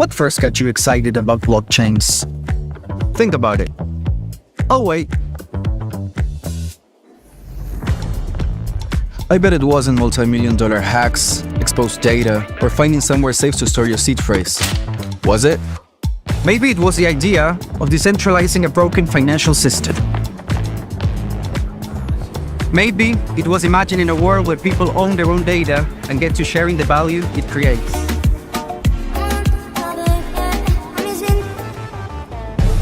What first got you excited about blockchains? Think about it. Oh wait. I bet it wasn't multi-million-dollar hacks, exposed data, or finding somewhere safe to store your seed phrase. Was it? Maybe it was the idea of decentralizing a broken financial system. Maybe it was imagining a world where people own their own data and get to sharing the value it creates.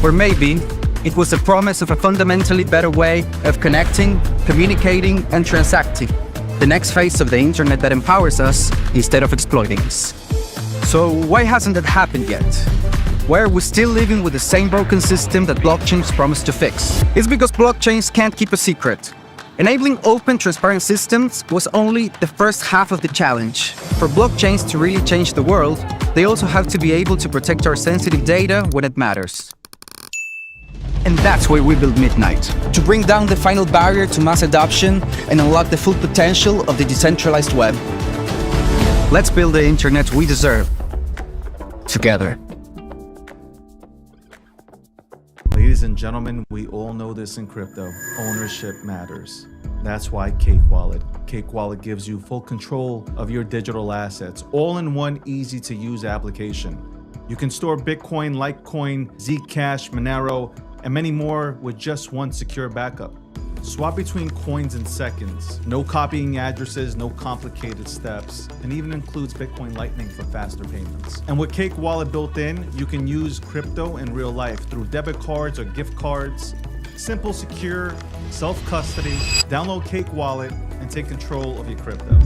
Or maybe it was the promise of a fundamentally better way of connecting, communicating, and transacting. The next phase of the internet that empowers us instead of exploiting us. So why hasn't that happened yet? Why are we still living with the same broken system that blockchains promise to fix? It's because blockchains can't keep a secret. Enabling open, transparent systems was only the first half of the challenge. For blockchains to really change the world, they also have to be able to protect our sensitive data when it matters. And that's why we built Midnight, to bring down the final barrier to mass adoption and unlock the full potential of the decentralized web. Let's build the internet we deserve, together. Ladies and gentlemen, we all know this in crypto. Ownership matters. That's why Cake Wallet. Cake Wallet gives you full control of your digital assets, all in one easy-to-use application. You can store Bitcoin, Litecoin, Zcash, Monero, and many more with just one secure backup. Swap between coins in seconds. No copying addresses, no complicated steps, and even includes Bitcoin Lightning for faster payments. And with Cake Wallet built in, you can use crypto in real life through debit cards or gift cards. Simple, secure, self-custody. Download Cake Wallet and take control of your crypto.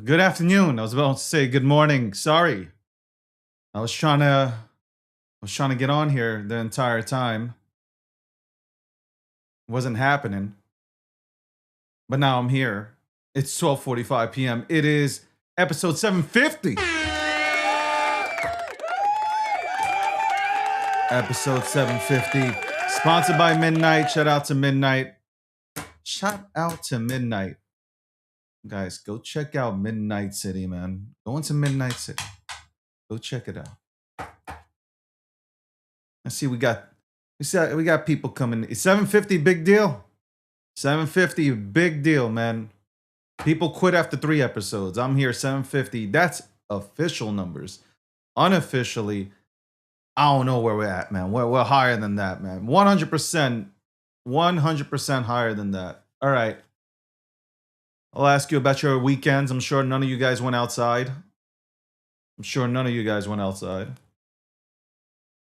Good afternoon. I was about to say good morning. Sorry. I was trying to get on here the entire time. It wasn't happening. But now I'm here. It's 12:45 p.m. It is episode 750. Episode 750. Sponsored by Midnight. Shout out to Midnight. Shout out to Midnight. Guys, go check out Midnight City, man. Go into Midnight City. Go check it out. I see we got people coming. It's 750, big deal. 750, big deal, man. People quit after 3 episodes. I'm here, 750. That's official numbers. Unofficially, I don't know where we're at, man. We're higher than that, man. 100% higher than that. All right. I'll ask you about your weekends. I'm sure none of you guys went outside.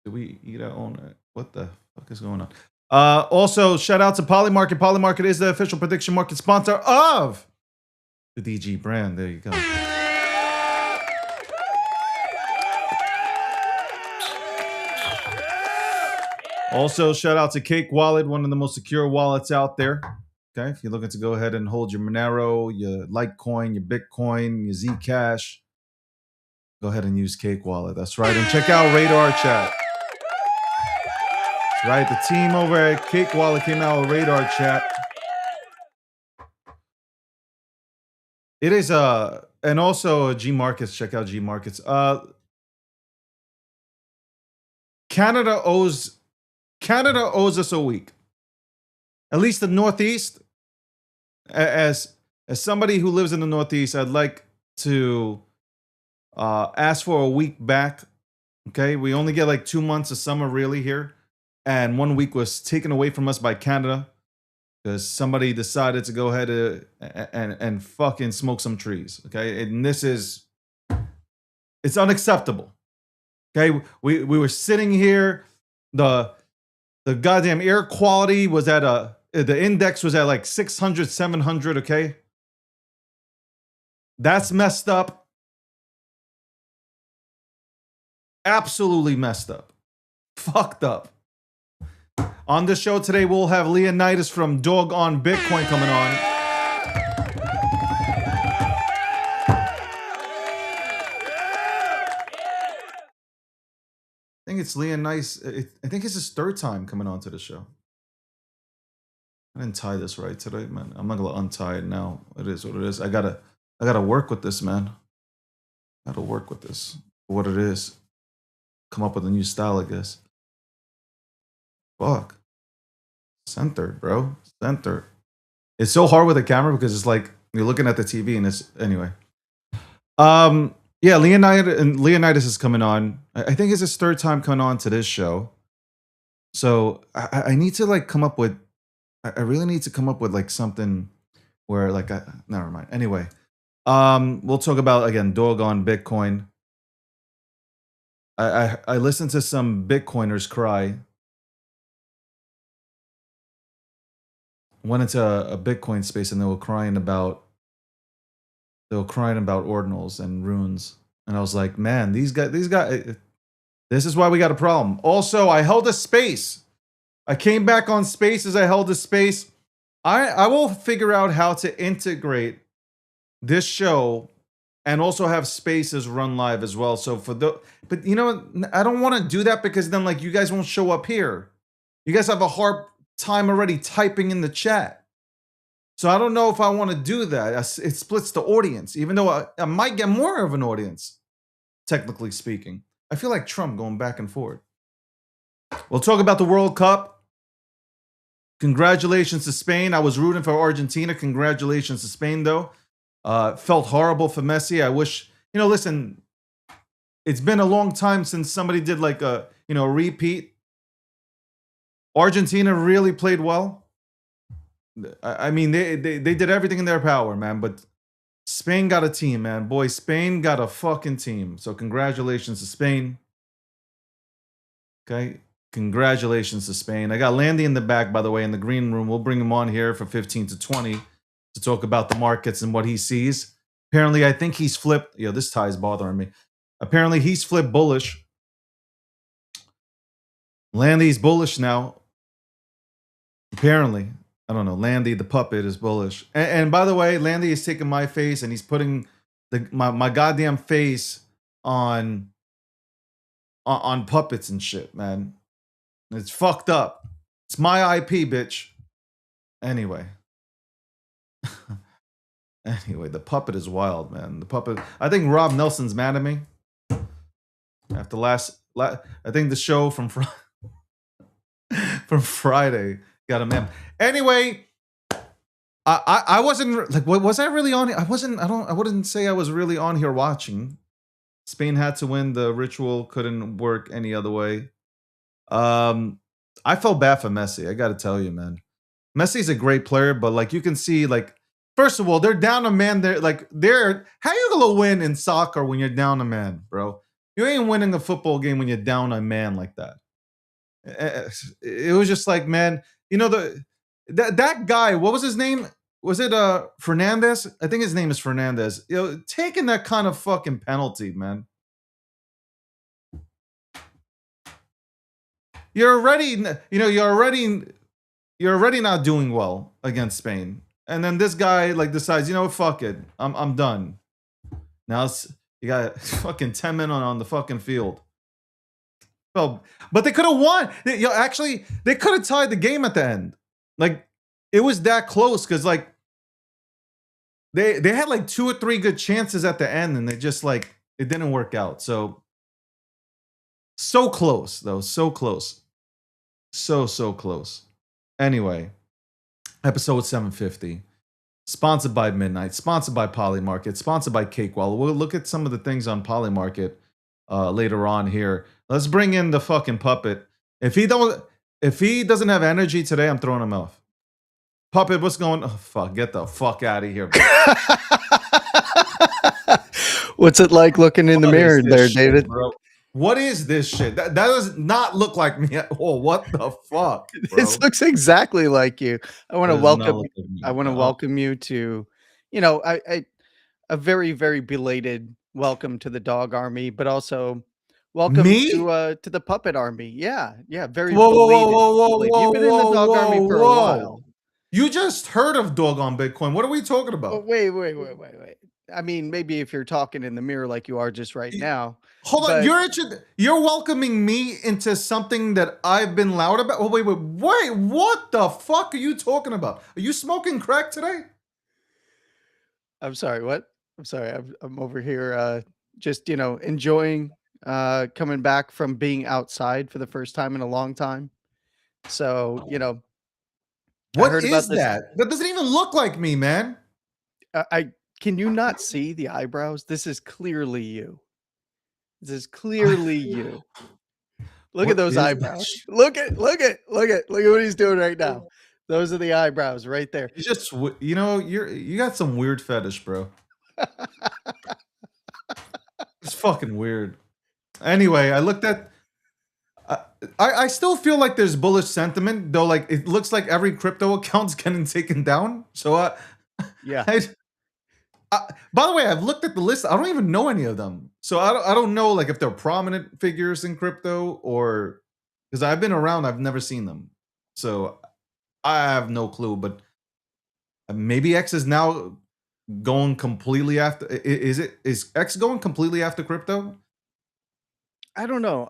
Did we eat our own? What the fuck is going on? Also, shout out to Polymarket. Polymarket is the official prediction market sponsor of the DG brand. There you go. Also, shout out to Cake Wallet, one of the most secure wallets out there. Okay, if you're looking to go ahead and hold your Monero, your Litecoin, your Bitcoin, your Zcash, go ahead and use Cake Wallet. That's right. And check out Radar Chat. That's right. The team over at Cake Wallet came out with Radar Chat. It is and also G Markets. Check out G Markets. Canada owes us a week. At least the Northeast. As somebody who lives in the Northeast, I'd like to ask for a week back. Okay, we only get like 2 months of summer really here, and 1 week was taken away from us by Canada because somebody decided to go ahead and fucking smoke some trees. Okay, and it's unacceptable. Okay, we were sitting here, the goddamn air quality was at the index was at like 600, 700. Okay, that's messed up. Absolutely messed up. Fucked up. On the show today, we'll have Leonidas from Dog on Bitcoin coming on. I think it's Leonidas. I think it's his third time coming on to the show. I didn't tie this right today, man. I'm not gonna untie it now. It is what it is. I gotta work with this, man. I gotta work with this for what it is. Come up with a new style, I guess. Fuck. Centered, bro. Centered. It's so hard with the camera because it's like you're looking at the TV and it's anyway. Yeah, Leonidas is coming on. I think it's his third time coming on to this show. So I need to like come up with. I really need to come up with like something where like never mind. Anyway, we'll talk about again Dog on Bitcoin. I listened to some Bitcoiners cry. Went into a Bitcoin space and they were crying about ordinals and runes, and I was like, man, these guys, this is why we got a problem. Also, I held a space. I came back on Spaces. I held a space. I will figure out how to integrate this show and also have Spaces run live as well. So but you know, I don't want to do that because then like you guys won't show up here. You guys have a hard time already typing in the chat. So I don't know if I want to do that. It splits the audience, even though I might get more of an audience, technically speaking. I feel like Trump going back and forth. We'll talk about the World Cup. Congratulations to Spain. I was rooting for Argentina. Congratulations to Spain, though. Felt horrible for Messi. I wish, listen, it's been a long time since somebody did like a repeat. Argentina really played well. I mean, they did everything in their power, man. But Spain got a team, man. Boy, Spain got a fucking team. So congratulations to Spain. Okay, congratulations to Spain. I got Landy in the back, by the way, in the green room. We'll bring him on here for 15 to 20 to talk about the markets and what he sees. Apparently, I think he's flipped. This tie is bothering me. Apparently, he's flipped bullish. Landy's bullish now. Apparently. I don't know. Landy, the puppet, is bullish. And by the way, Landy is taking my face and he's putting my goddamn face on puppets and shit, man. It's fucked up. It's my IP, bitch. Anyway. Anyway, the puppet is wild, man. The puppet. I think Rob Nelson's mad at me. After I think the show from Friday got him mad. Anyway, I wasn't like, was I really on? I wouldn't say I was really on here watching. Spain had to win. The ritual couldn't work any other way. I felt bad for Messi. I got to tell you, man. Messi's a great player, but like you can see, like first of all, they're down a man. How you gonna win in soccer when you're down a man, bro? You ain't winning a football game when you're down a man like that. It was just like, man, that guy, what was his name? Was it Fernandez? I think his name is Fernandez. Taking that kind of fucking penalty, man. You're already not doing well against Spain. And then this guy like decides, fuck it. I'm done. Now you got fucking 10 men on the fucking field. Well, but they could have won. Actually, they could have tied the game at the end. Like, it was that close because, like, they had like 2 or 3 good chances at the end, and they just like it didn't work out. So close though, so close, so close. Anyway, episode 750, sponsored by Midnight, sponsored by Polymarket, sponsored by Cakewallet. We'll look at some of the things on Polymarket later on here. Let's bring in the fucking puppet. If he don't, If he doesn't have energy today, I'm throwing him off. Puppet, what's going? Oh fuck! Get the fuck out of here, bro. What's it like looking in the What is mirror this there, shit, David? bro? What is this shit? That does not look like me at all. What the fuck, bro? This looks exactly like you. I want to Does not welcome. look like me. I want to Oh, welcome you to, a very very belated welcome to the dog army, but also welcome me? to the puppet army. Yeah, very Whoa, whoa, whoa, belated. whoa, whoa, Belated. whoa, You've been in the whoa, dog army whoa, for a whoa! while. You just heard of Dog on Bitcoin. What are we talking Oh, about? wait. I mean, maybe if you're talking in the mirror like you are just right now. Hold on, But you're welcoming me into something that I've been loud about. Oh wait, what the fuck are you talking about? Are you smoking crack today? I'm sorry, what? I'm sorry. I'm over here just, enjoying coming back from being outside for the first time in a long time. So, I What heard about is this. that? That doesn't even look like me, man. I can you not see the eyebrows? This is clearly you. This is clearly you. Look What at those is that eyebrows. shit? Look at what he's doing right now. Those are the eyebrows right there. You just, you got some weird fetish, bro. It's fucking weird. Anyway, I looked at. I still feel like there's bullish sentiment, though. Like it looks like every crypto account's getting taken down. So Yeah. by the way, I've looked at the list. I don't even know any of them. So I don't know like if they're prominent figures in crypto or because I've been around, I've never seen them. So I have no clue. But maybe X is now going completely after. Is X going completely after crypto? I don't know.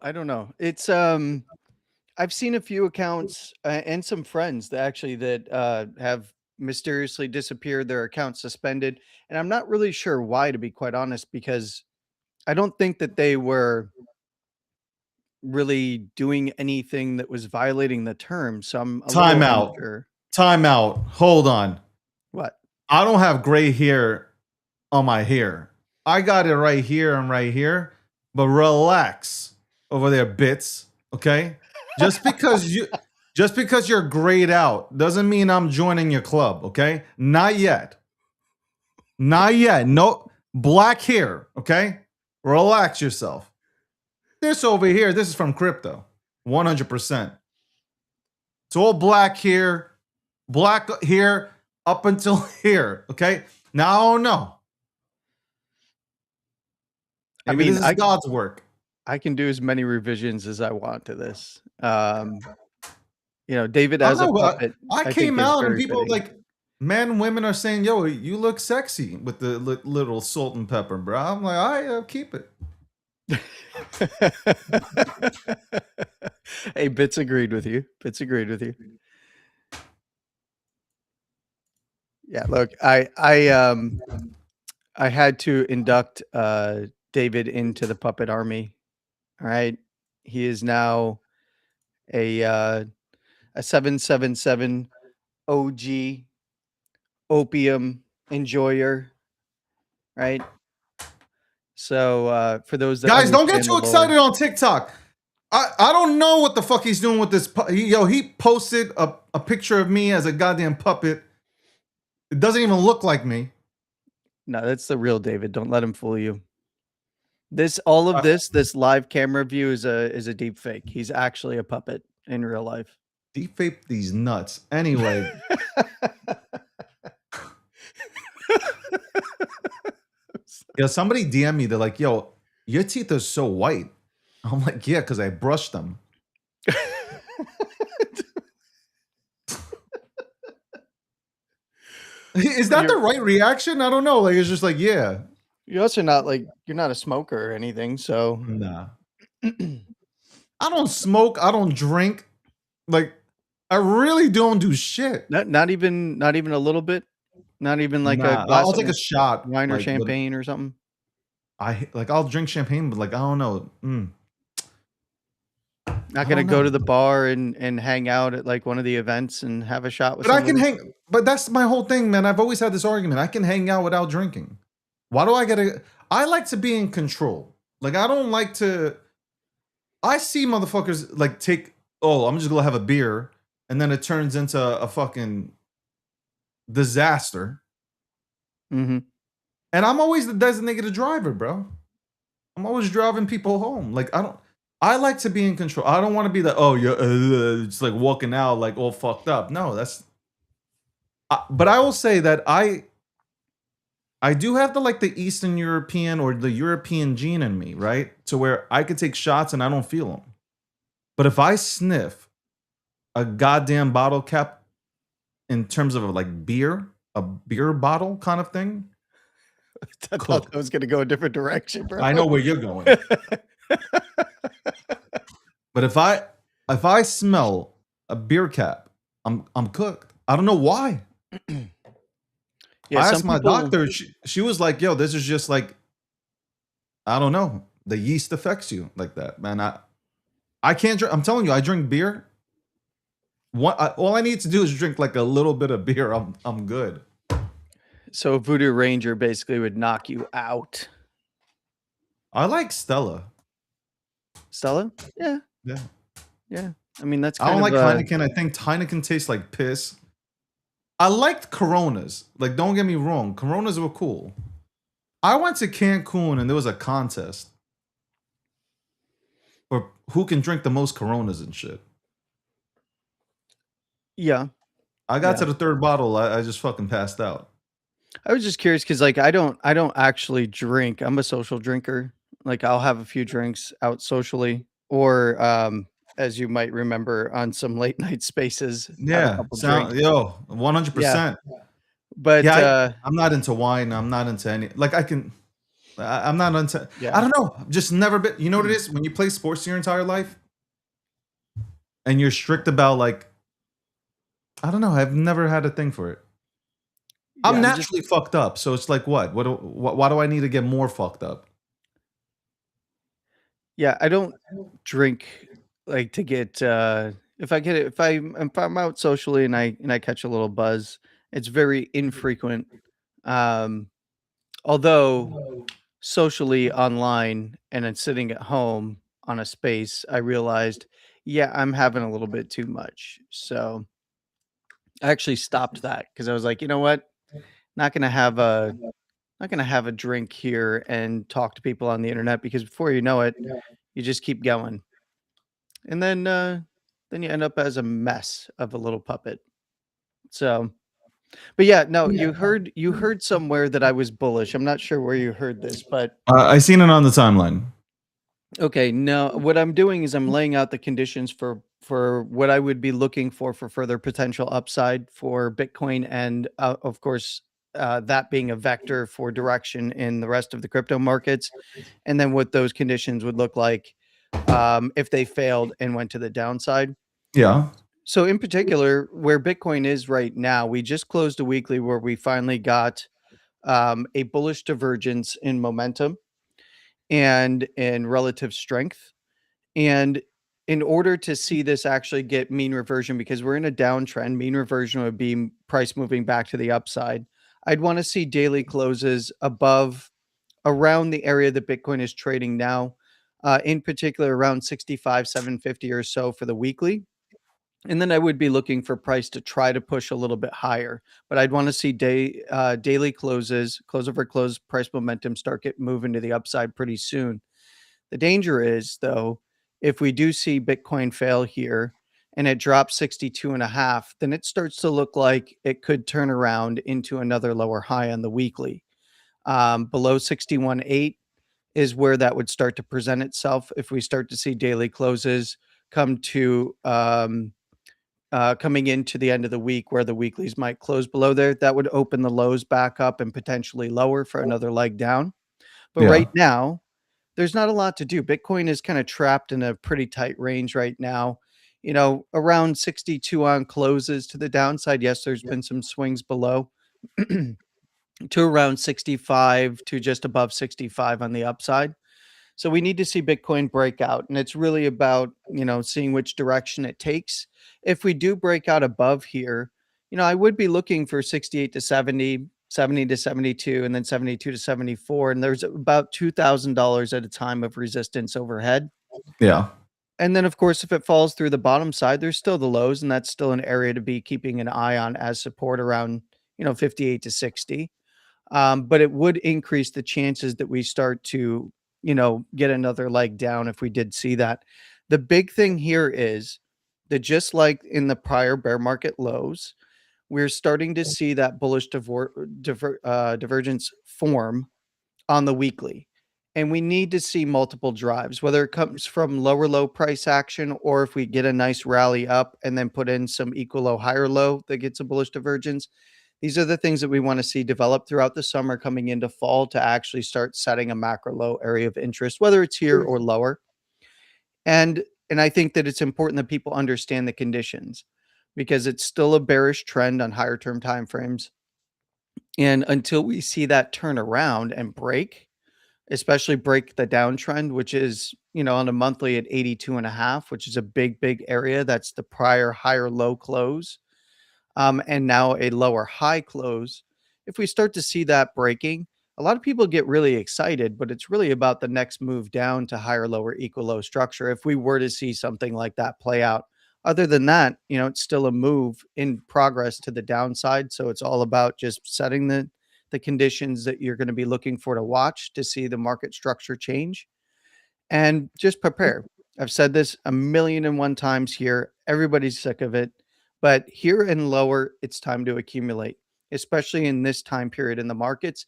It's I've seen a few accounts and some friends that have mysteriously disappeared, their accounts suspended, and I'm not really sure why, to be quite honest, because I don't think that they were really doing anything that was violating the terms. So I'm a Time little out. unsure. Time out. Hold on. What? I don't have gray hair on my hair. I got it right here and right here. But relax over there, bits. Okay? Just because you're grayed out doesn't mean I'm joining your club, okay? Not yet. Not yet. No black hair, okay? Relax yourself. This over here, this is from crypto. 100%. It's all black hair up until here, okay? Now I don't know. Maybe this is God's work. I can do as many revisions as I want to this. David I as a know, but puppet. I think came is out and very people fitting. like men and women are saying, "Yo, you look sexy with the little salt and pepper, bro." I'm like, I keep it. Hey, Bits agreed with you. Yeah, look, I had to induct David into the puppet army. All right. He is now a 777 OG opium enjoyer. Right. So for those that Guys, don't get too understand the excited lore- on TikTok. I don't know what the fuck he's doing with this. He posted a picture of me as a goddamn puppet. It doesn't even look like me. No, that's the real David. Don't let him fool you. This live camera view is a deep fake. He's actually a puppet in real life. Deep these nuts. Anyway. Yeah, somebody DM me. They're like, "Yo, your teeth are so white." I'm like, "Yeah, because I brushed them." Is that the right reaction? I don't know. Like, it's just like, yeah. You're also you're not a smoker or anything, so Nah. I don't smoke. I don't drink. Like, I really don't do shit. not even a little bit. Not even like Nah, a glass I'll of take a shot. wine or like, champagne or something. I'll drink champagne, but like, I don't know. Not gonna go to the bar and hang out at like one of the events and have a shot with. But I can hang. But that's my whole thing, man. I've always had this argument. I can hang out without drinking. Why do I gotta? I like to be in control. Like I don't like to. I see motherfuckers like take oh, I'm just gonna have a beer, and then it turns into a fucking disaster. Hmm. And I'm always the designated driver, bro. I'm always driving people home. Like I like to be in control. I don't want to be the oh you're just like walking out like all fucked up. No, that's. But I will say that I do have the like the Eastern European or the European gene in me, right? To where I could take shots and I don't feel them. But if I sniff a goddamn bottle cap in terms of like beer, a beer bottle kind of thing, I thought cook. that was going to go a different direction, bro. I know where you're going. But if I smell a beer cap, I'm cooked. I don't know why. Yeah, I some asked my people. doctor. She was like, "Yo, this is just like I don't know. The yeast affects you like that, man. I can't drink. I'm telling you, I drink beer. All I need to do is drink like a little bit of beer. I'm good. So Voodoo Ranger basically would knock you out. I like Stella. Stella? Yeah, Yeah. yeah. I mean, that's I kind don't of like Heineken. I think Heineken tastes like piss. I liked Coronas. Like, don't get me wrong, Coronas were cool. I went to Cancun and there was a contest for who can drink the most Coronas and shit. yeah. I got Yeah. to the third bottle. I just fucking passed out. I was just curious because like I don't actually drink. I'm a social drinker. Like I'll have a few drinks out socially, or as you might remember on some late night spaces, have a Yeah, couple drinks. yo, Yeah. 100%. But Yeah, I'm not into wine. I'm not into any. Like I'm not into. yeah. I don't know. I've just never been. You know what it is when you play sports your entire life, and you're strict about like. I don't know. I've never had a thing for it. Yeah, I'm I'm just naturally fucked up, so it's like what? Why do I need to get more fucked up? yeah, I don't drink like to get if I get it if I'm out socially and I catch a little buzz, it's very infrequent. Um although socially online and then sitting at home on a space, I realized, yeah, I'm having a little bit too much. So I actually stopped that because I was like, you know what? Not gonna have a not gonna have a drink here and talk to people on the internet because before you know it, you just keep going. And then you end up as a mess of a little puppet. So but yeah, no, you heard somewhere that I was bullish. I'm not sure where you heard this, but I seen it on the timeline. okay, no, what I'm doing is I'm laying out the conditions for what I would be looking for further potential upside for Bitcoin, and of course, that being a vector for direction in the rest of the crypto markets, and then what those conditions would look like if they failed and went to the downside. Yeah. So, in particular, where Bitcoin is right now, we just closed a weekly where we finally got a bullish divergence in momentum and in relative strength. And in order to see this actually get mean reversion, because we're in a downtrend, mean reversion would be price moving back to the upside. I'd want to see daily closes above around the area that Bitcoin is trading now, in particular around 65, 750 or so for the weekly. And then I would be looking for price to try to push a little bit higher, but I'd want to see daily closes, close over close price momentum start get moving to the upside pretty soon. The danger is, though, if we do see Bitcoin fail here and it drops 62 and a half, then it starts to look like it could turn around into another lower high on the weekly. Below 61.8 is where that would start to present itself if we start to see daily closes come to coming into the end of the week where the weeklies might close below there. That would open the lows back up and potentially lower for another leg down. But Yeah. right now, there's not a lot to do. Bitcoin is kind of trapped in a pretty tight range right now. You know, around 62 on closes to the downside. Yes, there's been some swings below to around 65 to just above 65 on the upside. So we need to see Bitcoin break out. And it's really about, you know, seeing which direction it takes. If we do break out above here, you know, I would be looking for 68 to 70, 70 to 72, and then 72 to 74. And there's about $2,000 at a time of resistance overhead. Yeah. And then, of course, if it falls through the bottom side, there's still the lows, and that's still an area to be keeping an eye on as support around 58 to 60. But it would increase the chances that we start to get another leg down if we did see that. The big thing here is that just like in the prior bear market lows, we're starting to see that bullish divergence form on the weekly. And we need to see multiple drives, whether it comes from lower low price action or if we get a nice rally up and then put in some equal low, higher low that gets a bullish divergence. These are the things that we want to see develop throughout the summer coming into fall to actually start setting a macro low area of interest, whether it's here or lower. And I think that it's important that people understand the conditions because it's still a bearish trend on higher term timeframes. And until we see that turn around and break, especially break the downtrend, which is, on a monthly at 82.5, which is a big, big area. That's the prior higher low close. And now a lower high close. If we start to see that breaking, a lot of people get really excited, but it's really about the next move down to higher, lower, equal low structure. If we were to see something like that play out, other than that, it's still a move in progress to the downside. So it's all about just setting the conditions that you're going to be looking for to watch to see the market structure change and just prepare. I've said this a million and one times here. Everybody's sick of it. But here and lower, it's time to accumulate, especially in this time period in the markets.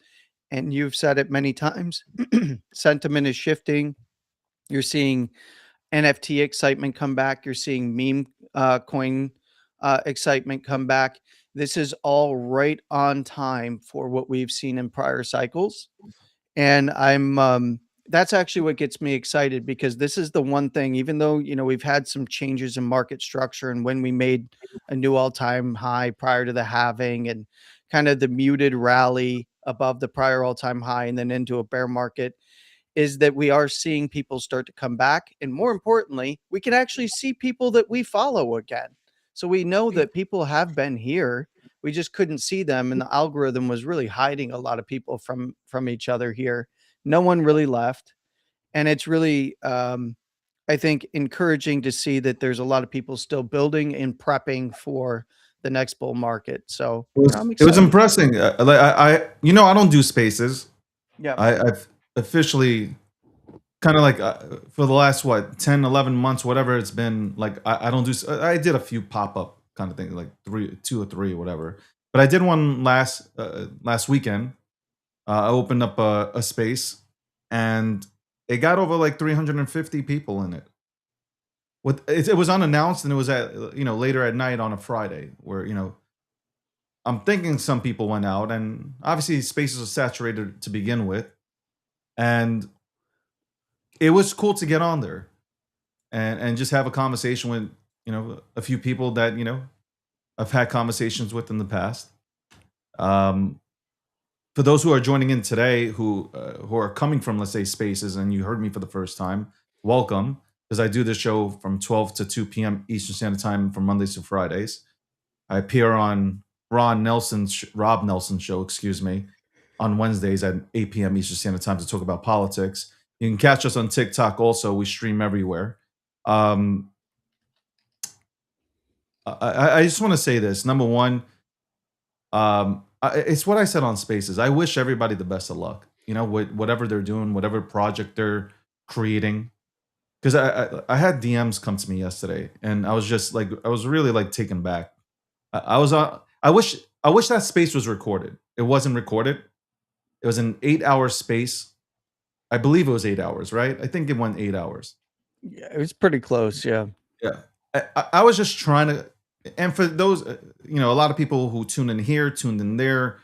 And you've said it many times. Sentiment is shifting. You're seeing NFT excitement come back. You're seeing meme coin excitement come back. This is all right on time for what we've seen in prior cycles. And that's actually what gets me excited because this is the one thing, even though, we've had some changes in market structure and when we made a new all-time high prior to the halving and kind of the muted rally above the prior all-time high and then into a bear market, is that we are seeing people start to come back. And more importantly, we can actually see people that we follow again. So we know that people have been here. We just couldn't see them. And the algorithm was really hiding a lot of people from each other here. No one really left. And it's really, I think, encouraging to see that there's a lot of people still building and prepping for the next bull market. So I'm It was excited. impressing. Like I don't do spaces. Yeah. I've officially kind of like for the last 10, 11 months, whatever it's been. Like I don't do. I did a few pop up kind of things, like 2 or 3 or whatever. But I did one last weekend. I opened up a space, and it got over like 350 people in it. It was unannounced, and it was at later at night on a Friday, where I'm thinking some people went out, and obviously spaces are saturated to begin with, and it was cool to get on there and just have a conversation with a few people that I've had conversations with in the past. For those who are joining in today, who are coming from, let's say, spaces, and you heard me for the first time, welcome, because I do this show from 12 to 2 p.m. Eastern Standard Time from Mondays to Fridays. I appear on Rob Nelson's show, on Wednesdays at 8 p.m. Eastern Standard Time to talk about politics. You can catch us on TikTok also. We stream everywhere. I just want to say this. Number one, it's what I said on Spaces. I wish everybody the best of luck, with whatever they're doing, whatever project they're creating. Because I had DMs come to me yesterday, and I was just like, I was really like taken back. I wish that space was recorded. It wasn't recorded. It was an 8-hour space. I believe it was 8 hours, right? I think it went 8 hours. Yeah, it was pretty close. Yeah. Yeah. I was just trying to, and for those, a lot of people who tuned in here, tuned in there,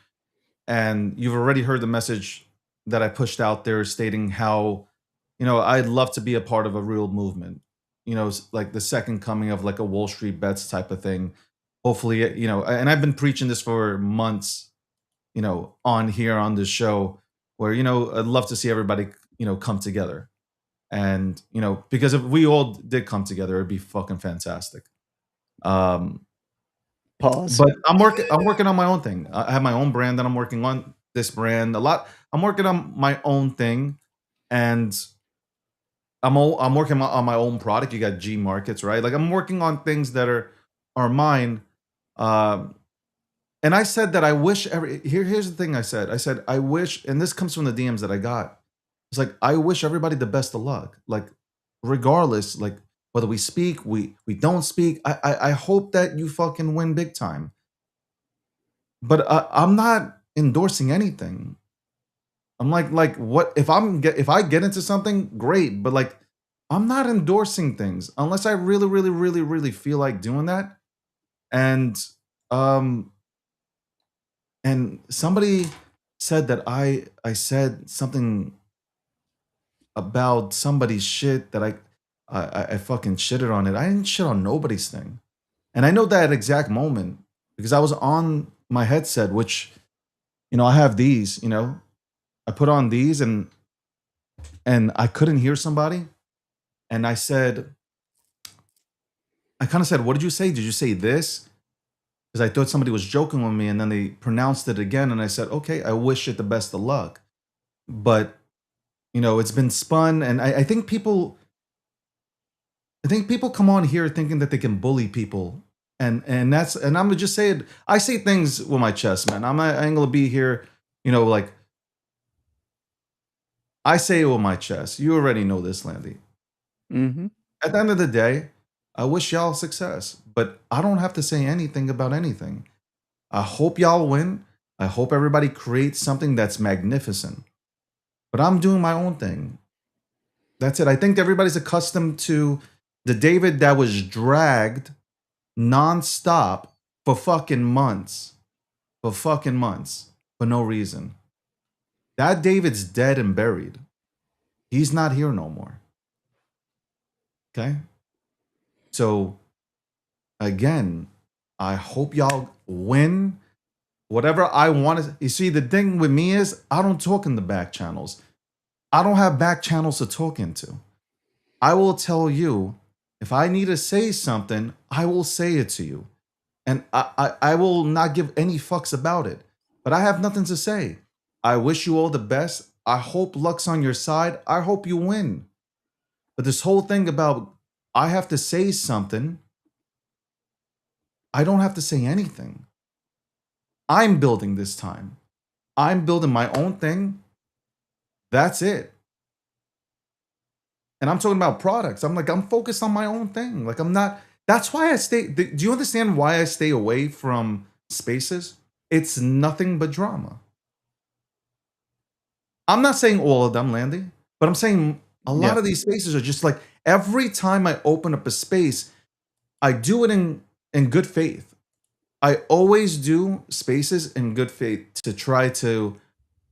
and you've already heard the message that I pushed out there stating how, I'd love to be a part of a real movement, like the second coming of like a Wall Street Bets type of thing. Hopefully, and I've been preaching this for months, on here on this show where, I'd love to see everybody, come together. And, because if we all did come together, it'd be fucking fantastic. Pause. But I'm working on my own thing. I have my own brand that I'm working on. This brand a lot. I'm working on my own thing, and I'm working on my own product. You got G Markets, right? Like I'm working on things that are mine. Um, and I said that I wish here's the thing I said. I said I wish, and this comes from the DMs that I got. It's like I wish everybody the best of luck. Like regardless, like whether we speak, we don't speak. I hope that you fucking win big time. But I'm not endorsing anything. I'm like what if if I get into something, great, but like I'm not endorsing things unless I really, really, really, really feel like doing that. And um and somebody said that I said something about somebody's shit that I fucking shitted on it. I didn't shit on nobody's thing. And I know that exact moment because I was on my headset, which I have these, I put on these and I couldn't hear somebody. And I kind of said, what did you say? Did you say this? Because I thought somebody was joking with me and then they pronounced it again. And I said, okay, I wish it the best of luck. But, it's been spun. And I think people come on here thinking that they can bully people. And I'm gonna just say it. I say things with my chest, man. I ain't gonna be here, like I say it with my chest. You already know this, Landy. Mm-hmm. At the end of the day, I wish y'all success, but I don't have to say anything about anything. I hope y'all win. I hope everybody creates something that's magnificent. But I'm doing my own thing. That's it. I think everybody's accustomed to the David that was dragged nonstop for fucking months. For no reason. That David's dead and buried. He's not here no more. Okay? So, again, I hope y'all win. Whatever I want to. You see, the thing with me is I don't talk in the back channels. I don't have back channels to talk into. I will tell you, if I need to say something, I will say it to you. And I will not give any fucks about it. But I have nothing to say. I wish you all the best. I hope luck's on your side. I hope you win. But this whole thing about I have to say something, I don't have to say anything. I'm building this time. I'm building my own thing. That's it. And I'm talking about products. I'm focused on my own thing. Like I'm not, that's why I stay. Do you understand why I stay away from spaces? It's nothing but drama. I'm not saying all of them, Landy, but I'm saying a lot of these spaces are just like every time I open up a space, I do it in good faith. I always do spaces in good faith to try to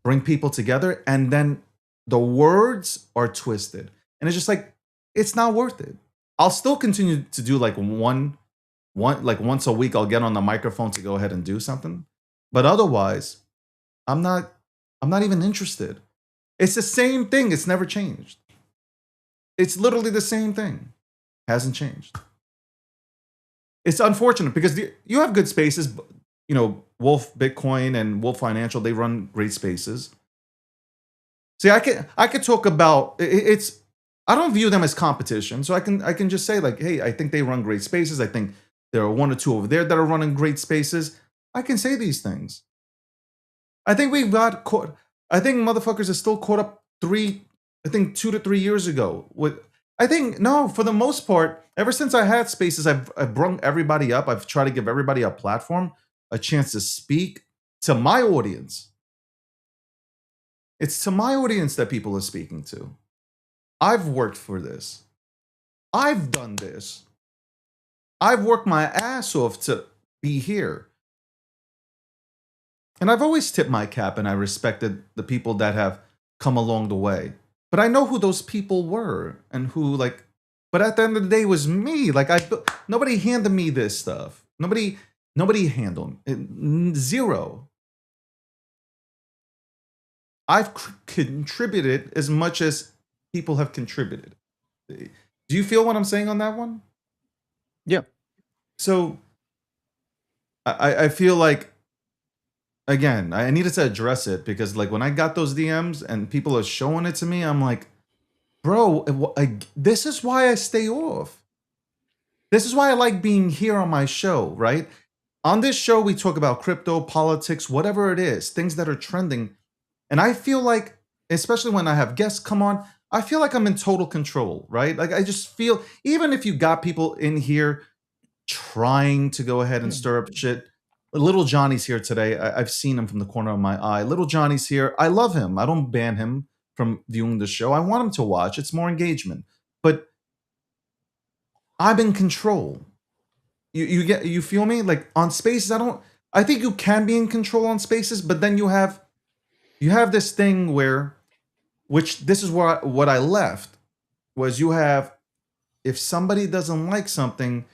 bring people together, and then the words are twisted. And it's just like, it's not worth it. I'll still continue to do like like once a week, I'll get on the microphone to go ahead and do something. But otherwise, I'm not even interested. It's the same thing. It's never changed. It's literally the same thing. Hasn't changed. It's unfortunate because you have good spaces. Wolf Bitcoin and Wolf Financial, they run great spaces. See, I could talk about it's. I don't view them as competition, so I can just say like, hey, I think they run great spaces. I think there are one or two over there that are running great spaces. I can say these things. I think we got caught. I think motherfuckers are still caught up 2 to 3 years ago. I think no, for the most part, ever since I had spaces, I've brung everybody up. I've tried to give everybody a platform, a chance to speak to my audience. It's to my audience that people are speaking to. I've worked for this. I've done this. I've worked my ass off to be here. And I've always tipped my cap and I respected the people that have come along the way. But I know who those people were and who but at the end of the day it was me. Nobody handed me this stuff. Nobody handled it. Zero. I've contributed as much as people have contributed. Do you feel what I'm saying on that one? Yeah. So I feel like, again, I needed to address it because when I got those DMs and people are showing it to me, I'm like, bro, this is why I stay off. This is why I like being here on my show, right? On this show, we talk about crypto, politics, whatever it is, things that are trending. And I feel like, especially when I have guests come on, I feel like I'm in total control, right? Like I just feel, even if you got people in here trying to go ahead and stir up shit. Little Johnny's here today. I've seen him from the corner of my eye. Little Johnny's here. I love him. I don't ban him from viewing the show. I want him to watch. It's more engagement. But I'm in control. You feel me? Like on Spaces, I think you can be in control on Spaces, but then you have this thing where, which this is what I left, was you have, if somebody doesn't like something,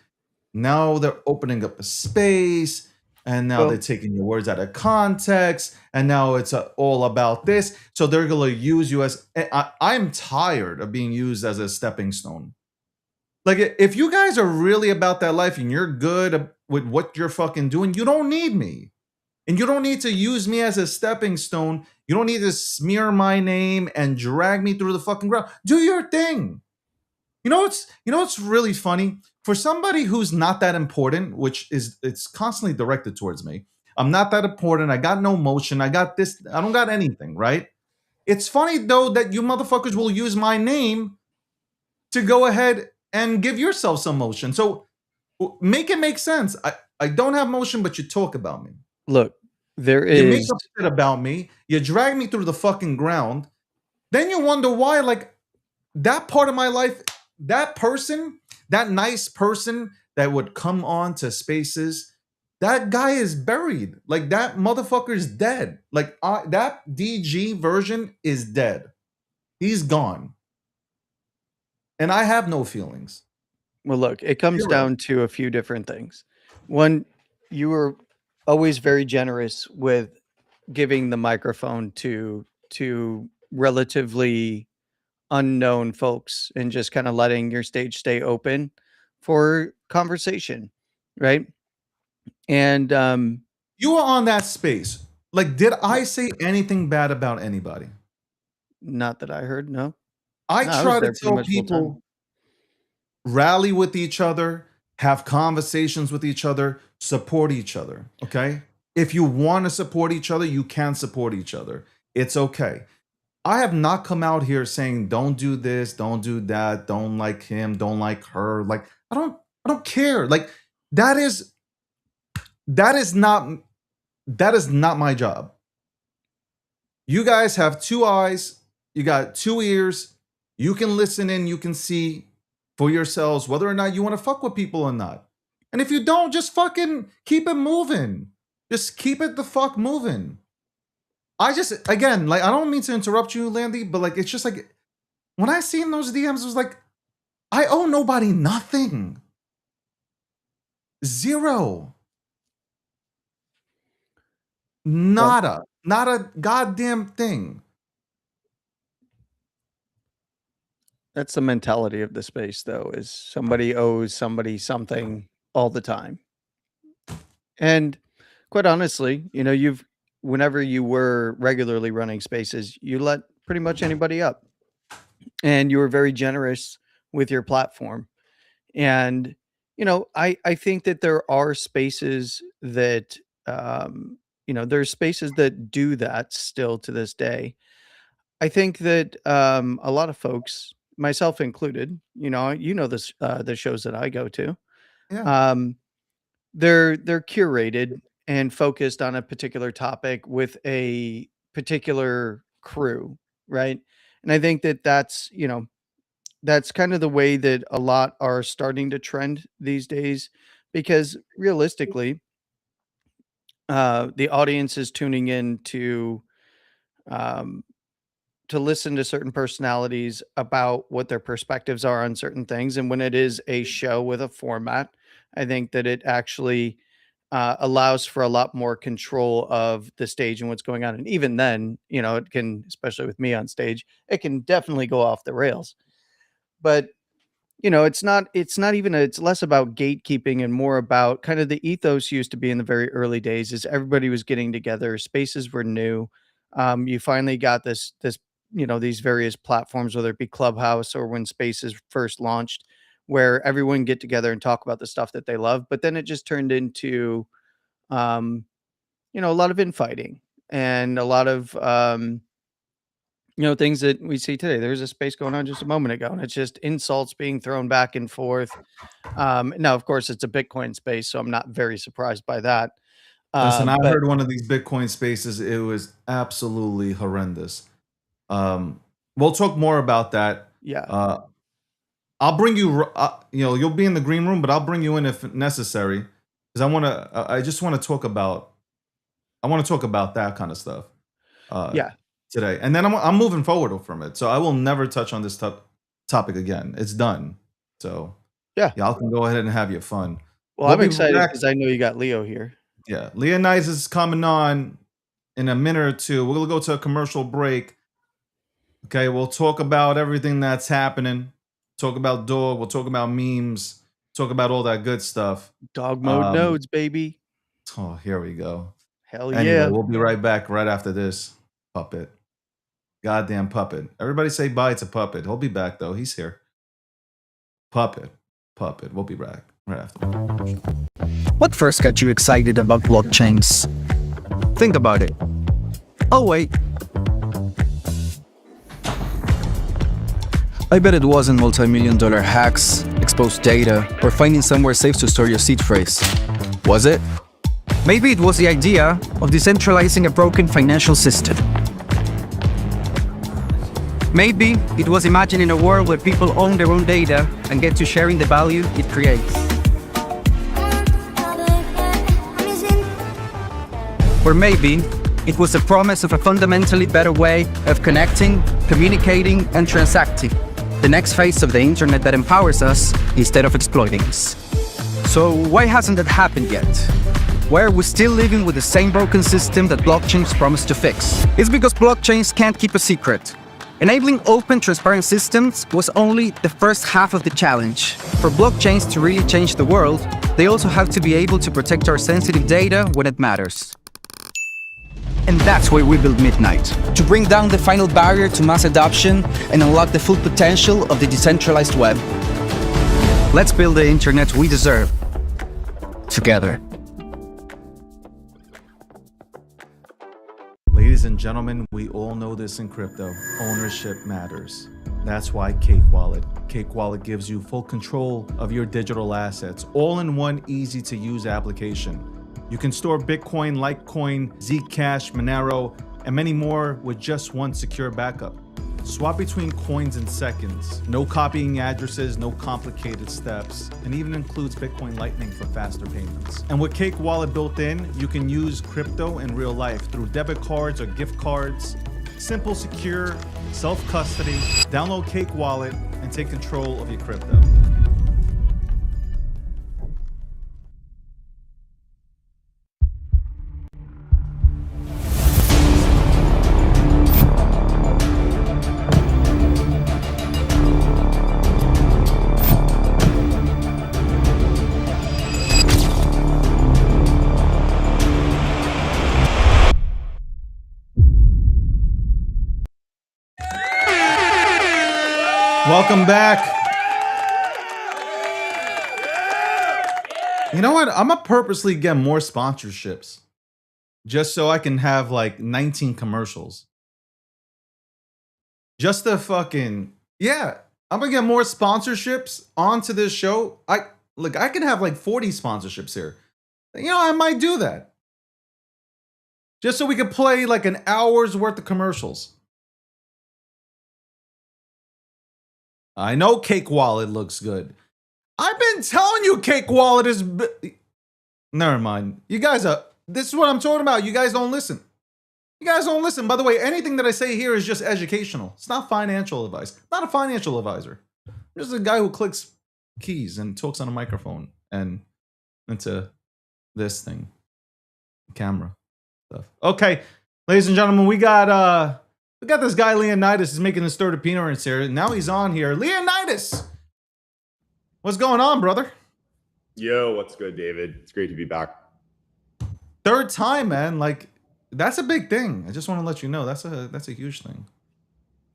now they're opening up a space, and now Well, they're taking your words out of context, and now it's all about this. So they're going to use you as. I'm tired of being used as a stepping stone. Like, if you guys are really about that life and you're good with what you're fucking doing, you don't need me. And you don't need to use me as a stepping stone. You don't need to smear my name and drag me through the fucking ground. Do your thing. You know what's really funny? For somebody who's not that important, which is it's constantly directed towards me. I'm not that important. I got no motion. I got this. I don't got anything, right? It's funny though that you motherfuckers will use my name to go ahead and give yourself some motion. So make it make sense. I don't have motion, but you talk about me. look, there You make is up shit about me. You drag me through the fucking ground. Then you wonder why, like, that part of my life, that person, that nice person that would come on to Spaces, that guy is buried. Like, that motherfucker's dead. Like, that DG version is dead. He's gone. And I have no feelings. well, look, it comes Zero. down to a few different things. One, you were always very generous with giving the microphone to relatively unknown folks and just kind of letting your stage stay open for conversation, right? And You were on that space. Like, did I say anything bad about anybody? not that I heard, no. I No, I was try to there pretty tell much full time. people, rally with each other, have conversations with each other, support each other. Okay. If you want to support each other, you can support each other. It's okay. I have not come out here saying don't do this, don't do that, don't like him, don't like her. Like, I don't care. Like, that is not my job. You guys have two eyes, you got two ears, you can listen in, you can see for yourselves whether or not you want to fuck with people or not. And if you don't, just fucking keep it moving. Just keep it the fuck moving. I just, again, like, I don't mean to interrupt you, Landy, but like, it's just like, when I seen those DMs, it was like, I owe nobody nothing. Zero. Nada. Not a goddamn thing. That's the mentality of the space, though, is somebody owes somebody something all the time. And quite honestly, whenever you were regularly running Spaces, you let pretty much anybody up. And you were very generous with your platform. And, I think that there are spaces that, there's spaces that do that still to this day. I think that a lot of folks, myself included, this the shows that I go to, Yeah. um, they're curated and focused on a particular topic with a particular crew, right? And I think that that's kind of the way that a lot are starting to trend these days, because realistically, the audience is tuning in um, to listen to certain personalities about what their perspectives are on certain things. And when it is a show with a format, I think that it actually allows for a lot more control of the stage and what's going on. And even then, it can, especially with me on stage, it can definitely go off the rails. But it's less about gatekeeping and more about kind of the ethos used to be in the very early days is everybody was getting together, spaces were new. You finally got this these various platforms, whether it be Clubhouse or when Spaces first launched, where everyone get together and talk about the stuff that they love. But then it just turned into, um, a lot of infighting and a lot of, things that we see today. There's a space going on just a moment ago, and it's just insults being thrown back and forth. Now, of course, it's a Bitcoin space, so I'm not very surprised by that. Listen, I But heard one of these Bitcoin spaces. It was absolutely horrendous. We'll talk more about that. yeah, Uh, I'll bring you. You'll be in the green room, but I'll bring you in if necessary, because I want to. I just want to talk about. I want to talk about that kind of stuff uh, yeah, today, and then I'm moving forward from it. So I will never touch on this topic again. It's done. So yeah. y'all can go ahead and have your fun. Well, We'll I'm be excited back. because I know you got Leo here. Yeah, Leonidas is coming on in a minute or two. We're gonna go to a commercial break. Okay, we'll talk about everything that's happening. Talk about dog. We'll talk about memes. Talk about all that good stuff. Dog mode Um, nodes, baby. oh, here we go. Hell Anyway, yeah. we'll be right back right after this. Puppet. Goddamn Puppet. Everybody say bye to Puppet. He'll be back though. He's here. Puppet. Puppet. We'll be back right after. What first got you excited about blockchains? Think about it. Oh, wait. I bet it wasn't multi-million-dollar hacks, exposed data, or finding somewhere safe to store your seed phrase. Was it? Maybe it was the idea of decentralizing a broken financial system. Maybe it was imagining a world where people own their own data and get to sharing the value it creates. Or maybe it was the promise of a fundamentally better way of connecting, communicating, and transacting. The next phase of the internet that empowers us instead of exploiting us. So why hasn't that happened yet? Why are we still living with the same broken system that blockchains promise to fix? It's because blockchains can't keep a secret. Enabling open, transparent systems was only the first half of the challenge. For blockchains to really change the world, they also have to be able to protect our sensitive data when it matters. And that's why we built Midnight, to bring down the final barrier to mass adoption and unlock the full potential of the decentralized web. Let's build the internet we deserve, together. Ladies and gentlemen, we all know this in crypto. Ownership matters. That's why Cake Wallet. Cake Wallet gives you full control of your digital assets, all in one easy-to-use application. You can store Bitcoin, Litecoin, Zcash, Monero, and many more with just one secure backup. Swap between coins in seconds. No copying addresses, no complicated steps, and even includes Bitcoin Lightning for faster payments. And with Cake Wallet built in, you can use crypto in real life through debit cards or gift cards. Simple, secure, self-custody. Download Cake Wallet and take control of your crypto. Welcome back. You know what? I'm gonna purposely get more sponsorships just so I can have like 19 commercials. Just to fucking, yeah, I'm gonna get more sponsorships onto this show. I can have like 40 sponsorships here. I might do that. Just so we could play like an hour's worth of commercials. I know Cake Wallet looks good. I've been telling you Cake Wallet is... Never mind. You guys are... This is what I'm talking about. You guys don't listen. You guys don't listen. By the way, anything that I say here is just educational. It's not financial advice. I'm not a financial advisor. I'm just a guy who clicks keys and talks on a microphone and into this thing. Camera stuff. Okay, ladies and gentlemen, we got this guy Leonidas is making his third appearance here. Now he's on here. Leonidas! What's going on, brother? Yo, what's good, David? It's great to be back. Third time, man. Like, that's a big thing. I just want to let you know that's a huge thing.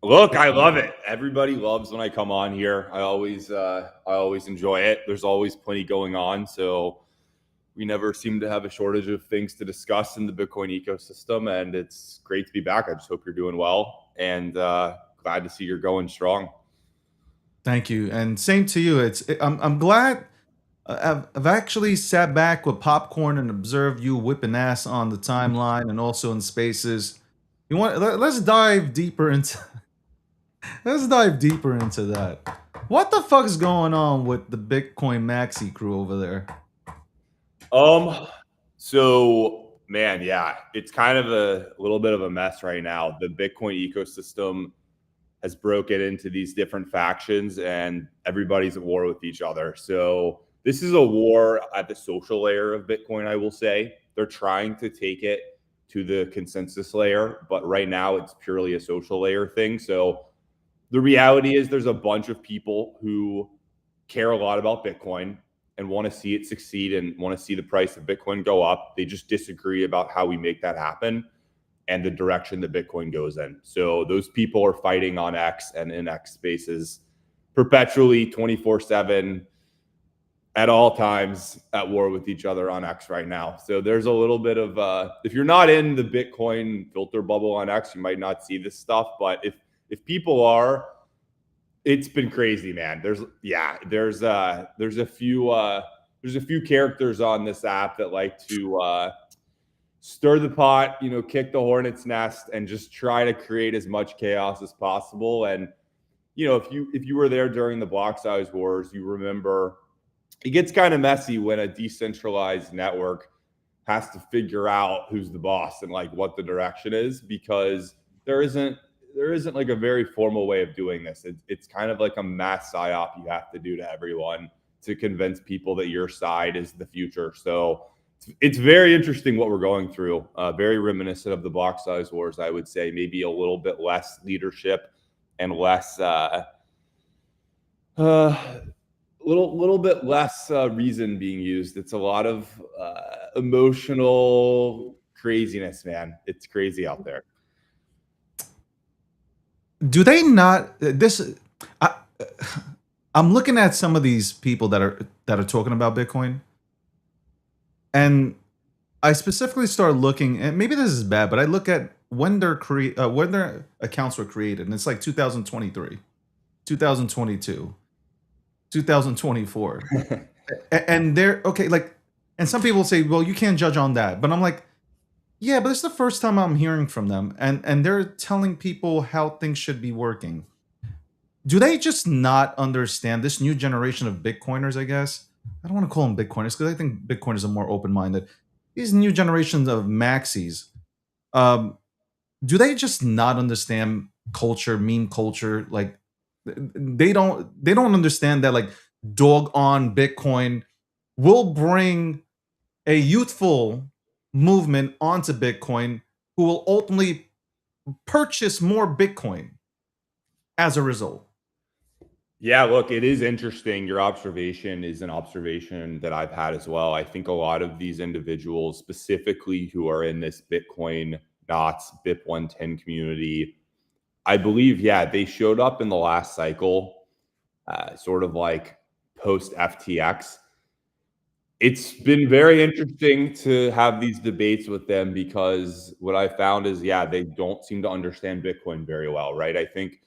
Look, I love it. Everybody loves when I come on here. I always enjoy it. There's always plenty going on, so we never seem to have a shortage of things to discuss in the Bitcoin ecosystem, and it's great to be back. I just hope you're doing well, and glad to see you're going strong. Thank you, and same to you. I'm glad. I've actually sat back with popcorn and observed you whipping ass on the timeline and also in spaces. Let's dive deeper into let's dive deeper into that. What the fuck's going on with the Bitcoin Maxi crew over there? So man, yeah, it's kind of a little bit of a mess right now. The Bitcoin ecosystem has broken into these different factions and everybody's at war with each other. So this is a war at the social layer of Bitcoin, I will say. They're trying to take it to the consensus layer, but right now it's purely a social layer thing. So the reality is there's a bunch of people who care a lot about Bitcoin and want to see it succeed and want to see the price of Bitcoin go up. They just disagree about how we make that happen and the direction that Bitcoin goes in. So those people are fighting on X and in X spaces perpetually 24/7 at all times at war with each other on X right now. So there's a little bit of if you're not in the Bitcoin filter bubble on X, you might not see this stuff, but if people are, it's been crazy, man. There's a few characters on this app that like to stir the pot, kick the hornet's nest and just try to create as much chaos as possible. And if you were there during the block size wars, you remember it gets kind of messy when a decentralized network has to figure out who's the boss and like what the direction is, because there isn't like a very formal way of doing this. It's kind of like a mass psyop you have to do to everyone to convince people that your side is the future. So it's very interesting what we're going through. Very reminiscent of the block size wars, I would say. Maybe a little bit less leadership and less, little bit less reason being used. It's a lot of emotional craziness, man. It's crazy out there. Do they not I'm looking at some of these people that are talking about Bitcoin, and I specifically start looking, and maybe this is bad, but I look at when their accounts were created, and it's like 2023, 2022, 2024. And they're okay, like, and some people say, well, you can't judge on that, but I'm like, yeah, but it's the first time I'm hearing from them, and they're telling people how things should be working. Do they just not understand this new generation of Bitcoiners, I guess? I don't want to call them Bitcoiners because I think Bitcoiners are more open-minded. These new generations of maxis, do they just not understand culture, meme culture? Like they don't understand that like dog on Bitcoin will bring a youthful movement onto Bitcoin who will ultimately purchase more Bitcoin as a result. Yeah, look, it is interesting. Your observation is an observation that I've had as well. I think a lot of these individuals, specifically who are in this Bitcoin Knots, BIP 110 community, I believe, yeah, they showed up in the last cycle, sort of like post FTX. It's been very interesting to have these debates with them because what I found is, yeah, they don't seem to understand Bitcoin very well, right? I think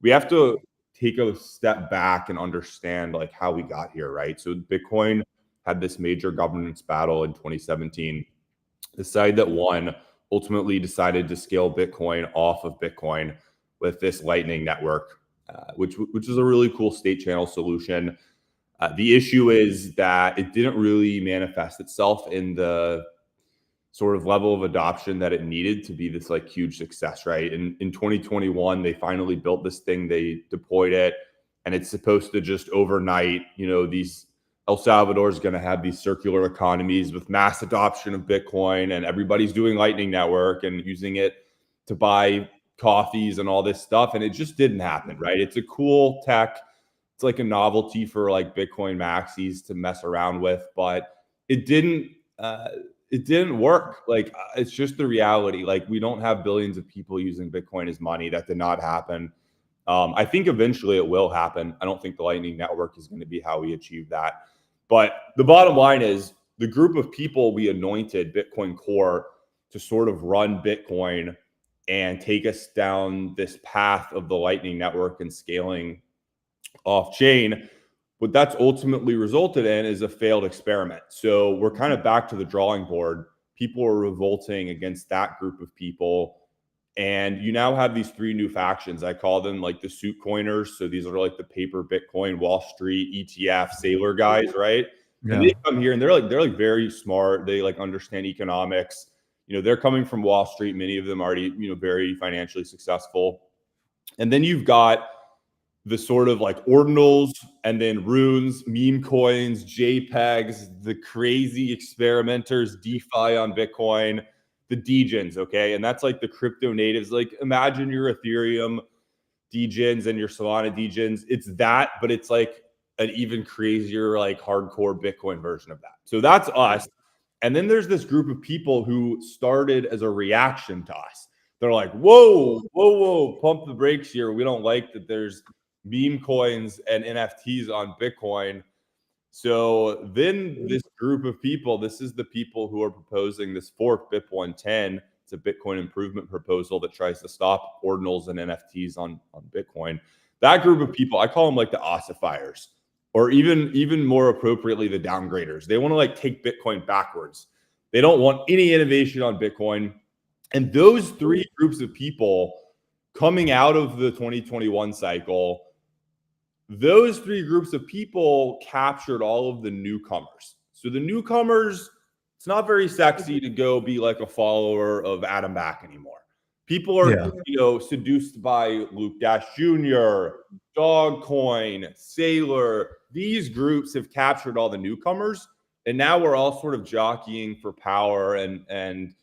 we have to take a step back and understand like how we got here, right? So Bitcoin had this major governance battle in 2017. The side that won ultimately decided to scale Bitcoin off of Bitcoin with this Lightning Network, which is a really cool state channel solution. The issue is that it didn't really manifest itself in the sort of level of adoption that it needed to be this like huge success, right? In 2021, they finally built this thing, they deployed it, and it's supposed to just overnight, these El Salvador is going to have these circular economies with mass adoption of Bitcoin, and everybody's doing Lightning Network and using it to buy coffees and all this stuff. And it just didn't happen, right? It's a cool tech. It's like a novelty for like Bitcoin maxis to mess around with, but it didn't work. Like, it's just the reality. Like, we don't have billions of people using Bitcoin as money. That did not happen. I think eventually it will happen. I don't think the Lightning Network is going to be how we achieve that. But the bottom line is the group of people we anointed Bitcoin Core to sort of run Bitcoin and take us down this path of the Lightning Network and scaling off chain. What that's ultimately resulted in is a failed experiment. So we're kind of back to the drawing board. People are revolting against that group of people. And you now have these three new factions. I call them like the suit coiners. So these are like the paper Bitcoin, Wall Street, ETF, sailor guys, right? Yeah. And they come here and they're like very smart. They like understand economics. You know, they're coming from Wall Street. Many of them already, you know, very financially successful. And then you've got the sort of like ordinals and then runes, meme coins, JPEGs, the crazy experimenters, DeFi on Bitcoin, the degens, okay? And that's like the crypto natives. Like imagine your Ethereum degens and your Solana degens. It's that, but it's like an even crazier, like hardcore Bitcoin version of that. So that's us. And then there's this group of people who started as a reaction to us. They're like, whoa, pump the brakes here. We don't like that there's meme coins and NFTs on Bitcoin. So then this group of people, this is the people who are proposing this fork, BIP110. It's a Bitcoin improvement proposal that tries to stop ordinals and NFTs on Bitcoin. That group of people, I call them like the ossifiers, or even more appropriately, the downgraders. They want to like take Bitcoin backwards. They don't want any innovation on Bitcoin. And those three groups of people coming out of the 2021 cycle, those three groups of people captured all of the newcomers. So the newcomers, it's not very sexy to go be like a follower of Adam Back anymore. People are, you know, seduced by Luke Dash Jr., Dogcoin, Sailor. These groups have captured all the newcomers, and now we're all sort of jockeying for power, and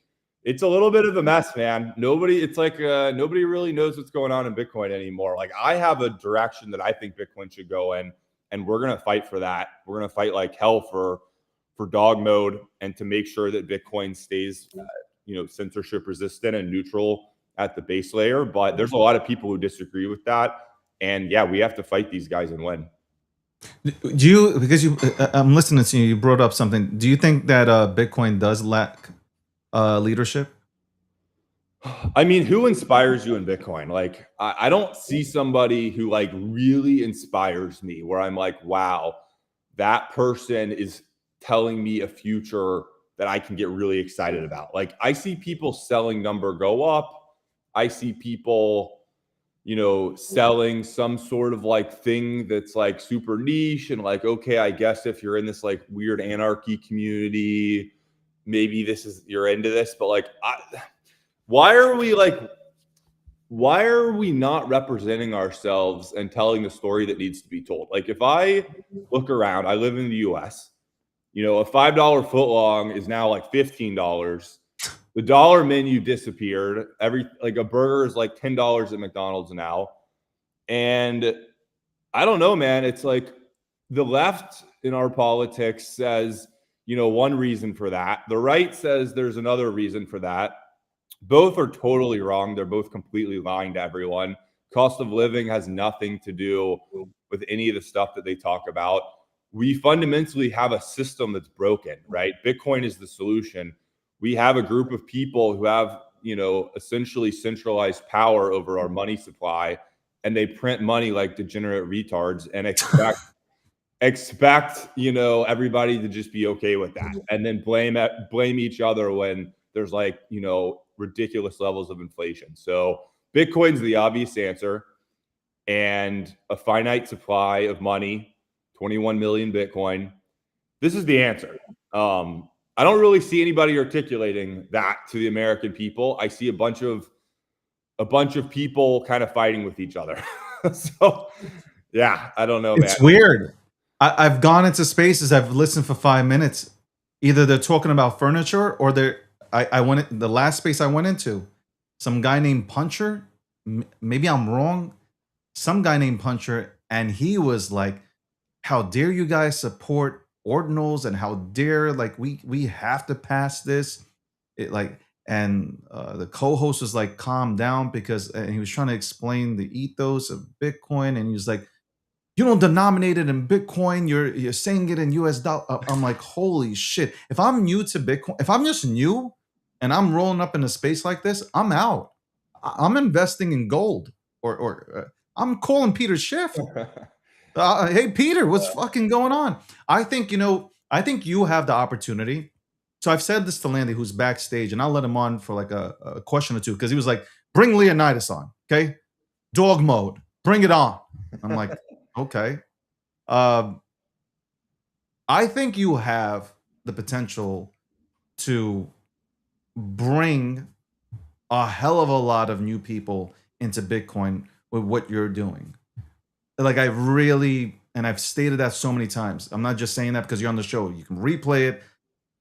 it's a little bit of a mess, man. Nobody really knows what's going on in Bitcoin anymore. Like I have a direction that I think Bitcoin should go in, and we're gonna fight for that. We're gonna fight like hell for dog mode and to make sure that Bitcoin stays, you know, censorship resistant and neutral at the base layer. But there's a lot of people who disagree with that, and yeah, we have to fight these guys and win. Do you, because I'm listening to you, you brought up something. Do you think that Bitcoin does lack leadership? I mean, who inspires you in Bitcoin? Like, I don't see somebody who like really inspires me where I'm like, wow, that person is telling me a future that I can get really excited about. Like, I see people selling number go up. I see people, you know, selling some sort of like thing that's like super niche and like, okay, I guess if you're in this like weird anarchy community, maybe you're into this, but like, why are we not representing ourselves and telling the story that needs to be told? Like if I look around, I live in the US, you know, a $5 footlong is now like $15. The dollar menu disappeared. Like a burger is like $10 at McDonald's now. And I don't know, man. It's like the left in our politics says, you know, one reason for that. The right says there's another reason for that. Both are totally wrong. They're both completely lying to everyone. Cost of living has nothing to do with any of the stuff that they talk about. We fundamentally have a system that's broken, right? Bitcoin is the solution. We have a group of people who have, you know, essentially centralized power over our money supply, and they print money like degenerate retards and expect, you know, everybody to just be okay with that, and then blame each other when there's like, you know, ridiculous levels of inflation. So Bitcoin's the obvious answer, and a finite supply of money, 21 million Bitcoin. This is the answer. I don't really see anybody articulating that to the American people. I see a bunch of people kind of fighting with each other. So yeah, I don't know, man. It's weird. I've gone into spaces, I've listened for 5 minutes. Either they're talking about furniture or the last space I went into, some guy named Puncher, maybe I'm wrong, some guy named Puncher, and he was like, how dare you guys support ordinals, and how dare, like, we have to pass this. and the co-host was like, calm down, because and he was trying to explain the ethos of Bitcoin, and he was like, you don't denominate it in Bitcoin, you're saying it in US dollar. I'm like, holy shit. If I'm new to Bitcoin, if I'm just new and I'm rolling up in a space like this, I'm out. I'm investing in gold, or I'm calling Peter Schiff. Hey Peter, what's fucking going on? I think you have the opportunity. So I've said this to Landy, who's backstage, and I'll let him on for like a question or two, because he was like, bring Leonidas on, okay? Dog mode, bring it on. I'm like, okay. I think you have the potential to bring a hell of a lot of new people into Bitcoin with what you're doing. Like, I really, and I've stated that so many times. I'm not just saying that because you're on the show. You can replay it.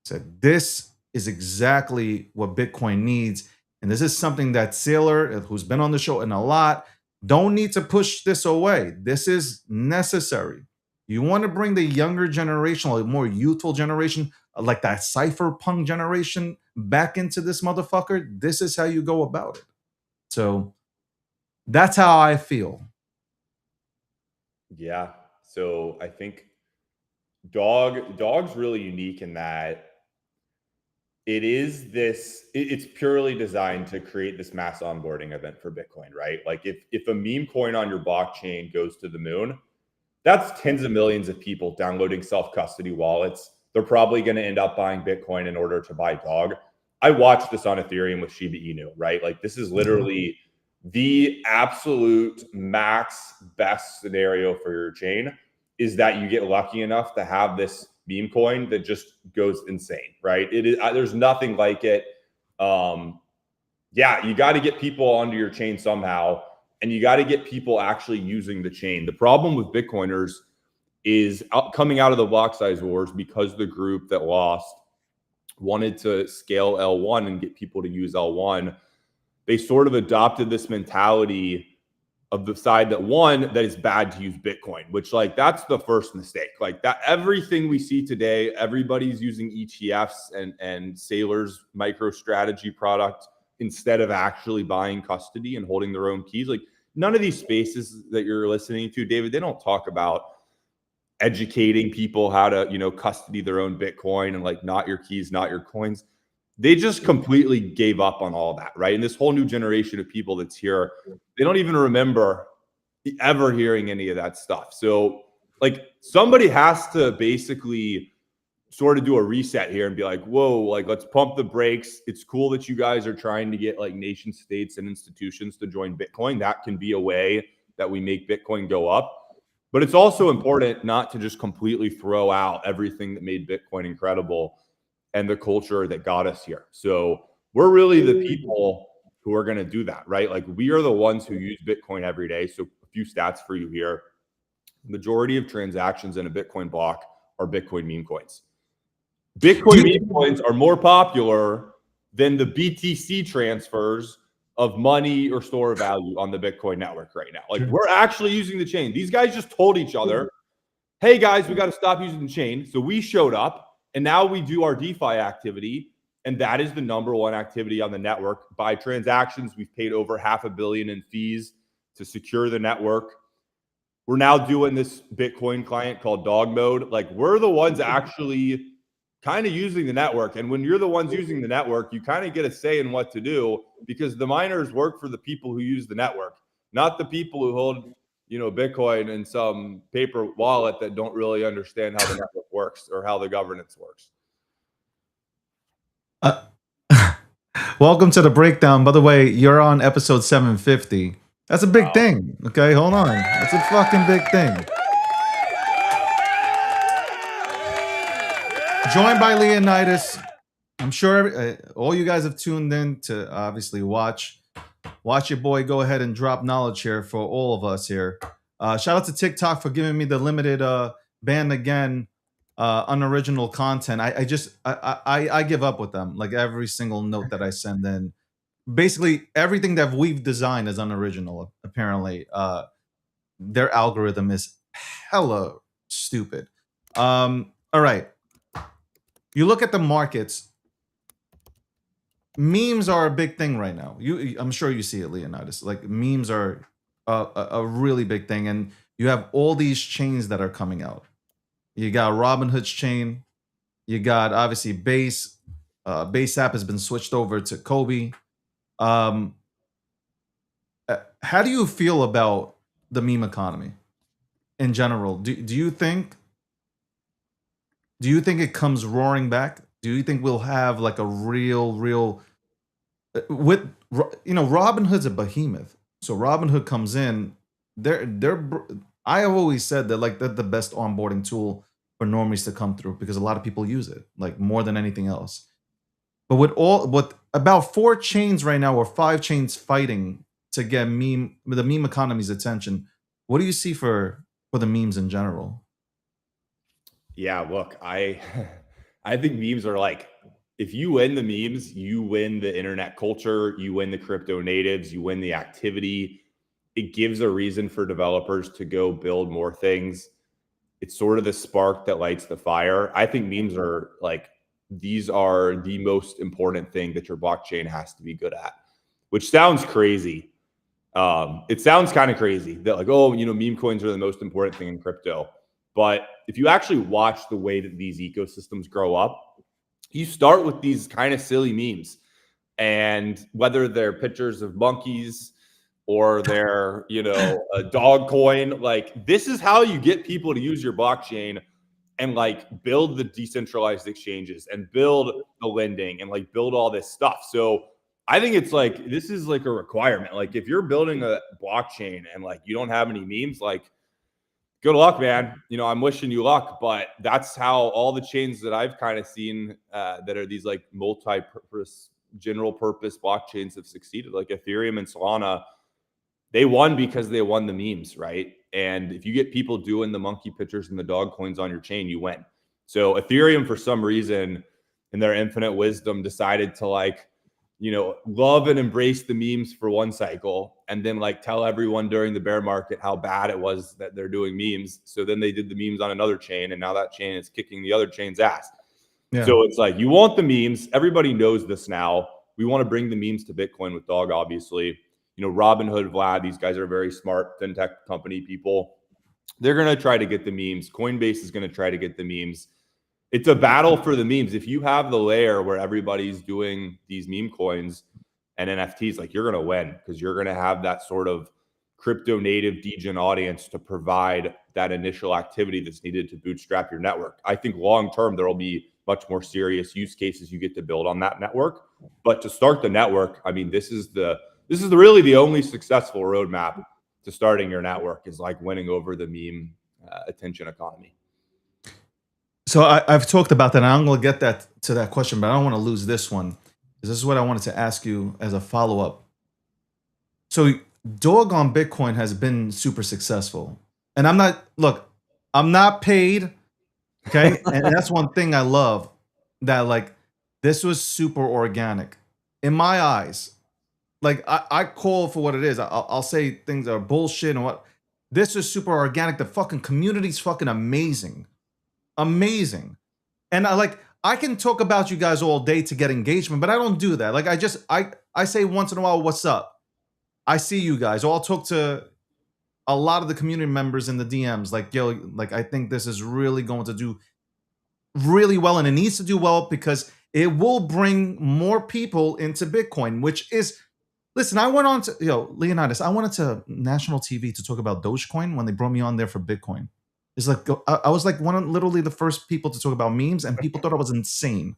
Said this is exactly what Bitcoin needs. And this is something that Sailor, who's been on the show and a lot, don't need to push this away. This is necessary. You want to bring the younger generation, like more youthful generation, like that cypherpunk generation, back into this motherfucker. This is how you go about it. So that's how I feel. Yeah. So I think Dog's really unique in that it's purely designed to create this mass onboarding event for Bitcoin, right? Like if a meme coin on your blockchain goes to the moon, that's tens of millions of people downloading self-custody wallets. They're probably going to end up buying Bitcoin in order to buy Dog. I watched this on Ethereum with Shiba Inu, right? Like, this is literally the absolute max best scenario for your chain, is that you get lucky enough to have this meme coin that just goes insane, right? It is, there's nothing like it. Yeah, you got to get people onto your chain somehow, and you got to get people actually using the chain. The problem with Bitcoiners is coming out of the block size wars, because the group that lost wanted to scale L1 and get people to use L1. They sort of adopted this mentality of the side that is bad to use Bitcoin, which, like, that's the first mistake. Like, that everything we see today, everybody's using ETFs and Sailor's MicroStrategy product instead of actually buying custody and holding their own keys. Like, none of these spaces that you're listening to, David, they don't talk about educating people how to, custody their own Bitcoin and, like, not your keys, not your coins. They just completely gave up on all that, right? And this whole new generation of people that's here, they don't even remember ever hearing any of that stuff. So, like, somebody has to basically sort of do a reset here and be like, whoa, like, let's pump the brakes. It's cool that you guys are trying to get, like, nation states and institutions to join Bitcoin. That can be a way that we make Bitcoin go up. But it's also important not to just completely throw out everything that made Bitcoin incredible and the culture that got us here. So we're really the people who are going to do that, right? Like, we are the ones who use Bitcoin every day. So a few stats for you here. Majority of transactions in a Bitcoin block are Bitcoin meme coins. Bitcoin meme coins are more popular than the BTC transfers of money or store of value on the Bitcoin network right now. Like, we're actually using the chain. These guys just told each other, hey guys, we got to stop using the chain. So we showed up, and now we do our DeFi activity. And that is the number one activity on the network. By transactions, we've paid over $500 million in fees to secure the network. We're now doing this Bitcoin client called Dog Mode. Like, we're the ones actually kind of using the network. And when you're the ones using the network, you kind of get a say in what to do, because the miners work for the people who use the network, not the people who hold, Bitcoin in some paper wallet that don't really understand how the network works or how the governance works. Welcome to the breakdown. By the way, you're on episode 750. That's a big thing. Okay, hold on. That's a fucking big thing. Joined by Leonidas. I'm sure all you guys have tuned in to obviously watch your boy go ahead and drop knowledge here for all of us here. Shout out to TikTok for giving me the limited ban again unoriginal content. I give up with them. Like, every single note that I send in, basically everything that we've designed is unoriginal. Apparently, their algorithm is hella stupid. All right. You look at the markets. memes are a big thing right now. I'm sure you see it, Leonidas. Like memes are a really big thing, and you have all these chains that are coming out. You got Robinhood's chain. You got obviously Base. Base app has been switched over to Kobe. Um, how do you feel about the meme economy in general? Do you think it comes roaring back? Do you think we'll have like a real with Robinhood's a behemoth. So Robinhood comes in, I have always said that like they're the best onboarding tool for normies to come through because a lot of people use it like more than anything else. But with about 4 chains right now or 5 chains fighting to get the meme economy's attention, what do you see for the memes in general? Yeah, look, I think memes are like, if you win the memes, you win the internet culture, you win the crypto natives, you win the activity. It gives a reason for developers to go build more things. It's sort of the spark that lights the fire. I think memes are like, these are the most important thing that your blockchain has to be good at, which sounds crazy. It sounds kind of crazy that like, oh, meme coins are the most important thing in crypto. But if you actually watch the way that these ecosystems grow up, you start with these kind of silly memes. And whether they're pictures of monkeys or they're, a dog coin, like this is how you get people to use your blockchain and like build the decentralized exchanges and build the lending and like build all this stuff. So I think it's like, this is like a requirement. Like if you're building a blockchain and like you don't have any memes, like good luck, man. I'm wishing you luck, but that's how all the chains that I've kind of seen that are these like multi-purpose, general purpose blockchains have succeeded. Like Ethereum and Solana, they won because they won the memes, right? And if you get people doing the monkey pictures and the dog coins on your chain, you win. So Ethereum, for some reason, in their infinite wisdom, decided to like, love and embrace the memes for one cycle and then like tell everyone during the bear market how bad it was that they're doing memes. So then they did the memes on another chain and now that chain is kicking the other chain's ass. Yeah. So it's like, you want the memes. Everybody knows this now. We want to bring the memes to Bitcoin with Dog, obviously. Robinhood, Vlad, these guys are very smart fintech company people. They're going to try to get the memes. Coinbase is going to try to get the memes. It's a battle for the memes. If you have the layer where everybody's doing these meme coins and NFTs, like you're going to win because you're going to have that sort of crypto native degen audience to provide that initial activity that's needed to bootstrap your network. I think long term, there will be much more serious use cases you get to build on that network. But to start the network, I mean, this is really the only successful roadmap to starting your network is like winning over the meme attention economy. So I've talked about that, and I'm going to get to that question, but I don't want to lose this one because this is what I wanted to ask you as a follow-up. So Dog on Bitcoin has been super successful, and I'm not paid, okay? And that's one thing I love, that like this was super organic in my eyes. Like I call for what it is. I'll say things are bullshit and what. This is super organic. The fucking community's fucking amazing. And I can talk about you guys all day to get engagement, but I don't do that. Like I say once in a while, what's up? I see you guys. Or I'll talk to a lot of the community members in the DMs. Like, yo, like I think this is really going to do really well, and it needs to do well because it will bring more people into Bitcoin, which is, listen, I went on to, Leonidas, I went to national TV to talk about Dogecoin when they brought me on there for Bitcoin. It's like, I was like literally the first people to talk about memes, and people thought I was insane.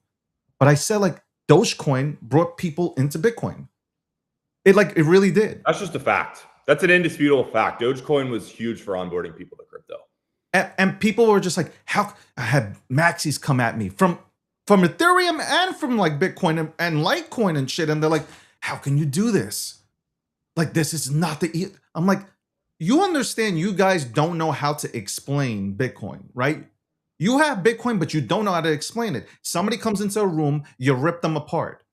But I said like Dogecoin brought people into Bitcoin. It really did. That's just a fact. That's an indisputable fact. Dogecoin was huge for onboarding people to crypto. And people were just like, how I had maxis come at me from Ethereum and from like Bitcoin and Litecoin and shit. And they're like, how can you do this? Like, this is not I'm like, you understand you guys don't know how to explain Bitcoin, right? You have Bitcoin, but you don't know how to explain it. Somebody comes into a room, you rip them apart.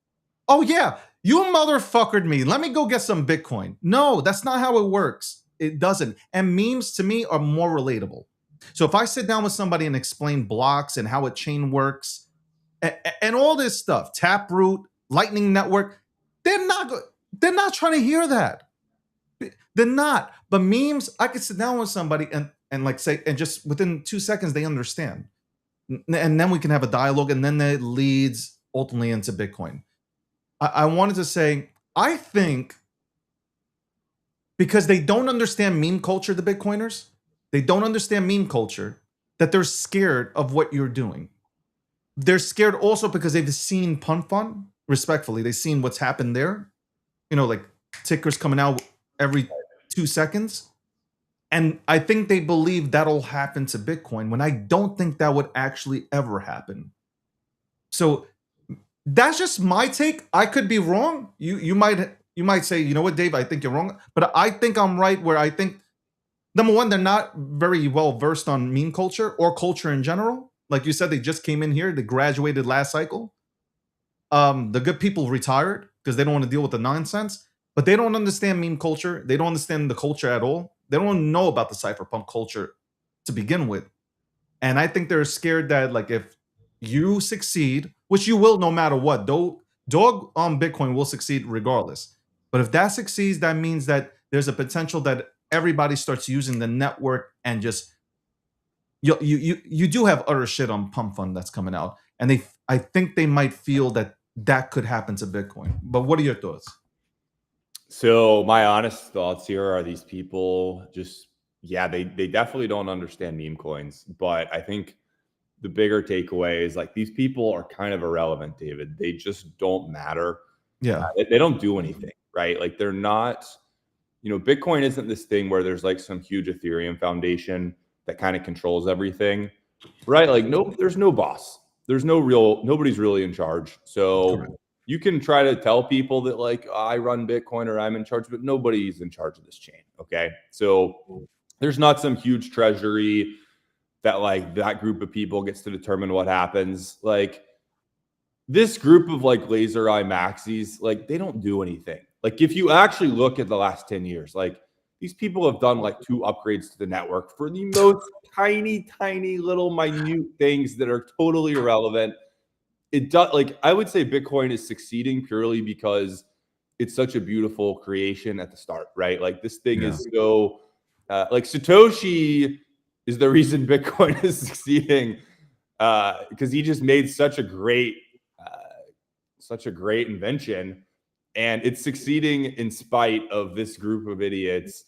Oh yeah, you motherfuckered me. Let me go get some Bitcoin. No, that's not how it works. It doesn't. And memes to me are more relatable. So if I sit down with somebody and explain blocks and how a chain works and all this stuff, Taproot, Lightning Network. They're not trying to hear that. They're not. But memes, I could sit down with somebody and like say, and just within 2 seconds they understand. And then we can have a dialogue, and then that leads ultimately into Bitcoin. I wanted to say, I think because they don't understand meme culture, the Bitcoiners, they don't understand meme culture, that they're scared of what you're doing. They're scared also because they've seen Pun Fun, respectfully. They've seen what's happened there. Like tickers coming out every 2 seconds. And I think they believe that'll happen to Bitcoin when I don't think that would actually ever happen. So that's just my take. I could be wrong. You might say, you know what, Dave, I think you're wrong. But I think I'm right where I think, number one, they're not very well versed on meme culture or culture in general. Like you said, they just came in here. They graduated last cycle. The good people retired because they don't want to deal with the nonsense. But they don't understand meme culture. They don't understand the culture at all. They don't know about the cypherpunk culture to begin with. And I think they're scared that, like, if you succeed, which you will no matter what, Dog on Bitcoin will succeed regardless. But if that succeeds, that means that there's a potential that everybody starts using the network and just you do have other shit on Pump Fund that's coming out. And I think they might feel that could happen to Bitcoin. But what are your thoughts? So my honest thoughts here are these people just, they definitely don't understand meme coins. But I think the bigger takeaway is, like, these people are kind of irrelevant, David. They just don't matter. Yeah. They don't do anything, right? Like, they're not, Bitcoin isn't this thing where there's like some huge Ethereum foundation that kind of controls everything, right? Like, no, there's no boss. There's nobody's really in charge. So Correct. You can try to tell people that, like, I run Bitcoin or I'm in charge, but nobody's in charge of this chain. Okay. So there's not some huge treasury that, like, that group of people gets to determine what happens. Like, this group of, like, laser eye maxis, like, they don't do anything. Like, if you actually look at the last 10 years, like, these people have done like 2 upgrades to the network for the most tiny little minute things that are totally irrelevant. It does, like, I would say Bitcoin is succeeding purely because it's such a beautiful creation at the start, right? Like, this thing is so like, Satoshi is the reason Bitcoin is succeeding, because he just made such a great invention, and it's succeeding in spite of this group of idiots,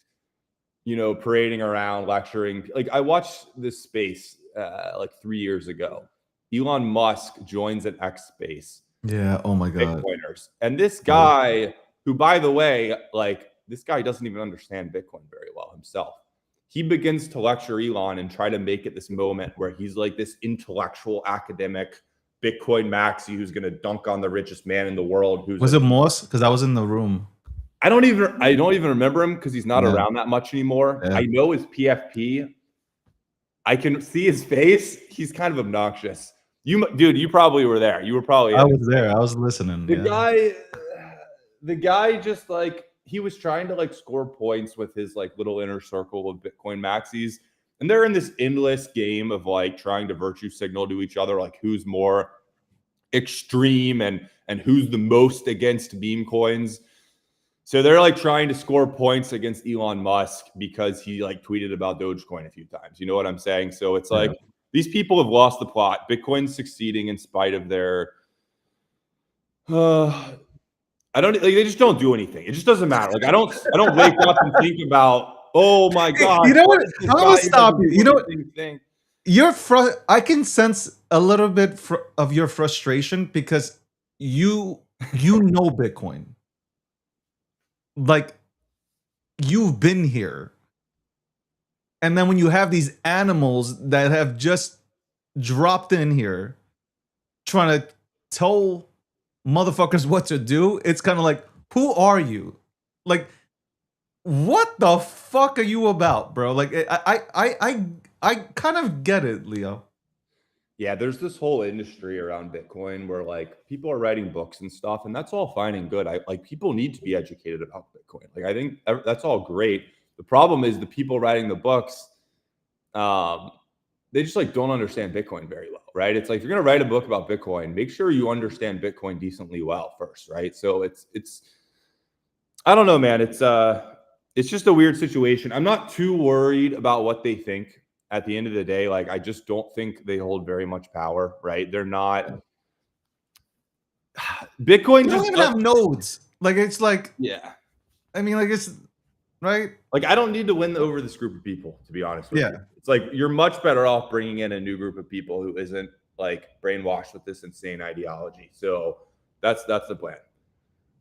parading around, lecturing. Like, I watched this space like 3 years ago. Elon Musk joins an X space. Yeah. Oh my God. Bitcoiners. And this guy, who, by the way, like, this guy doesn't even understand Bitcoin very well himself. He begins to lecture Elon and try to make it this moment where he's like this intellectual academic Bitcoin maxi who's going to dunk on the richest man in the world. Was it Moss? Because I was in the room. I don't even remember him because he's not around that much anymore. Yeah. I know his PFP. I can see his face. He's kind of obnoxious. You probably were there. You were probably. I was there. I was listening. The guy just, like, he was trying to, like, score points with his, like, little inner circle of Bitcoin maxis. And they're in this endless game of, like, trying to virtue signal to each other, like, who's more extreme and who's the most against meme coins. So they're, like, trying to score points against Elon Musk because he, like, tweeted about Dogecoin a few times. You know what I'm saying? So it's like, these people have lost the plot. Bitcoin's succeeding in spite of their they just don't do anything. It just doesn't matter. Like, I don't wake up and think about, oh my God. You know what? I'm gonna stop you. You know what? I can sense a little bit of your frustration because you know Bitcoin. Like, you've been here. And then when you have these animals that have just dropped in here trying to tell motherfuckers what to do, it's kind of like, who are you? Like, what the fuck are you about, bro? Like, I kind of get it, Leo. Yeah, there's this whole industry around Bitcoin where, like, people are writing books and stuff, and that's all fine and good. Like, people need to be educated about Bitcoin. Like, I think that's all great. The problem is the people writing the books, they just like don't understand Bitcoin very well, right? It's like if you're gonna write a book about Bitcoin, make sure you understand Bitcoin decently well first, right? So it's I don't know, man. It's just a weird situation. I'm not too worried about what they think at the end of the day. Like I just don't think they hold very much power, right? They're not Bitcoin You don't just even have nodes. Like it's like, yeah. I mean, like it's right. Like I don't need to win over this group of people, to be honest with Yeah. you. It's like you're much better off bringing in a new group of people who isn't like brainwashed with this insane ideology. So that's the plan.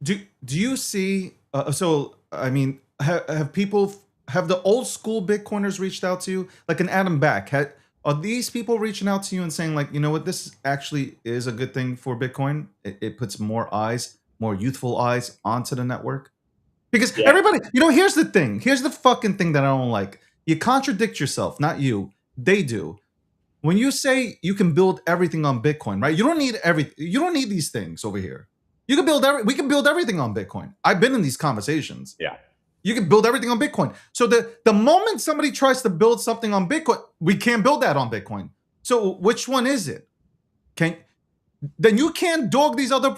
Do you see? So I mean, have people, have the old school Bitcoiners reached out to you, like an Adam Back? Are these people reaching out to you and saying like, you know what, this actually is a good thing for Bitcoin? It puts more eyes, more youthful eyes onto the network. Because Yeah. everybody, you know, here's the thing. Here's the fucking thing that I don't like. You contradict yourself, not you. They do. When you say you can build everything on Bitcoin, right? You don't need you don't need these things over here. You can build we can build everything on Bitcoin. I've been in these conversations. Yeah. You can build everything on Bitcoin. So the moment somebody tries to build something on Bitcoin, we can't build that on Bitcoin. So which one is it? Then you can't dog these other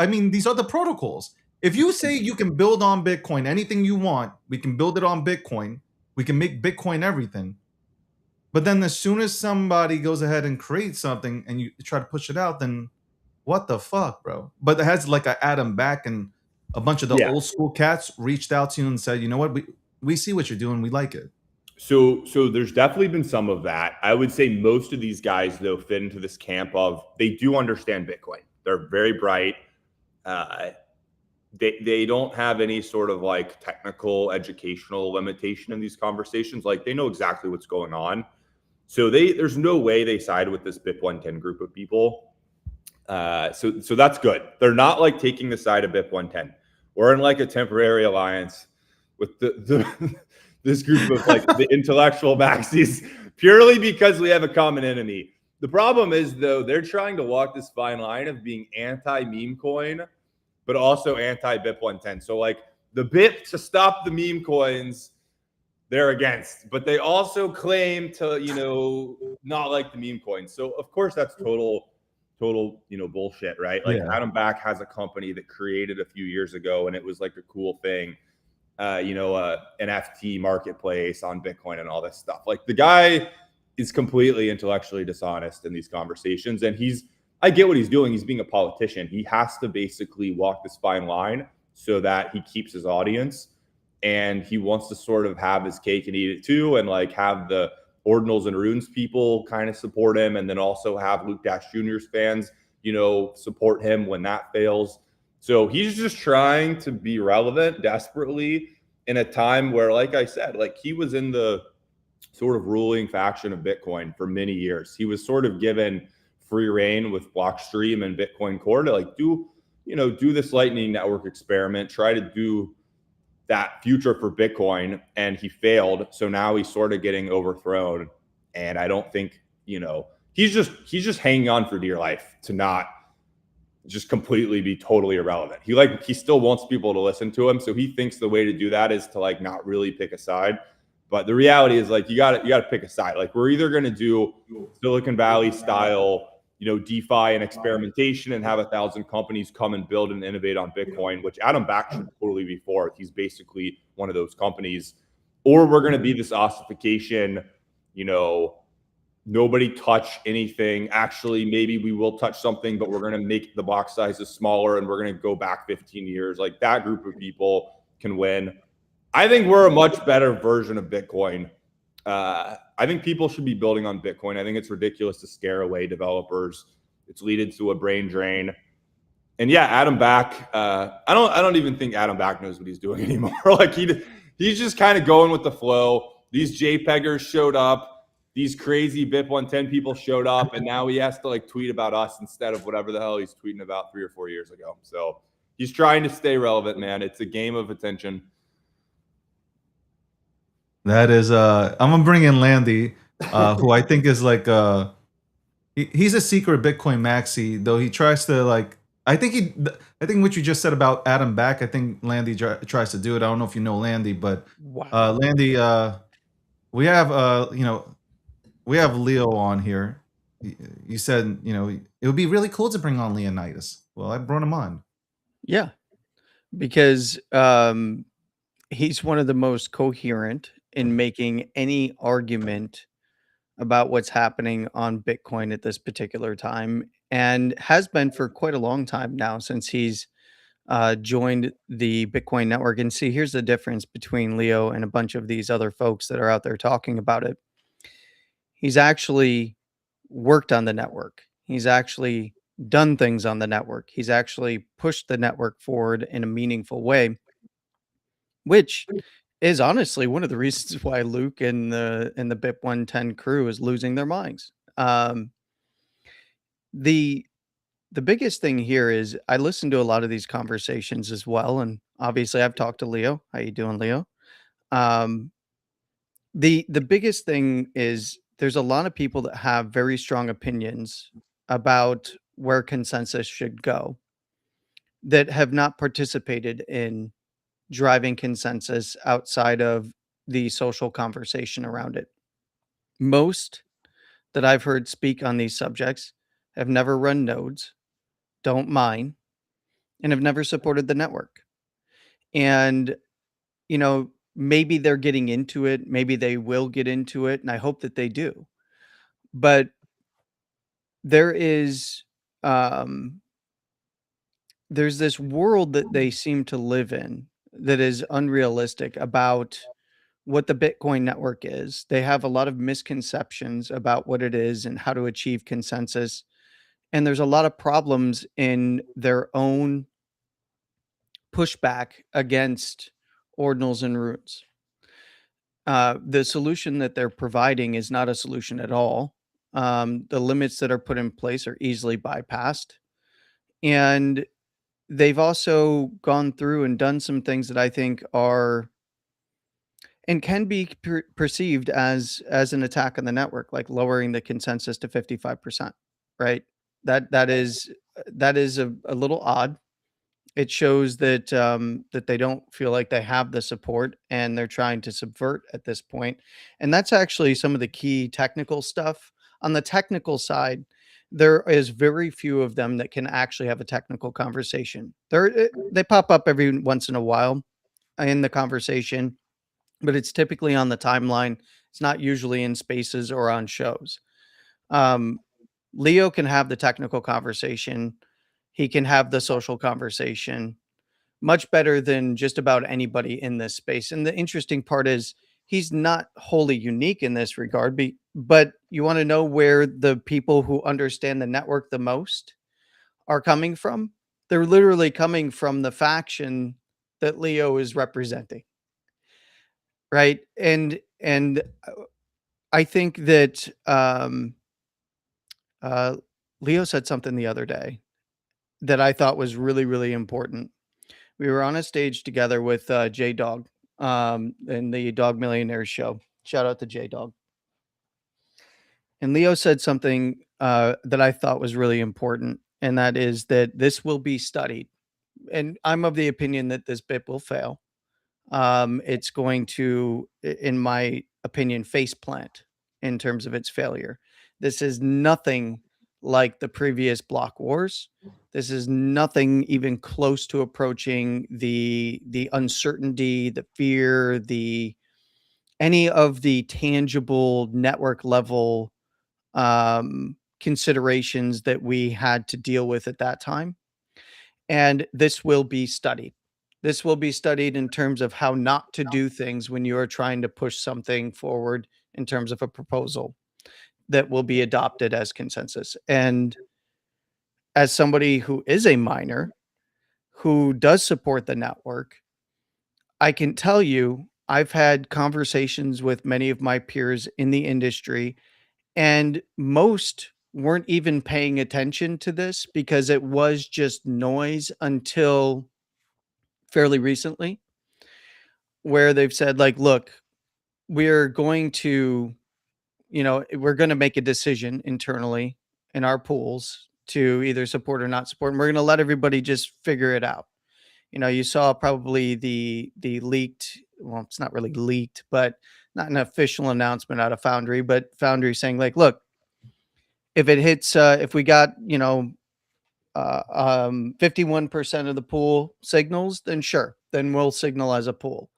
these other protocols. If you say you can build on Bitcoin anything you want, we can build it on Bitcoin. We can make Bitcoin everything. But then as soon as somebody goes ahead and creates something and you try to push it out, then what the fuck, bro? But it has like a Adam Back and a bunch of the Yeah. old school cats reached out to you and said, you know what, we see what you're doing, we like it. So there's definitely been some of that. I would say most of these guys though fit into this camp of they do understand Bitcoin. They're very bright. They don't have any sort of like technical educational limitation in these conversations. Like they know exactly what's going on. So there's no way they side with this BIP 110 group of people. So that's good. They're not like taking the side of BIP 110. We're in like a temporary alliance with this group of like the intellectual maxis purely because we have a common enemy. The problem is though, they're trying to walk this fine line of being anti-meme coin, but also anti-BIP 110. So like the BIP to stop the meme coins, they're against, but they also claim to, you know, not like the meme coins. So of course that's total, you know, bullshit, right? Like Yeah. Adam Back has a company that created a few years ago and it was like a cool thing, you know, an NFT marketplace on Bitcoin and all this stuff. Like the guy is completely intellectually dishonest in these conversations. And I get what he's doing. He's being a politician. He has to basically walk this fine line so that he keeps his audience. And he wants to sort of have his cake and eat it too. And like have the Ordinals and Runes people kind of support him. And then also have Luke Dash Jr.'s fans, you know, support him when that fails. So he's just trying to be relevant desperately in a time where, like I said, like he was in the sort of ruling faction of Bitcoin for many years. He was sort of given free reign with Blockstream and Bitcoin Core to like do this Lightning Network experiment, try to do that future for Bitcoin, and he failed. So now he's sort of getting overthrown. And I don't think, you know, he's just hanging on for dear life to not just completely be totally irrelevant. He still wants people to listen to him. So he thinks the way to do that is to like not really pick a side. But the reality is like you gotta pick a side. Like we're either gonna do Silicon Valley style, you know, DeFi and experimentation and have 1,000 companies come and build and innovate on Bitcoin, which Adam Back should totally be for. He's basically one of those companies. Or we're going to be this ossification, you know, nobody touch anything. Actually, maybe we will touch something, but we're going to make the box sizes smaller and we're going to go back 15 years. Like that group of people can win. I think we're a much better version of Bitcoin. I think people should be building on Bitcoin. I think it's ridiculous to scare away developers. It's leading to a brain drain. And yeah, Adam Back. I don't even think Adam Back knows what he's doing anymore. Like he's just kind of going with the flow. These JPEGers showed up. These crazy BIP 110 people showed up, and now he has to like tweet about us instead of whatever the hell he's tweeting about 3 or 4 years ago. So he's trying to stay relevant, man. It's a game of attention. That is, I'm gonna bring in Landy, who I think is like, he's a secret Bitcoin maxi, though he tries to like, I think what you just said about Adam Back, I think Landy tries to do it. I don't know if you know Landy, but Wow. Landy, we have, you know, we have Leo on here. You said, you know, it would be really cool to bring on Leonidas. Well, I brought him on. Yeah, because he's one of the most coherent in making any argument about what's happening on Bitcoin at this particular time, and has been for quite a long time now since he's joined the Bitcoin network. And see, here's the difference between Leo and a bunch of these other folks that are out there talking about it. He's actually worked on the network. He's actually done things on the network. He's actually pushed the network forward in a meaningful way, which is honestly one of the reasons why Luke and the BIP 110 crew is losing their minds. The the biggest thing here is I listen to a lot of these conversations as well, and obviously I've talked to Leo. How you doing, Leo? Um, the biggest thing is there's a lot of people that have very strong opinions about where consensus should go that have not participated in driving consensus outside of the social conversation around it. Most that I've heard speak on these subjects have never run nodes, don't mine, and have never supported the network. And, you know, maybe they're getting into it, maybe they will get into it, and I hope that they do. But there is um there's this world that they seem to live in that is unrealistic about what the Bitcoin network is. They have a lot of misconceptions about what it is and how to achieve consensus. And there's a lot of problems in their own pushback against ordinals and runes. The solution that they're providing is not a solution at all. The limits that are put in place are easily bypassed. And they've also gone through and done some things that I think are and can be perceived as an attack on the network, like lowering the consensus to 55%, right? That is a little odd. It shows that that they don't feel like they have the support and they're trying to subvert at this point. And that's actually some of the key technical stuff. On the technical side, there is very few of them that can actually have a technical conversation. They pop up every once in a while in the conversation, but it's typically on the timeline. It's not usually in spaces or on shows. Um, Leo can have the technical conversation. He can have the social conversation much better than just about anybody in this space. And the interesting part is he's not wholly unique in this regard, but you want to know where the people who understand the network the most are coming from? They're literally coming from the faction that Leo is representing. Right? And I think that uh, Leo said something the other day that I thought was really, really important. We were on a stage together with J Dog in the Dog Millionaires show. Shout out to J Dog. And Leo said something that I thought was really important, and that is that this will be studied. And I'm of the opinion that this BIP will fail. It's going to, in my opinion, face plant in terms of its failure. This is nothing like the previous block wars. This is nothing even close to approaching the uncertainty, the fear, the any of the tangible network level considerations that we had to deal with at that time. And this will be studied. This will be studied in terms of how not to do things when you are trying to push something forward in terms of a proposal that will be adopted as consensus. And as somebody who is a miner who does support the network, I can tell you I've had conversations with many of my peers in the industry, and most weren't even paying attention to this because it was just noise until fairly recently, where they've said, like, look, we're going to, we're going to make a decision internally in our pools to either support or not support. And we're going to let everybody just figure it out. You saw probably the leaked, well, it's not really leaked, but not an official announcement out of Foundry, but Foundry saying like, look, if it hits, if we got, 51% of the pool signals, then sure, then we'll signal as a pool,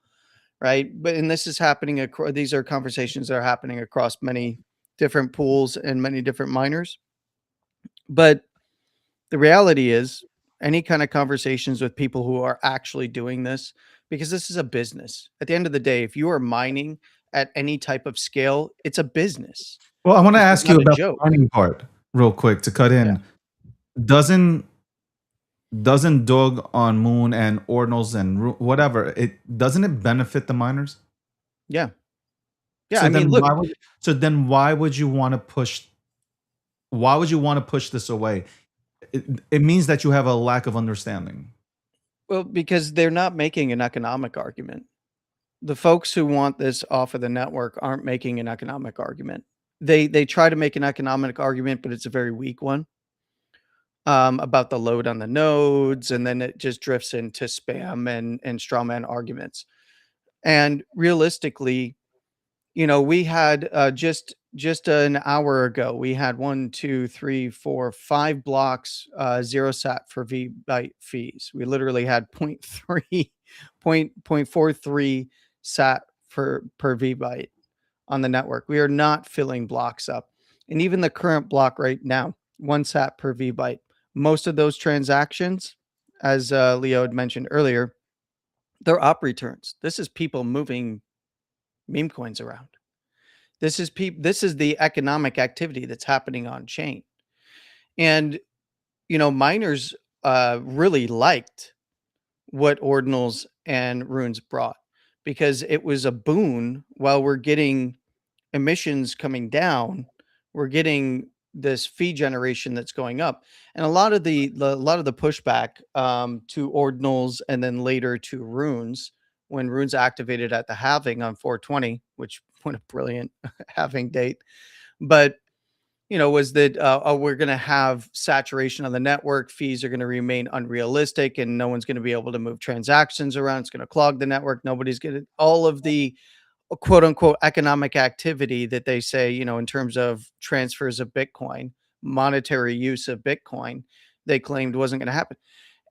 right? But and this is happening these are conversations that are happening across many different pools and many different miners. But the reality is, any kind of conversations with people who are actually doing this, because this is a business. At the end of the day, if you are mining at any type of scale, it's a business. Well, I want to This is ask you not a about joke. the mining part real quick to cut in. Yeah. Doesn't Dog on Moon and Ordinals and whatever, doesn't it benefit the miners? Yeah. Yeah. So I mean, then look, why would you want to push? Why would you want to push this away? It means that you have a lack of understanding. well, because they're not making an economic argument. The folks who want this off of the network aren't making an economic argument. They try to make an economic argument, but it's a very weak one, about the load on the nodes, and then it just drifts into spam and straw man arguments. And realistically, we had just an hour ago, we had 1, 2, 3, 4, 5 blocks, 0 sat for V byte fees. We literally had 0.43 sat per V byte on the network. We are not filling blocks up. And even the current block right now, 1 sat per V byte. Most of those transactions, as Leo had mentioned earlier, they're op returns. This is people moving meme coins around. This is the economic activity that's happening on chain. And miners really liked what Ordinals and Runes brought, because it was a boon. While we're getting emissions coming down, we're getting this fee generation that's going up. And a lot of the pushback to Ordinals and then later to Runes, when Runes activated at the halving on 420, which what a brilliant halving date, but was that we're going to have saturation on the network, fees are going to remain unrealistic, and no one's going to be able to move transactions around. It's going to clog the network. Nobody's going to, all of the quote unquote economic activity that they say, in terms of transfers of Bitcoin, monetary use of Bitcoin, they claimed wasn't going to happen.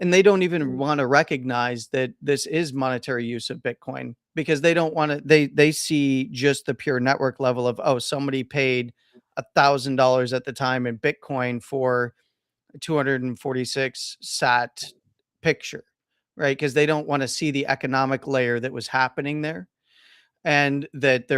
And they don't even want to recognize that this is monetary use of Bitcoin, because they don't want to, they see just the pure network level of, oh, somebody paid $1,000 at the time in Bitcoin for a 246 sat picture, right? Because they don't want to see the economic layer that was happening there, and that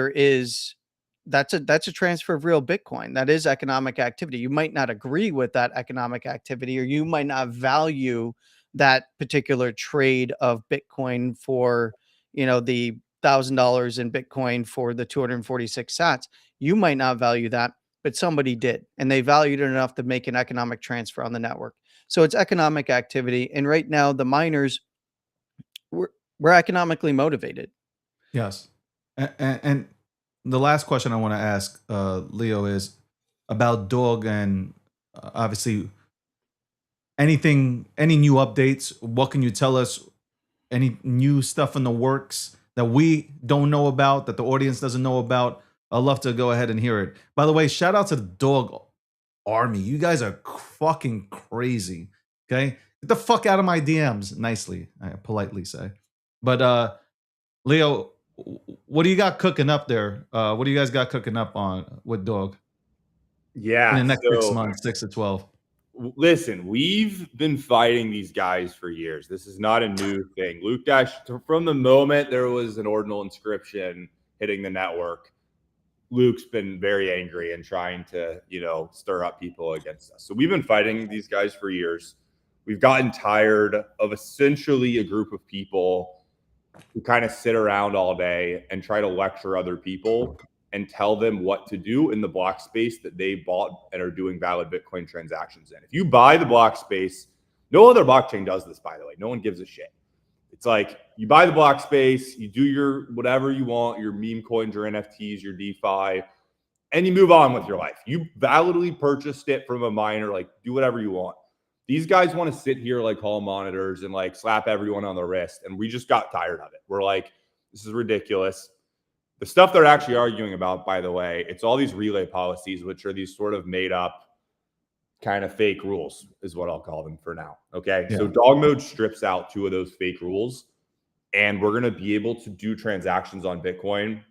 that's a transfer of real Bitcoin. That is economic activity. You might not agree with that economic activity, or you might not value that particular trade of Bitcoin for, the $1,000 in Bitcoin for the 246 sats. You might not value that, but somebody did, and they valued it enough to make an economic transfer on the network. So it's economic activity. And right now the miners, we're economically motivated. Yes. And the last question I want to ask Leo is about Dog, and obviously any new updates. What can you tell us? Any new stuff in the works that we don't know about, that the audience doesn't know about? I'd love to go ahead and hear it. By the way, shout out to the Dog Army. You guys are fucking crazy. Okay? Get the fuck out of my DMs. Nicely, I politely say. But Leo, what do you got cooking up there? What do you guys got cooking up on with Dog? Yeah. In the next 6 months, 6 to 12. Listen, we've been fighting these guys for years. This is not a new thing. Luke Dash, from the moment there was an ordinal inscription hitting the network, Luke's been very angry and trying to, stir up people against us. So we've been fighting these guys for years. We've gotten tired of essentially a group of people who kind of sit around all day and try to lecture other people and tell them what to do in the block space that they bought and are doing valid Bitcoin transactions in. If you buy the block space, no other blockchain does this, by the way. No one gives a shit. It's like you buy the block space, you do your whatever you want, your meme coins, your NFTs, your DeFi, and you move on with your life. You validly purchased it from a miner, like do whatever you want. These guys want to sit here like hall monitors and like slap everyone on the wrist. And we just got tired of it. We're like, this is ridiculous. The stuff they're actually arguing about, by the way, it's all these relay policies, which are these sort of made up kind of fake rules, is what I'll call them for now. Okay. Yeah. So dog mode strips out 2 of those fake rules, and we're going to be able to do transactions on Bitcoin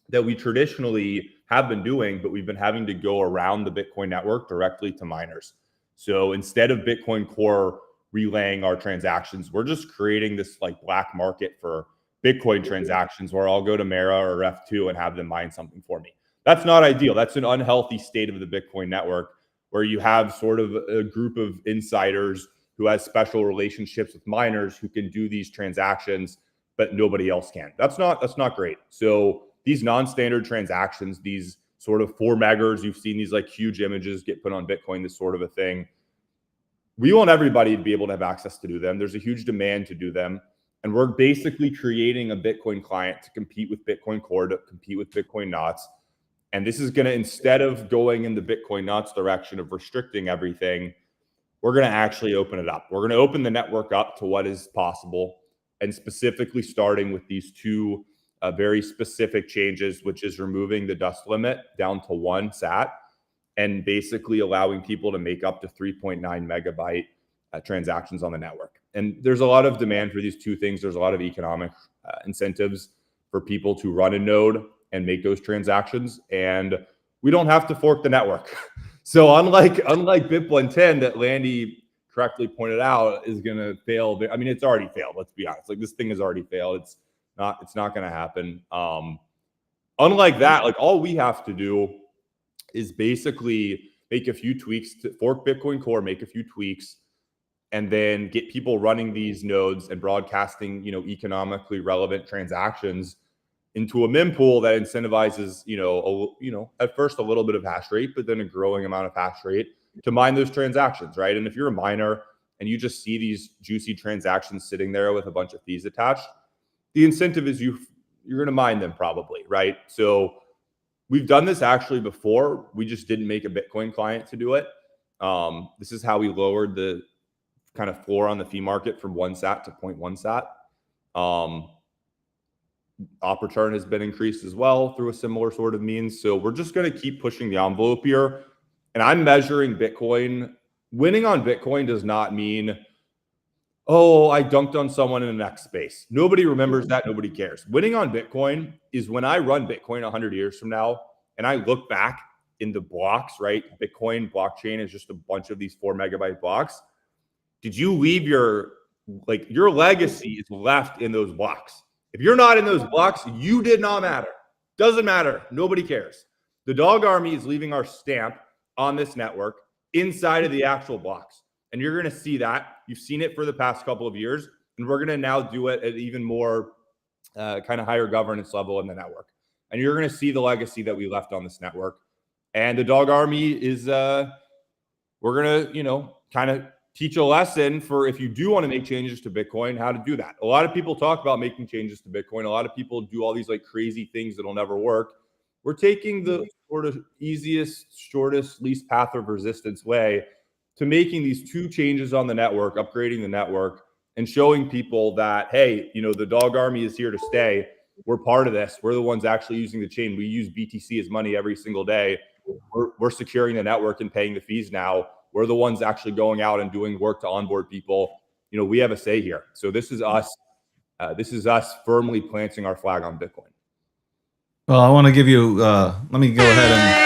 that we traditionally have been doing, but we've been having to go around the Bitcoin network directly to miners. So instead of Bitcoin Core relaying our transactions, we're just creating this like black market for Bitcoin transactions where I'll go to Mara or F2 and have them mine something for me. That's not ideal. That's an unhealthy state of the Bitcoin network where you have sort of a group of insiders who has special relationships with miners who can do these transactions, but nobody else can. That's not great. So these non-standard transactions, these sort of 4 megas, you've seen these like huge images get put on Bitcoin, this sort of a thing. We want everybody to be able to have access to do them. There's a huge demand to do them. And we're basically creating a Bitcoin client to compete with Bitcoin Core, to compete with Bitcoin Knots. And this is going to, instead of going in the Bitcoin Knots direction of restricting everything, we're going to actually open it up. We're going to open the network up to what is possible, and specifically starting with these 2 very specific changes, which is removing the dust limit down to 1 sat and basically allowing people to make up to 3.9 megabyte transactions on the network. And there's a lot of demand for these 2 things. There's a lot of economic incentives for people to run a node and make those transactions. And we don't have to fork the network. So unlike BIP110 that Landy correctly pointed out is going to fail. I mean, it's already failed. Let's be honest. Like, this thing has already failed. It's not going to happen. Unlike that, like, all we have to do is basically make a few tweaks to fork Bitcoin Core, make a few tweaks, and then get people running these nodes and broadcasting, economically relevant transactions into a mempool that incentivizes, at first a little bit of hash rate, but then a growing amount of hash rate to mine those transactions, right? And if you're a miner and you just see these juicy transactions sitting there with a bunch of fees attached, the incentive is you're going to mine them probably, right? So we've done this actually before. We just didn't make a Bitcoin client to do it. This is how we lowered the kind of floor on the fee market from 1 sat to 0.1 sat. Op return has been increased as well through a similar sort of means. So we're just going to keep pushing the envelope here. And I'm measuring Bitcoin. Winning on Bitcoin does not mean, oh, I dunked on someone in the next space. Nobody remembers that. Nobody cares. Winning on Bitcoin is when I run Bitcoin 100 years from now and I look back in the blocks, right? Bitcoin blockchain is just a bunch of these 4 megabyte blocks. Did you leave your legacy is left in those blocks? If you're not in those blocks, you did not matter. Doesn't matter. Nobody cares. The dog army is leaving our stamp on this network inside of the actual blocks. And you're going to see that. You've seen it for the past couple of years. And we're going to now do it at even more kind of higher governance level in the network. And you're going to see the legacy that we left on this network. And the dog army is, we're going to, kind of teach a lesson for if you do want to make changes to Bitcoin, how to do that. A lot of people talk about making changes to Bitcoin. A lot of people do all these like crazy things that'll never work. We're taking the sort of easiest, shortest, least path of resistance way to making these 2 changes on the network, upgrading the network, and showing people that, hey, the dog army is here to stay. We're part of this. We're the ones actually using the chain. We use BTC as money every single day. We're securing the network and paying the fees now. We're the ones actually going out and doing work to onboard people. We have a say here. So this is us. This is us firmly planting our flag on Bitcoin. Well, I want to give you, let me go ahead and.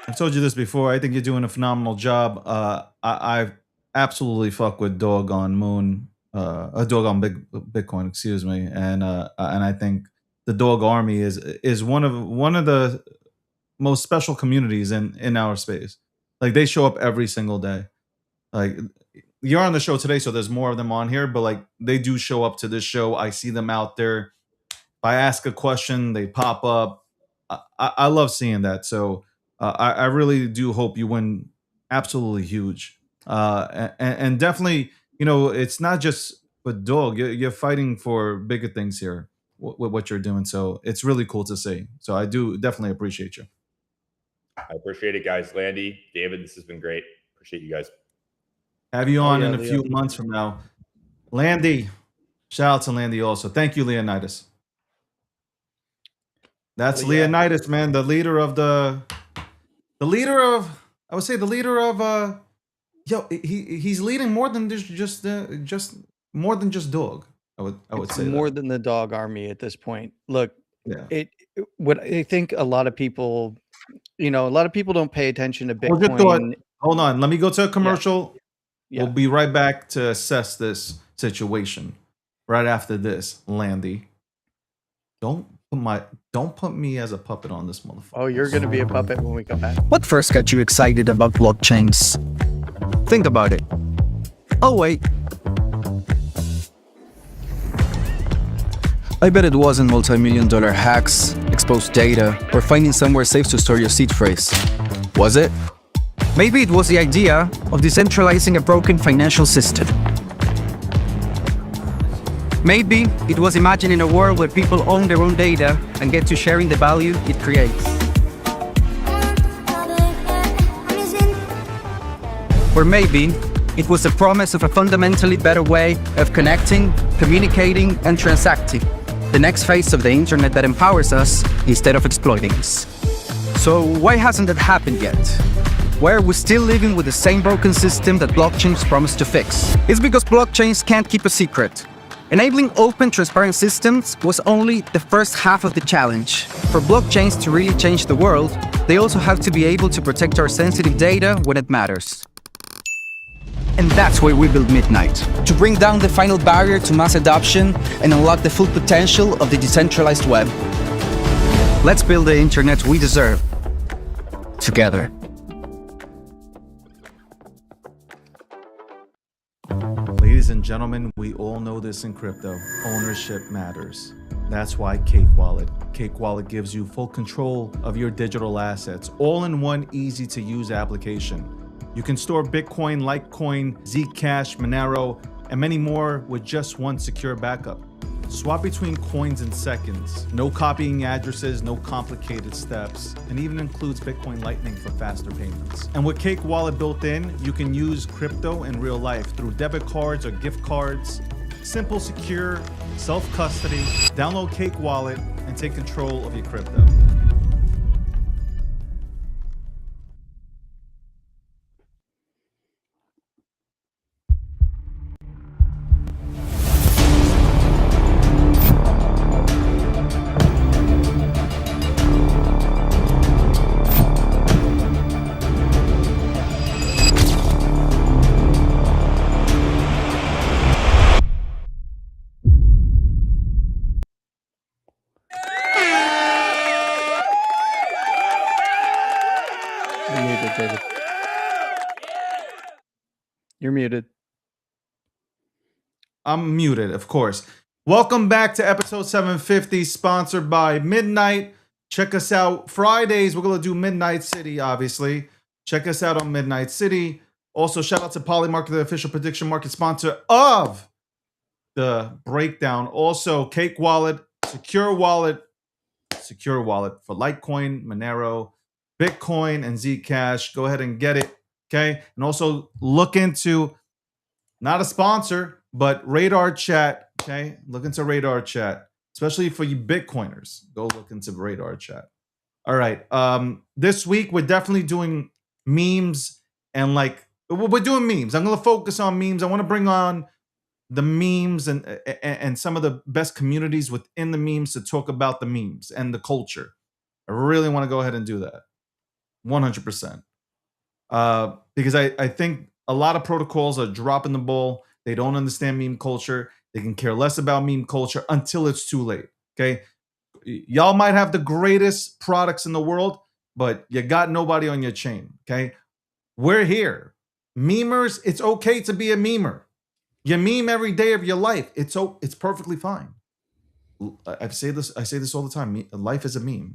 I've told you this before. I think you're doing a phenomenal job. I absolutely fuck with Dog on Moon, a Dog on Bitcoin, excuse me. And I think the dog army is one of the most special communities in our space. Like, they show up every single day. Like, you're on the show today, so there's more of them on here, but like, they do show up to this show. I see them out there. If I ask a question, they pop up. I love seeing that. So I really do hope you win absolutely huge. And definitely, it's not just for Dog. You're fighting for bigger things here with what you're doing. So it's really cool to see. So I do definitely appreciate you. I appreciate it, guys. Landy, David, this has been great. Appreciate you guys. Have you Oh on yeah, in a Leo. few months from now. Landy, shout out to Landy also. Thank you, Leonidas. That's But yeah, Leonidas, man, the leader of I would say the leader of he's leading more than just more than just dog. I would it's say more that. than the dog army at this point. Look, Yeah. what I think a lot of people, a lot of people don't pay attention to Hold your thought. Bitcoin. Hold on. Let me go to a Yeah, commercial. We'll yeah. be right back to assess this situation. Right after this, Landy. Don't put me as a puppet on this motherfucker. Oh, you're gonna be a puppet when we come back. What first got you excited about blockchains? Think about it. Oh, wait. I bet it wasn't multi-million-dollar hacks, exposed data, or finding somewhere safe to store your seed phrase. Was it? Maybe it was the idea of decentralizing a broken financial system. Maybe it was imagining a world where people own their own data and get to sharing the value it creates. Or maybe it was the promise of a fundamentally better way of connecting, communicating, and transacting. The next phase of the internet that empowers us instead of exploiting us. So why hasn't that happened yet? Why are we still living with the same broken system that blockchains promise to fix? It's because blockchains can't keep a secret. Enabling open, transparent systems was only the first half of the challenge. For blockchains to really change the world, they also have to be able to protect our sensitive data when it matters. And that's why we built Midnight, to bring down the final barrier to mass adoption and unlock the full potential of the decentralized web. Let's build the internet we deserve, together. Ladies and gentlemen, we all know this in crypto. Ownership matters. That's why Cake Wallet. Cake Wallet gives you full control of your digital assets, all in one easy-to-use application. You can store Bitcoin, Litecoin, Zcash, Monero, and many more with just one secure backup. Swap between coins in seconds. No copying addresses, no complicated steps, and even includes Bitcoin Lightning for faster payments. And with Cake Wallet built in, you can use crypto in real life through debit cards or gift cards. Simple, secure, self-custody. Download Cake Wallet and take control of your crypto. You're muted, David. You're muted. I'm muted, of course. Welcome back to episode 750, sponsored by Midnight. Check us out Fridays. We're going to do Midnight City, obviously. Check us out on Midnight City. Also, shout out to Polymarket, the official prediction market sponsor of the breakdown. Also, Cake Wallet, secure wallet for Litecoin, Monero, Bitcoin, and Zcash. Go ahead and get it. Okay. And also look into, not a sponsor, but Radar Chat. Okay. Look into Radar Chat, especially for you Bitcoiners. Go look into Radar Chat. All right. This week we're definitely doing memes and we're doing memes. I'm going to focus on memes. I want to bring on the memes and some of the best communities within the memes to talk about the memes and the culture. I really want to go ahead and do that. 100%. Because I think a lot of protocols are dropping the ball. They don't understand meme culture. They can care less about meme culture until it's too late. Okay. Y'all might have the greatest products in the world, but you got nobody on your chain. Okay. We're here. Memers, it's okay to be a memer. You meme every day of your life. It's perfectly fine. I say this all the time. Life is a meme.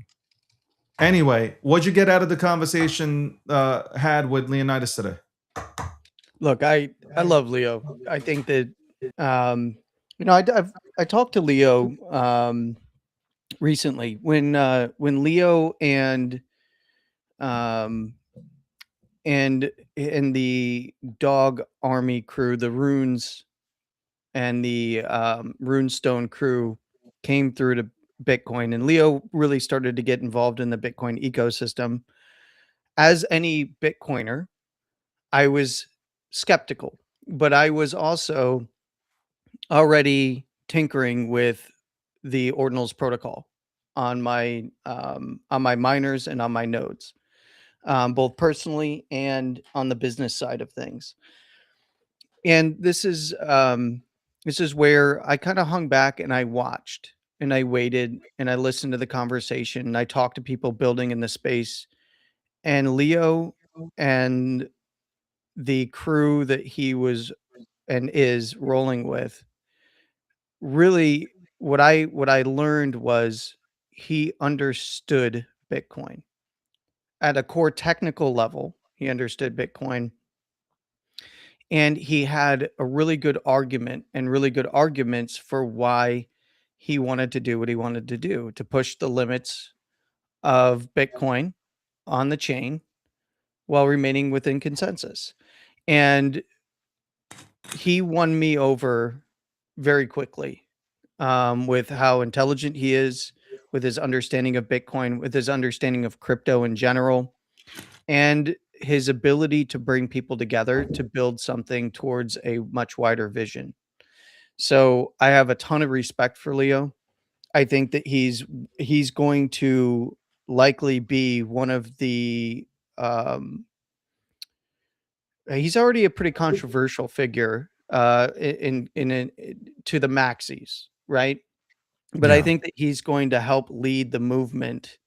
Anyway, what'd you get out of the conversation had with Leonidas today? Look, I love Leo. I think that I talked to Leo recently when Leo and and in the dog army crew, the runes and the runestone crew came through to Bitcoin, and Leo really started to get involved in the Bitcoin ecosystem. As any Bitcoiner, I was skeptical, but I was also already tinkering with the ordinals protocol on my miners and on my nodes, both personally and on the business side of things. And this is where I kind of hung back and I watched and I waited and I listened to the conversation and I talked to people building in the space, and Leo and the crew that he was and is rolling with, really what I learned was he understood Bitcoin at a core technical level. He understood Bitcoin, and he had a really good argument and really good arguments for why he wanted to do what he wanted to do to push the limits of Bitcoin on the chain while remaining within consensus. And he won me over very quickly, with how intelligent he is, with his understanding of Bitcoin, with his understanding of crypto in general, and his ability to bring people together to build something towards a much wider vision. So I have a ton of respect for Leo. I think that he's going to likely be one of the um, he's already a pretty controversial figure to the maxis, right? But I Yeah. think that he's going to help lead the movement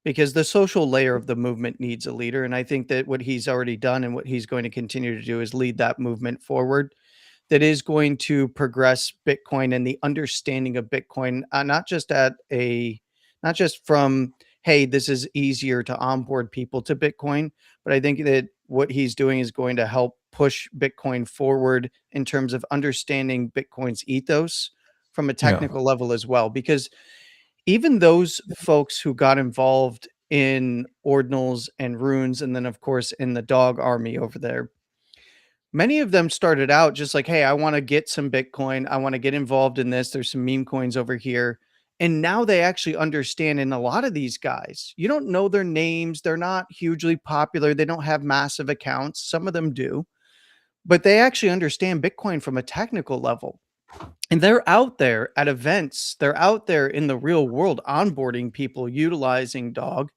because the social layer of the movement needs a leader. And I think that what he's already done and what he's going to continue to do is lead that movement forward that is going to progress Bitcoin and the understanding of Bitcoin, not just from, hey, this is easier to onboard people to Bitcoin, but I think that what he's doing is going to help push Bitcoin forward in terms of understanding Bitcoin's ethos from a Yeah. technical level as well. Because even those folks who got involved in ordinals and runes, and then of course in the dog army over there, many of them started out just like, hey, I want to get some Bitcoin. I want to get involved in this. There's some meme coins over here. And now they actually understand. And a lot of these guys, you don't know their names. They're not hugely popular. They don't have massive accounts. Some of them do, but they actually understand Bitcoin from a technical level. And they're out there at events. They're out there in the real world onboarding people, utilizing dog,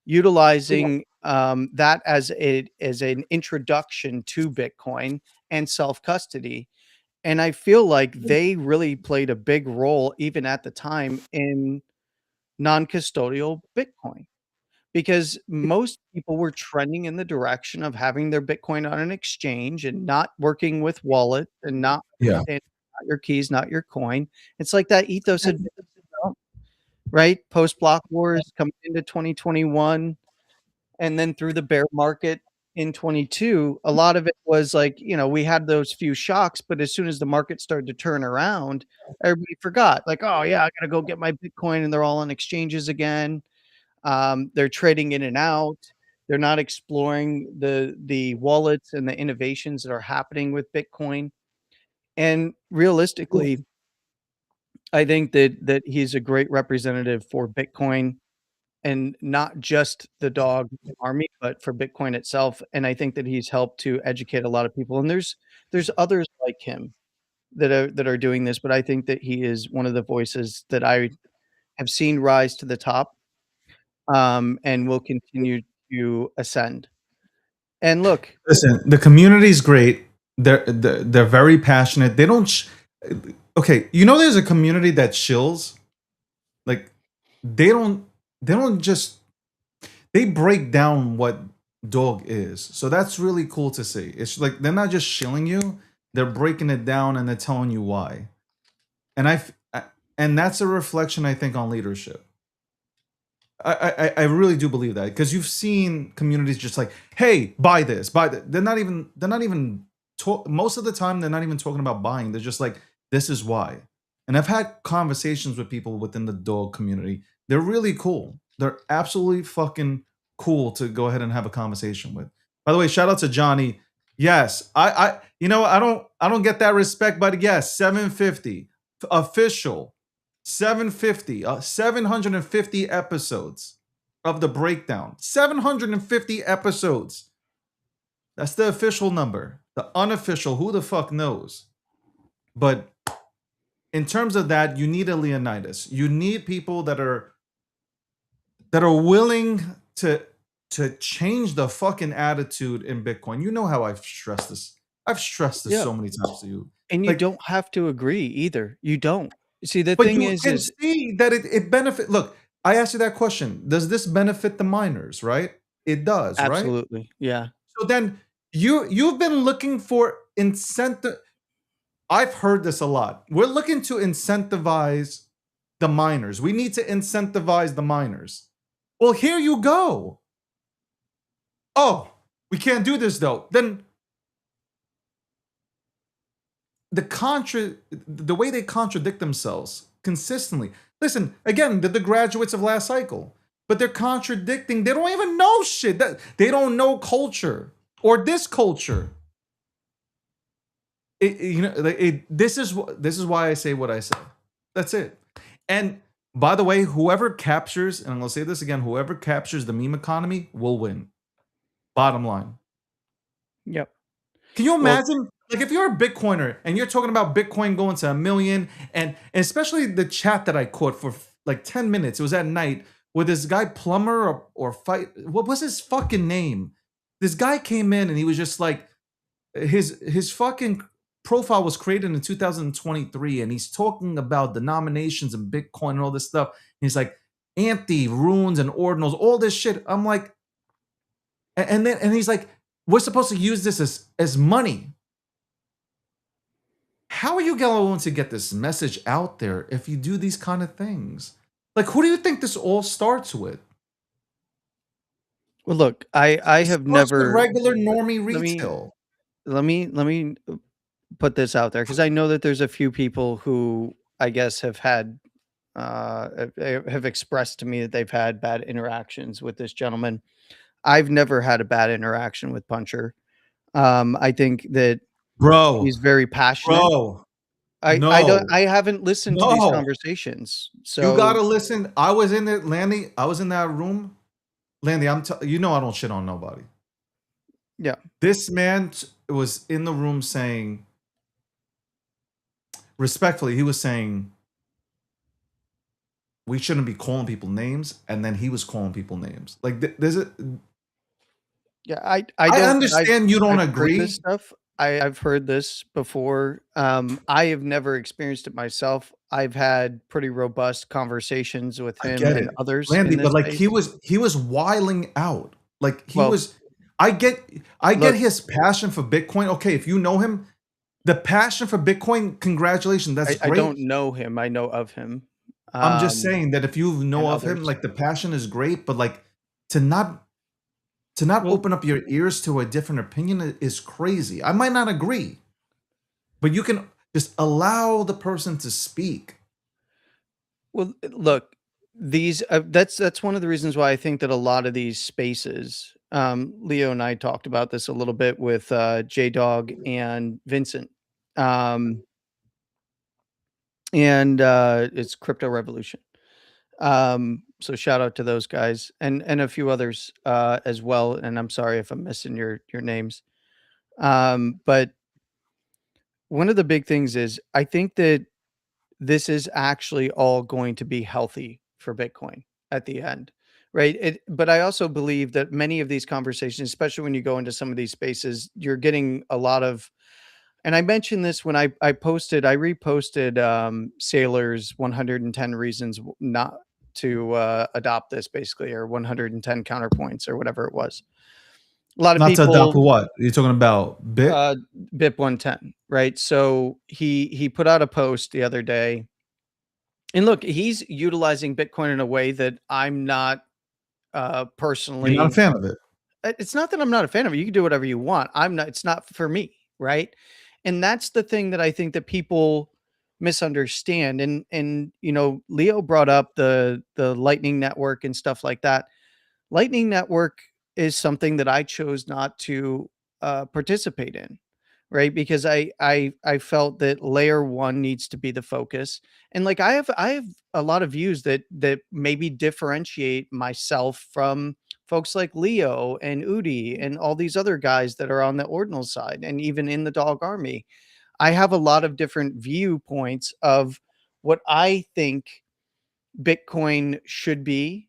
utilizing that as an introduction to Bitcoin and self custody. And I feel like they really played a big role even at the time in non-custodial Bitcoin, because most people were trending in the direction of having their Bitcoin on an exchange and not working with wallet and not Yeah. understanding not your keys, not your coin. It's like that ethos had been developed, right? Post block wars coming into 2021. And then through the bear market in 22, a lot of it was like, we had those few shocks, but as soon as the market started to turn around, everybody forgot. Like, oh yeah, I gotta go get my Bitcoin, and they're all on exchanges again. They're trading in and out. They're not exploring the wallets and the innovations that are happening with Bitcoin. And realistically, I think that he's a great representative for Bitcoin, and not just the dog army, but for Bitcoin itself. And I think that he's helped to educate a lot of people. And there's others like him that are doing this, but I think that he is one of the voices that I have seen rise to the top, and will continue to ascend. And look, Listen, the community is great. They're very passionate. They don't. Okay, there's a community that chills. Like they don't. They don't just. They break down what dog is. So that's really cool to see. It's like they're not just shilling you. They're breaking it down and they're telling you why. And and that's a reflection, I think, on leadership. I really do believe that, because you've seen communities just like, hey, buy this, buy that. They're not even most of the time they're not even talking about buying. They're just like, this is why. And I've had conversations with people within the dog community. They're really cool. They're absolutely fucking cool to go ahead and have a conversation with. By the way, shout out to Johnny. Yes, I don't get that respect, but yes, 750 official, 750, 750 episodes of the breakdown. 750 episodes. That's the official number. The unofficial, who the fuck knows? But in terms of that, you need a Leonidas. You need people that are willing to change the fucking attitude in Bitcoin. You know how I've stressed this. I've stressed this Yeah. so many times to you. And you Like, don't have to agree either. You don't. See, the but thing you can is see that it benefit. Look, I asked you that question. Does this benefit the miners? Right? It does, right? absolutely. Yeah. So then you've been looking for incentive. I've heard this a lot. We're looking to incentivize the miners. We need to incentivize the miners. Well, here you go. Oh, we can't do this though. Then the way they contradict themselves consistently. Listen, again, they're the graduates of last cycle, but they're contradicting. They don't even know shit. They don't know culture or this culture. This is why I say what I say. That's it. And by the way, whoever captures, and I'm gonna say this again, whoever captures the meme economy will win. Bottom line. Yep. Can you Well, imagine, like, if you're a Bitcoiner and you're talking about Bitcoin going to 1 million, and especially the chat that I caught for like 10 minutes, it was at night, with this guy Plumber or Fight, what was his fucking name? This guy came in and he was just like, his fucking profile was created in 2023, and he's talking about denominations and Bitcoin and all this stuff. He's like anti runes and ordinals, all this shit. I'm like, and he's like, we're supposed to use this as money. How are you going to get this message out there if you do these kind of things? Like, who do you think this all starts with? well, look, I have Starts with never. regular normie Let me retail. let me put this out there because I know that there's a few people who I guess have had have expressed to me that they've had bad interactions with this gentleman. I've never had a bad interaction with Puncher. I think that he's Bro, very passionate. bro, I don't. no, I haven't listened to these no. conversations, You gotta so listen. I was in it, Landy. I was in that room. Landy, you know I don't shit on nobody. yeah. This man was in the room saying, respectfully, he was saying, we shouldn't be calling people names, and then he was calling people names. Like, there's a. Yeah, I I don't. understand you don't I've heard this agree. stuff. I've heard this before. I have never experienced it myself. I've had pretty robust conversations with I him get and it, others Landy, in this but like space. he was wiling out. Like he Well, was. I get look, his passion for Bitcoin. Okay, if you know him, the passion for Bitcoin, congratulations, that's I great. don't know him. I know of him. I'm just saying that if you And know of him, others. like the passion is great, but like to not Well, open up your ears to a different opinion is crazy. I might not agree, but you can just allow the person to speak. well, look, these that's one of the reasons why I think that a lot of these spaces, Leo and I talked about this a little bit with J Dog and Vincent. Um, and it's Crypto Revolution. So shout out to those guys and a few others as well. And I'm sorry if I'm missing your names. But one of the big things is I think that this is actually all going to be healthy for Bitcoin at the end. Right. But I also believe that many of these conversations, especially when you go into some of these spaces, you're getting a lot of, and I mentioned this when I reposted Sailor's 110 reasons not to adopt this, basically, or 110 counterpoints or whatever it was. A lot of Not to adopt people what? You're talking about Bit? BIP 110, right? So he put out a post the other day, and look, he's utilizing Bitcoin in a way that I'm not You're not a personally. fan of it. It's not that I'm not a fan of it. You can do whatever you want. I'm not. It's not for me, right? And that's the thing that I think that people misunderstand. And Leo brought up the Lightning Network and stuff like that. Lightning Network is something that I chose not to participate in, right? Because I felt that layer one needs to be the focus, and like I have a lot of views that maybe differentiate myself from folks like Leo and Udi and all these other guys that are on the ordinal side and even in the dog army. I have a lot of different viewpoints of what I think Bitcoin should be,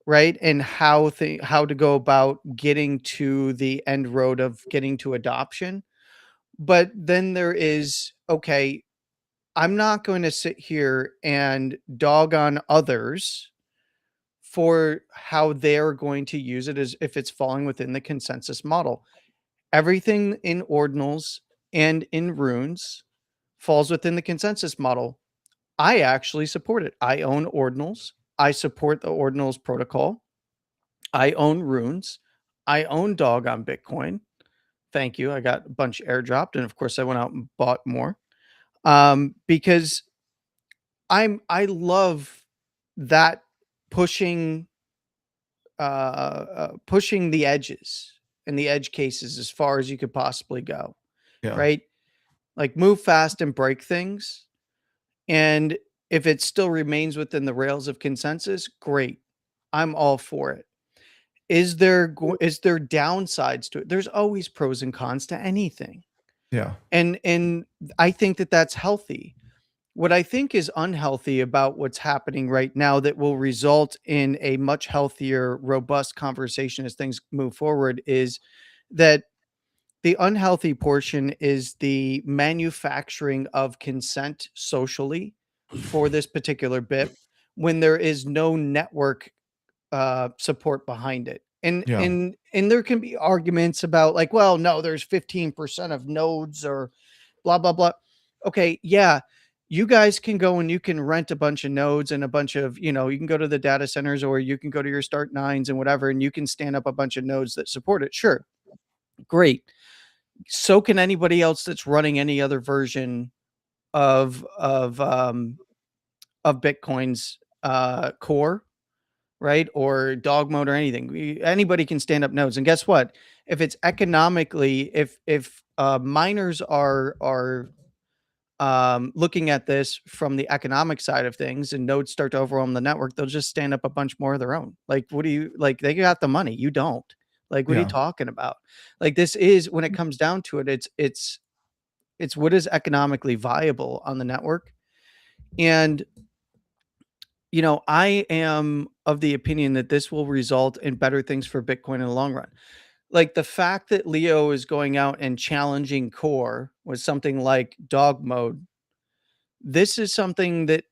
right? And how to go about getting to the end road of getting to adoption. But then there is, okay, I'm not going to sit here and dog on others for how they're going to use it as if it's falling within the consensus model. Everything in ordinals and in runes falls within the consensus model. I actually support it. I own ordinals. I support the ordinals protocol. I own runes. I own dog on Bitcoin. Thank you. I got a bunch airdropped, and of course, I went out and bought more because I love that pushing pushing the edges and the edge cases as far as you could possibly go, Yeah. right? Like move fast and break things. And if it still remains within the rails of consensus, great. I'm all for it. Is there downsides to it? There's always pros and cons to anything. Yeah. And I think that that's healthy. What I think is unhealthy about what's happening right now that will result in a much healthier, robust conversation as things move forward is that the unhealthy portion is the manufacturing of consent socially for this particular bit when there is no network support behind it. And Yeah. and there can be arguments about like, well, no, there's 15% of nodes or blah blah blah. Okay, yeah, you guys can go and you can rent a bunch of nodes and a bunch of, you can go to the data centers or you can go to your start nines and whatever, and you can stand up a bunch of nodes that support it. Sure, great. So can anybody else that's running any other version of Bitcoin's core, right? Or dog mode or anything. Anybody can stand up nodes. And guess what? If it's economically, if miners are looking at this from the economic side of things and nodes start to overwhelm the network, they'll just stand up a bunch more of their own. Like, what do you like? They got the money, you don't. Like, what are you Yeah. talking about? Like, this is when it comes down to it, it's what is economically viable on the network. And I am of the opinion that this will result in better things for Bitcoin in the long run. Like the fact that Leo is going out and challenging core with something like dog mode. This is something that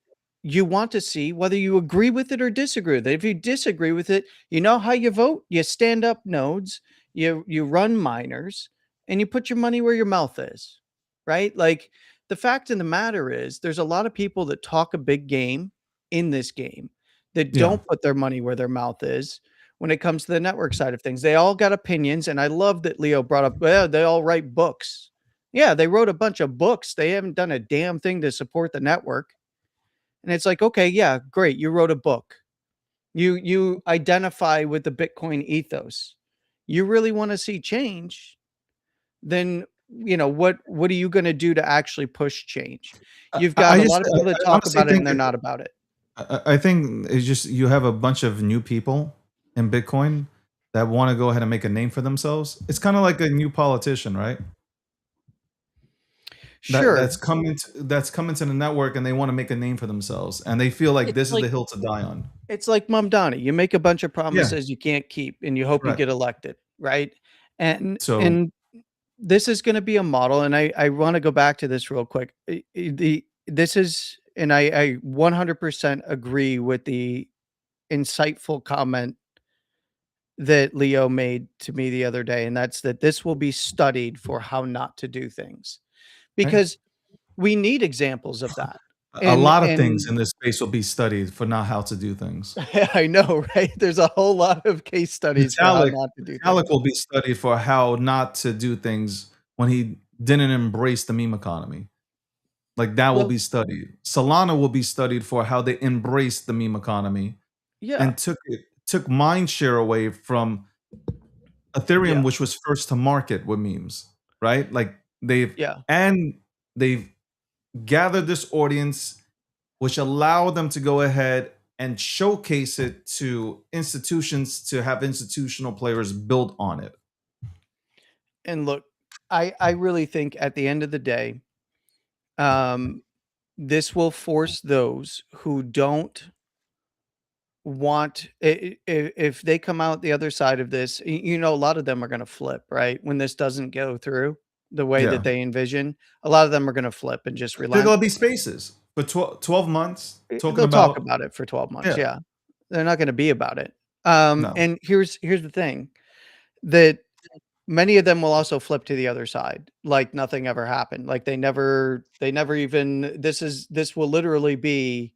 you want to see, whether you agree with it or disagree with it. If you disagree with it, you know how you vote. You stand up nodes, you run miners, and you put your money where your mouth is, right? Like the fact of the matter is, there's a lot of people that talk a big game in this game that Yeah. don't put their money where their mouth is when it comes to the network side of things. They all got opinions, and I love that Leo brought up, well, they all write books. Yeah, they wrote a bunch of books. They haven't done a damn thing to support the network. And it's like, okay, yeah, great. You wrote a book. You identify with the Bitcoin ethos. You really want to see change, then what are you going to do to actually push change? You've got a lot of people that talk honestly about it think and they're not about it. I think it's just you have a bunch of new people in Bitcoin that want to go ahead and make a name for themselves. It's kind of like a new politician, right? Sure. That's coming to the network and they want to make a name for themselves and they feel like It's this is like- the hill to die on. It's like Mom Donnie. You make a bunch of promises you can't keep and you hope you Right. get elected, right? And So- and this is going to be a model, and I want to go back to this real quick. This is, and I 100% agree with the insightful comment that Leo made to me the other day, and that's that this will be studied for how not to do things, because we need examples of that. A lot of And- things in this space will be studied for not how to do things. I know, right? There's a whole lot of case studies for how Vitalik not to do things. Vitalik will be studied for how not to do things when he didn't embrace the meme economy. Like that will Well- be studied. Solana will be studied for how they embraced the meme economy Yeah. and took mind share away from Ethereum, Yeah. which was first to market with memes, right? Like they've Yeah. and they've gathered this audience, which allow them to go ahead and showcase it to institutions to have institutional players build on it. And look, I really think at the end of the day, um, this will force those who don't want if they come out the other side of this, you know, a lot of them are going to flip, right? When this doesn't go through the way Yeah. that they envision, a lot of them are going to flip and just There relent. gonna be spaces for 12 months talking They'll talk about. about it for 12 Yeah, months. Yeah. They're not going to be about it. no. And here's the thing, that many of them will also flip to the other side, like nothing ever happened. Like they never even, this will literally be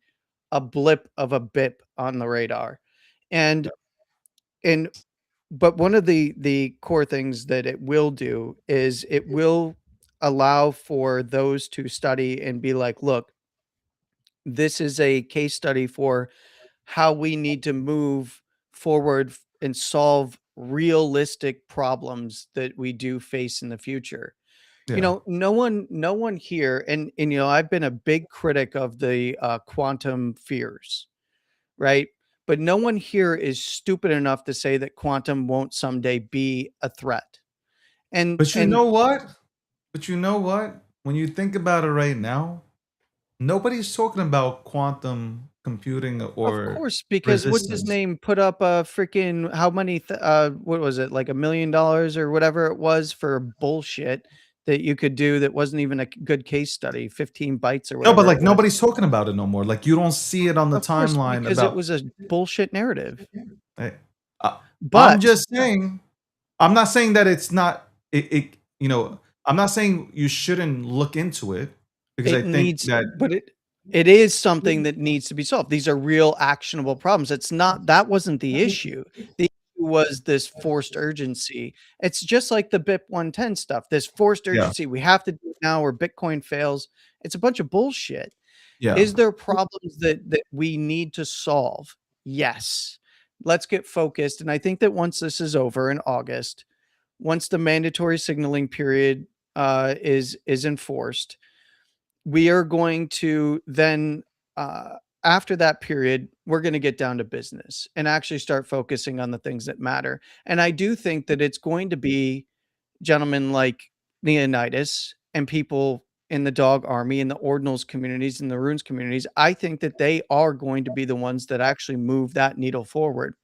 a blip of a bip on the radar. And and but one of the core things that it will do is it will allow for those to study and be like, look, this is a case study for how we need to move forward and solve realistic problems that we do face in the future. You Yeah. know, no one here, and you know, I've been a big critic of the quantum fears, right? But no one here is stupid enough to say that quantum won't someday be a threat. And But you know what? But you know what? When you think about it right now, nobody's talking about quantum computing of or course, because what's his resistance. name put up a freaking how many what was it, like $1 million or whatever it was for bullshit that you could do that wasn't even a good case study, 15 bytes or No, but whatever it like was. nobody's talking about it no more. Like you don't see it on the Of course, timeline because it about. was a bullshit narrative. Hey, I, I'm But just saying. I'm not saying that it's not. It. You know. I'm not saying you shouldn't look into it because I it think needs that. but it is something that needs to be solved. These are real actionable problems. That wasn't the issue. The issue was this forced urgency. It's just like the BIP 110 stuff. This forced Yeah. urgency. We have to do it now or Bitcoin fails. It's a bunch of bullshit. Yeah. Is there problems that we need to solve? Yes. Let's get focused. And I think that once this is over in August, once the mandatory signaling period is enforced, we are going to then after that period, we're going to get down to business and actually start focusing on the things that matter. And I do think that it's going to be gentlemen like Leonidas and people in the dog army and the ordinals communities and the runes communities. I think that they are going to be the ones that actually move that needle forward,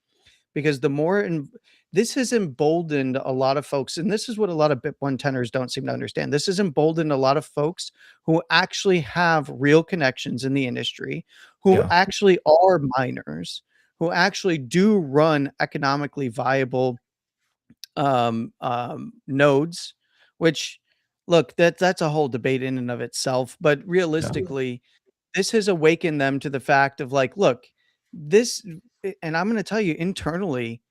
because the more and this has emboldened a lot of folks, and this is what a lot of BIP 110ers don't seem to understand. This has emboldened a lot of folks who actually have real connections in the industry, who Yeah. actually are miners, who actually do run economically viable nodes, which look, that's a whole debate in and of itself. But Yeah. realistically, this has awakened them to the fact of like, look, this, and I'm going to tell you internally,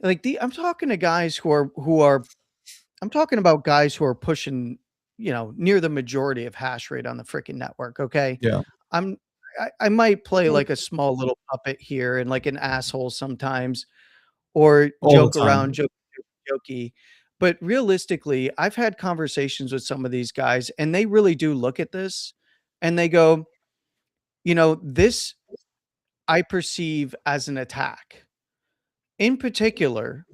like I'm talking to guys I'm talking about guys who are pushing, you know, near the majority of hash rate on the freaking network. Okay. Yeah. I'm, I might play like a small little puppet here and like an asshole sometimes, or All the joke time. around, jokey. But realistically, I've had conversations with some of these guys and they really do look at this and they go, you know, this I perceive as an attack, in particular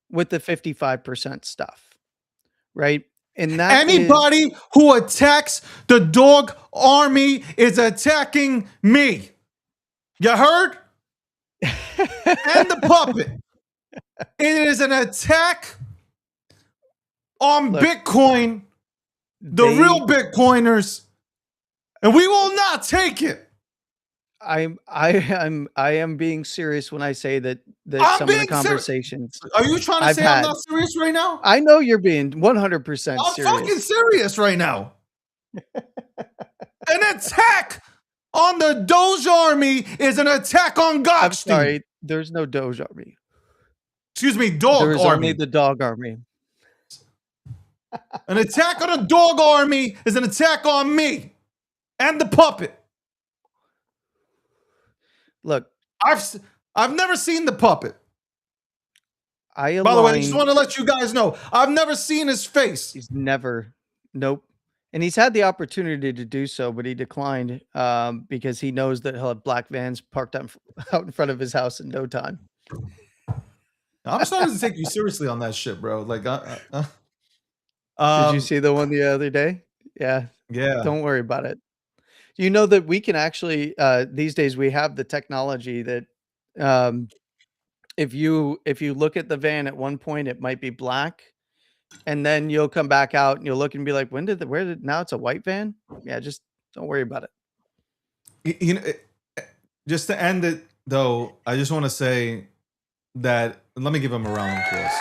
with the 55% stuff, right? And that is Anybody who attacks the dog army is attacking me. You heard? And the puppet. It is an attack on Look, Bitcoin, the they real Bitcoiners, and we will not take it. I am being serious when I say that I'm some of the being serious. conversations Are you trying to I've say I'm had, not serious right now? I know you're being 100% I'm fucking serious. serious right now. An attack on the Doge army is an attack on I'm Goldstein. sorry, there's no Doge army. Excuse me, dog There is army. only the dog army. An attack on a dog army is an attack on me and the puppet. Look, I've never seen the puppet. I By the way, I just align. want to let you guys know, I've never seen his face. He's never. Nope. And he's had the opportunity to do so, but he declined because he knows that he'll have black vans parked out in front of his house in no time. I'm starting to take you seriously on that shit, bro. Like, Did um, you see the one the other day? Yeah. yeah. Don't worry about it. You know that we can actually these days we have the technology that if you look at the van at one point it might be black, and then you'll come back out and you'll look and be like, where did now it's a white van? Yeah, just don't worry about it. You know, just to end it though, I just want to say that, let me give him a round of applause.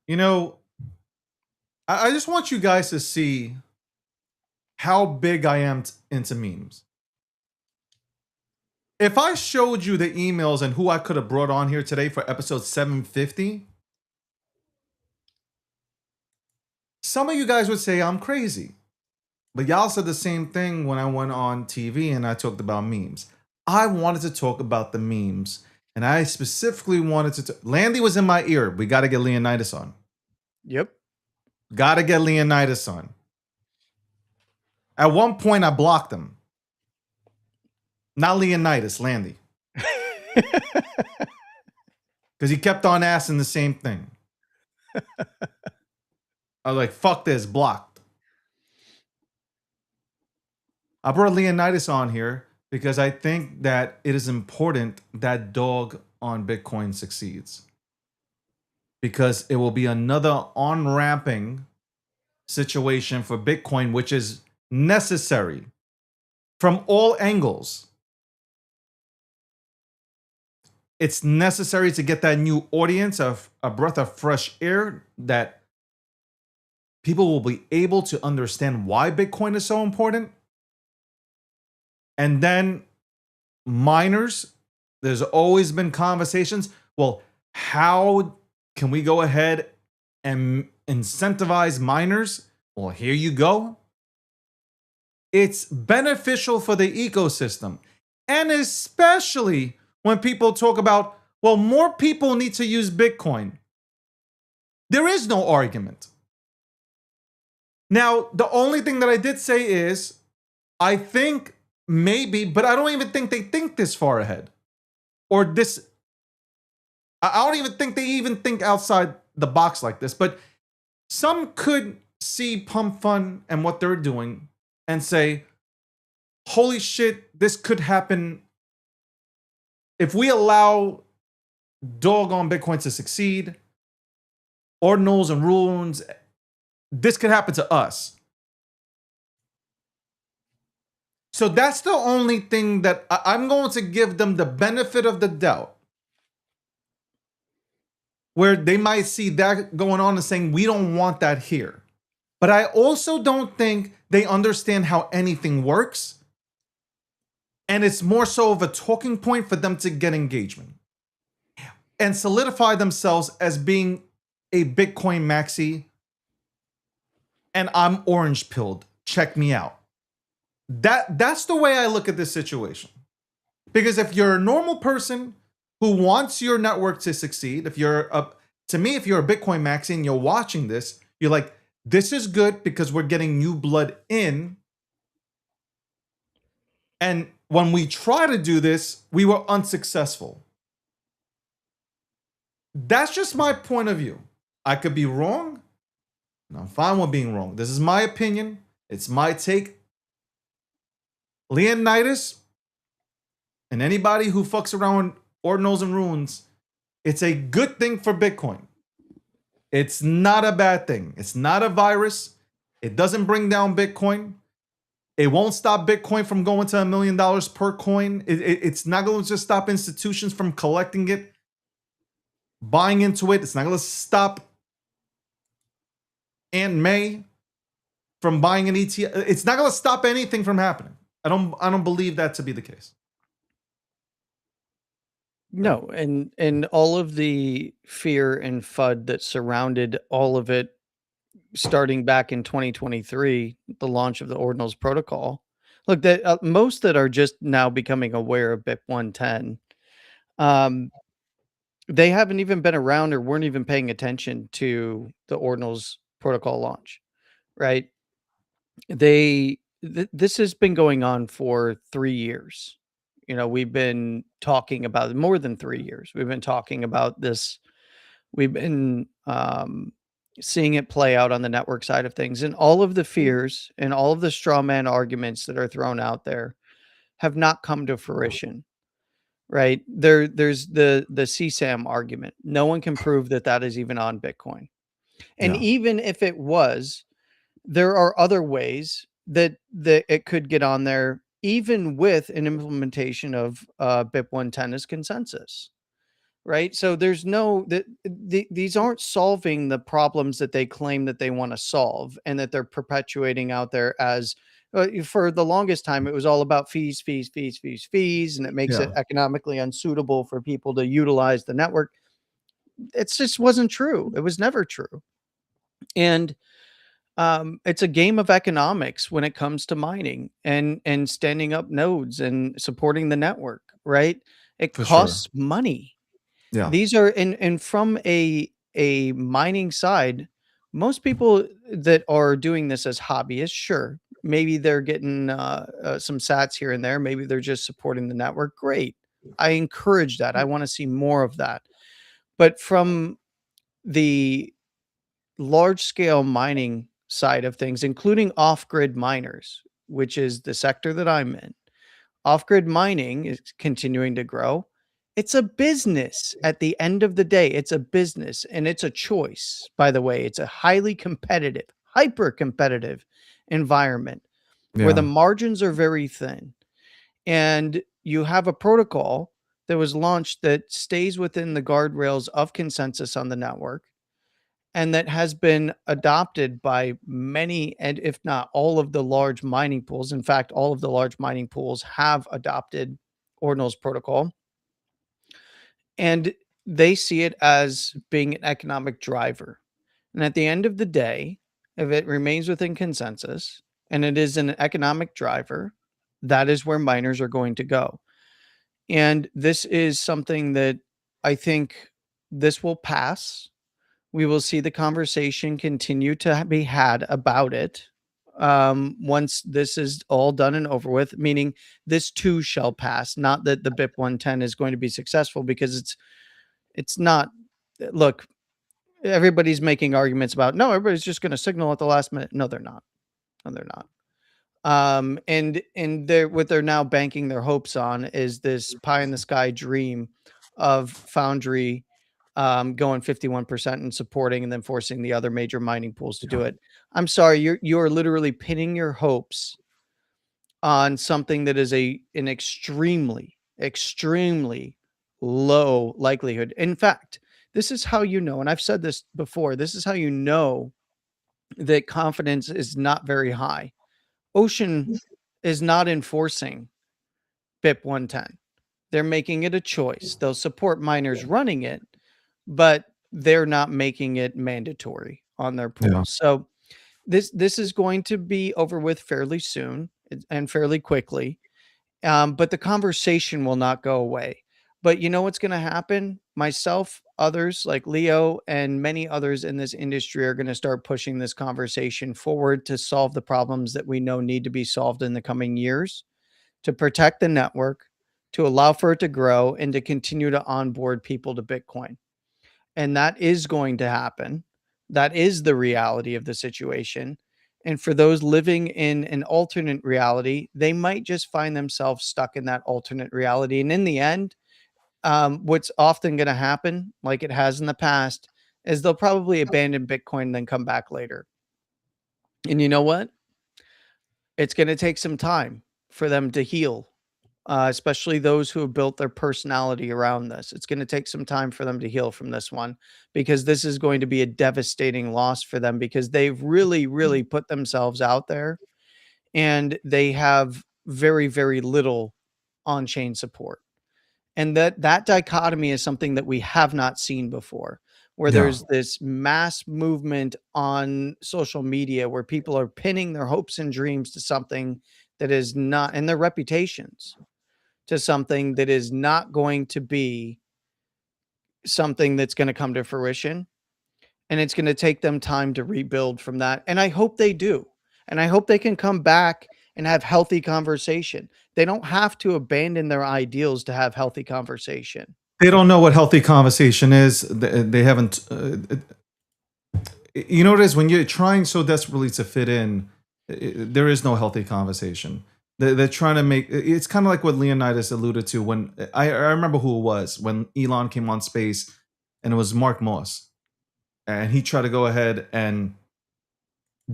You know, I just want you guys to see how big I am into memes. If I showed you the emails and who I could have brought on here today for episode 750, some of you guys would say I'm crazy. But y'all said the same thing when I went on TV and I talked about memes. I wanted to talk about the memes, and I specifically wanted to. Landy was in my ear. We got to get Leonidas on. Yep. Got to get Leonidas on. At one point, I blocked him. Not Leonidas, Landy. Because he kept on asking the same thing. I was like, fuck this, blocked. I brought Leonidas on here because I think that it is important that Dog on Bitcoin succeeds. Because it will be another on-ramping situation for Bitcoin, which is necessary from all angles. It's necessary to get that new audience, of a breath of fresh air, that people will be able to understand why Bitcoin is so important. And then miners, there's always been conversations. Well, how can we go ahead and incentivize miners? Well, here you go. It's beneficial for the ecosystem. And especially when people talk about, well, more people need to use Bitcoin. There is no argument. Now, the only thing that I did say is, I think maybe, but I don't even think they think this far ahead. Or this, I don't even think they even think outside the box like this. But some could see Pump Fund and what they're doing and say, holy shit, this could happen. If we allow Dog on Bitcoin to succeed, Ordinals and Runes, this could happen to us. So that's the only thing that I'm going to give them the benefit of the doubt. Where they might see that going on and saying, we don't want that here. But I also don't think they understand how anything works. And it's more so of a talking point for them to get engagement and solidify themselves as being a Bitcoin maxi. And I'm orange pilled. Check me out. That's the way I look at this situation. Because if you're a normal person who wants your network to succeed, if you're a Bitcoin maxi and you're watching this, you're like, this is good because we're getting new blood in. And when we try to do this, we were unsuccessful. That's just my point of view. I could be wrong, and I'm fine with being wrong. This is my opinion. It's my take. Leonidas and anybody who fucks around Ordinals and Runes, it's a good thing for Bitcoin. It's not a bad thing. It's not a virus. It doesn't bring down Bitcoin. It won't stop Bitcoin from going to $1 million per coin. It's not going to just stop institutions from collecting it, buying into it. It's not going to stop Aunt May from buying an ETF. It's not going to stop anything from happening. I don't believe that to be the case. No, and all of the fear and FUD that surrounded all of it starting back in 2023, the launch of the Ordinals protocol, Look, that most that are just now becoming aware of BIP 110, um, they haven't even been around or weren't even paying attention to the Ordinals protocol launch, right? This has been going on for 3 years. You know, we've been talking about it more than 3 years. We've been talking about this. We've been, seeing it play out on the network side of things, and all of the fears and all of the straw man arguments that are thrown out there have not come to fruition, right? There's the CSAM argument. No one can prove that that is even on Bitcoin. And Yeah. even if it was, there are other ways that it could get on there, even with an implementation of BIP 110 as consensus, right? So there's no that these aren't solving the problems that they claim that they want to solve and that they're perpetuating out there as for the longest time it was all about fees, fees, fees, fees, fees, and it makes it Yeah. economically unsuitable for people to utilize the network. It just wasn't true. It was never true. And it's a game of economics when it comes to mining and standing up nodes and supporting the network, right? It For sure. costs money. Yeah. These are and from a mining side, most people that are doing this as hobbyists, sure, maybe they're getting some sats here and there. Maybe they're just supporting the network. Great. I encourage that. I want to see more of that. But from the large scale mining side of things, including off grid miners, which is the sector that I'm in, off grid mining is continuing to grow. It's a business at the end of the day. It's a business and it's a choice. By the way, it's a highly competitive, hyper competitive environment where the Yeah. margins are very thin. And you have a protocol that was launched that stays within the guardrails of consensus on the network and that has been adopted by many and if not all of the large mining pools. In fact, all of the large mining pools have adopted Ordinal's protocol, and they see it as being an economic driver. And at the end of the day, if it remains within consensus and it is an economic driver, that is where miners are going to go. And this is something that I think this will pass. We will see the conversation continue to be had about it once this is all done and over with, meaning this too shall pass. Not that the BIP 110 is going to be successful because it's not. Look, everybody's making arguments about no, everybody's just going to signal at the last minute. No, they're not. No, they're not. And they're what they're now banking their hopes on is this pie in the sky dream of Foundry going 51% and supporting and then forcing the other major mining pools to do Yeah. it. I'm sorry, you're literally pinning your hopes on something that is an extremely, extremely low likelihood. In fact, this is how you know, and I've said this before, this is how you know that confidence is not very high. Ocean is not enforcing BIP 110. They're making it a choice. They'll support miners running it, but they're not making it mandatory on their Yeah. pools. So this is going to be over with fairly soon and fairly quickly. But the conversation will not go away. But you know what's going to happen? Myself, others like Leo, and many others in this industry are going to start pushing this conversation forward to solve the problems that we know need to be solved in the coming years, to protect the network, to allow for it to grow, and to continue to onboard people to Bitcoin. And that is going to happen. That is the reality of the situation. And for those living in an alternate reality, they might just find themselves stuck in that alternate reality. And in the end, what's often going to happen, like it has in the past, is they'll probably abandon Bitcoin and then come back later. And you know what? It's going to take some time for them to heal, especially those who have built their personality around this. It's going to take some time for them to heal from this one because this is going to be a devastating loss for them because they've really, really put themselves out there and they have very, very little on chain support. And that dichotomy is something that we have not seen before, where Yeah. there's this mass movement on social media where people are pinning their hopes and dreams to something that is not, and their reputations, to something that is not going to be something that's going to come to fruition. And it's going to take them time to rebuild from that. And I hope they do. And I hope they can come back and have healthy conversation. They don't have to abandon their ideals to have healthy conversation. They don't know what healthy conversation is. They haven't. You know what it is? When you're trying so desperately to fit in, there is no healthy conversation. They're trying to make. It's kind of like what Leonidas alluded to when I remember who it was when Elon came on space, and it was Mark Moss, and he tried to go ahead and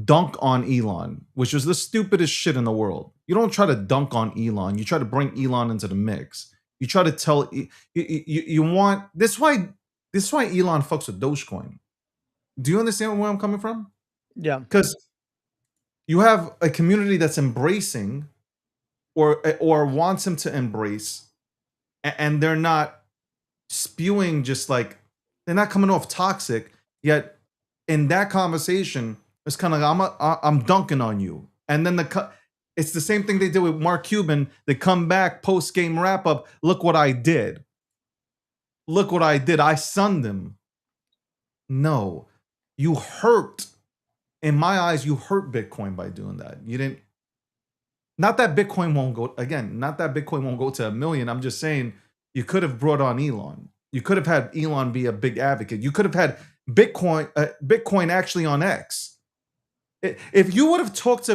dunk on Elon, which was the stupidest shit in the world. You don't try to dunk on Elon. You try to bring Elon into the mix. You try to tell you want this. Why Elon fucks with Dogecoin. Do you understand where I'm coming from? Yeah. Because you have a community that's embracing or wants him to embrace, and they're not spewing just like they're not coming off toxic. Yet in that conversation, it's kind of like I'm dunking on you, and then it's the same thing they did with Mark Cuban. They come back post game wrap up. Look what I did. Look what I did. I sunned him. No, you hurt. In my eyes, you hurt Bitcoin by doing that. You didn't. Not that Bitcoin won't go again. Not that Bitcoin won't go to 1 million. I'm just saying you could have brought on Elon. You could have had Elon be a big advocate. You could have had Bitcoin actually on X. If you would have talked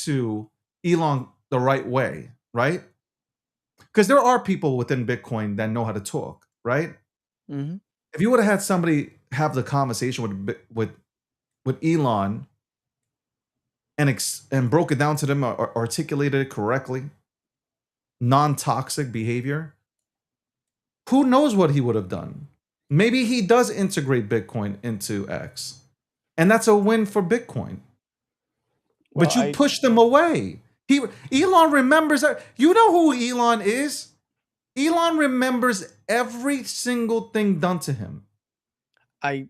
to Elon the right way, right? Because there are people within Bitcoin that know how to talk, right? Mm-hmm. If you would have had somebody have the conversation with Elon and broke it down to them or articulated it correctly, non-toxic behavior, who knows what he would have done? Maybe he does integrate Bitcoin into X, and that's a win for Bitcoin. Well, but you pushed them away. Elon remembers that. You know who Elon is? Elon remembers every single thing done to him. I'm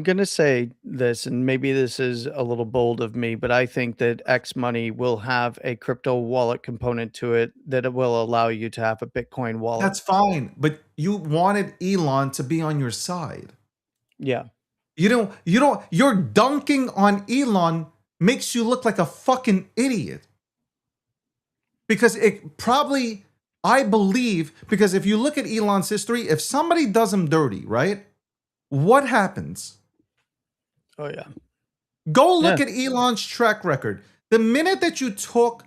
going to say this, and maybe this is a little bold of me, but I think that X Money will have a crypto wallet component to it that it will allow you to have a Bitcoin wallet. That's fine, but you wanted Elon to be on your side. Yeah. You're dunking on Elon makes you look like a fucking idiot. Because it probably, I believe, because if you look at Elon's history, if somebody does him dirty, right? What happens? Oh, yeah. Go look at Elon's track record. The minute that you talk,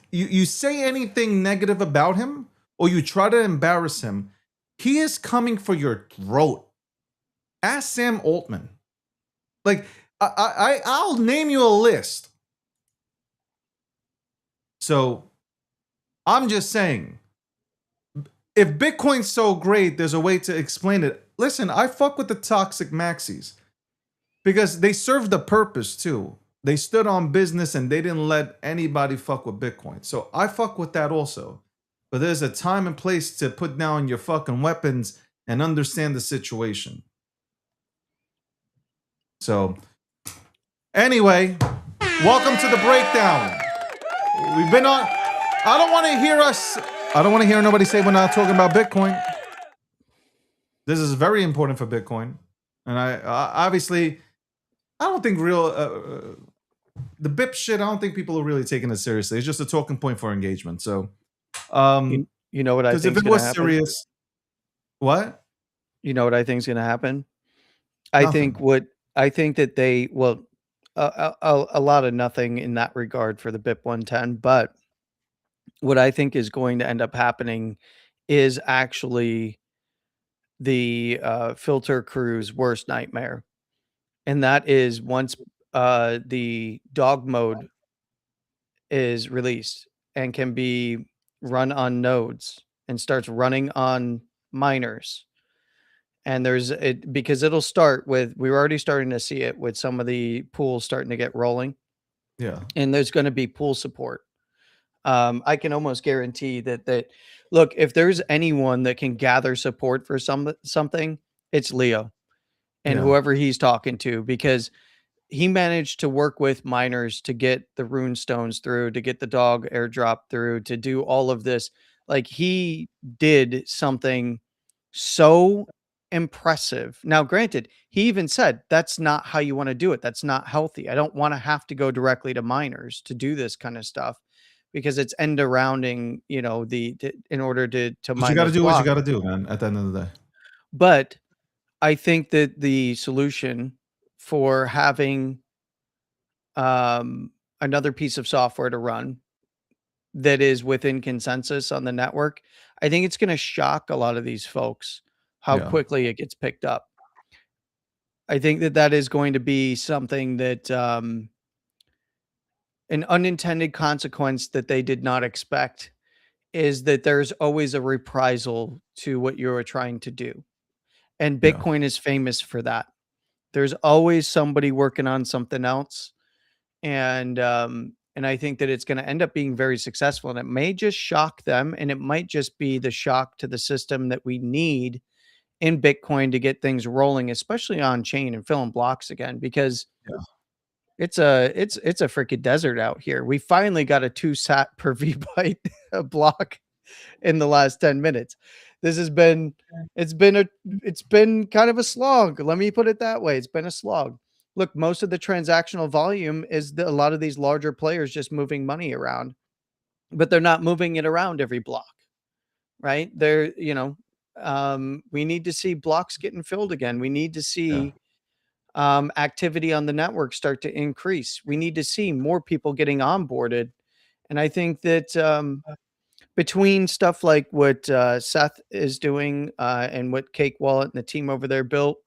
you say anything negative about him, or you try to embarrass him, he is coming for your throat. Ask Sam Altman. Like, I'll name you a list. So, I'm just saying, if Bitcoin's so great, there's a way to explain it. Listen, I fuck with the toxic maxis because they served a purpose too. They stood on business and they didn't let anybody fuck with Bitcoin. So I fuck with that also. But there's a time and place to put down your fucking weapons and understand the situation. So, anyway, welcome to the breakdown. We've been on. I don't want to hear nobody say we're not talking about Bitcoin. This is very important for Bitcoin. And I obviously, I don't think the BIP shit, I don't think people are really taking it seriously. It's just a talking point for engagement. So, you know what I think? Because if it was serious, what? You know what I think is going to happen? Nothing. I think that they will a lot of nothing in that regard for the BIP 110, but what I think is going to end up happening is actually the filter crew's worst nightmare. And that is once the dog mode is released and can be run on nodes and starts running on miners. And because it'll start with, we're already starting to see it with some of the pools starting to get rolling. Yeah. And there's going to be pool support. I can almost guarantee that look, if there's anyone that can gather support for something, it's Leo and whoever he's talking to, because he managed to work with miners to get the rune stones through, to get the dog airdrop through, to do all of this. Like, he did something so impressive. Now, granted, he even said, that's not how you want to do it. That's not healthy. I don't want to have to go directly to miners to do this kind of stuff because it's end arounding, in order to But mine you got to those do what you blocks. got to do, man. At the end of the day. But I think that the solution for having another piece of software to run that is within consensus on the network, I think it's going to shock a lot of these folks how Yeah. quickly it gets picked up. I think that that is going to be something that an unintended consequence that they did not expect is that there's always a reprisal to what you're trying to do. And Yeah. Bitcoin is famous for that. There's always somebody working on something else. And I think that it's going to end up being very successful, and it may just shock them, and it might just be the shock to the system that we need in Bitcoin to get things rolling, especially on chain and filling blocks again, because Yeah. it's a freaking desert out here. We finally got a 2 sat per VByte block in the last 10 minutes. This has been it's been kind of a slog. Let me put it that way. It's been a slog. Look, most of the transactional volume is a lot of these larger players just moving money around, but they're not moving it around every block, right? We need to see blocks getting filled again. We need to see activity on the network start to increase. We need to see more people getting onboarded. And I think that between stuff like what Seth is doing and what Cake Wallet and the team over there built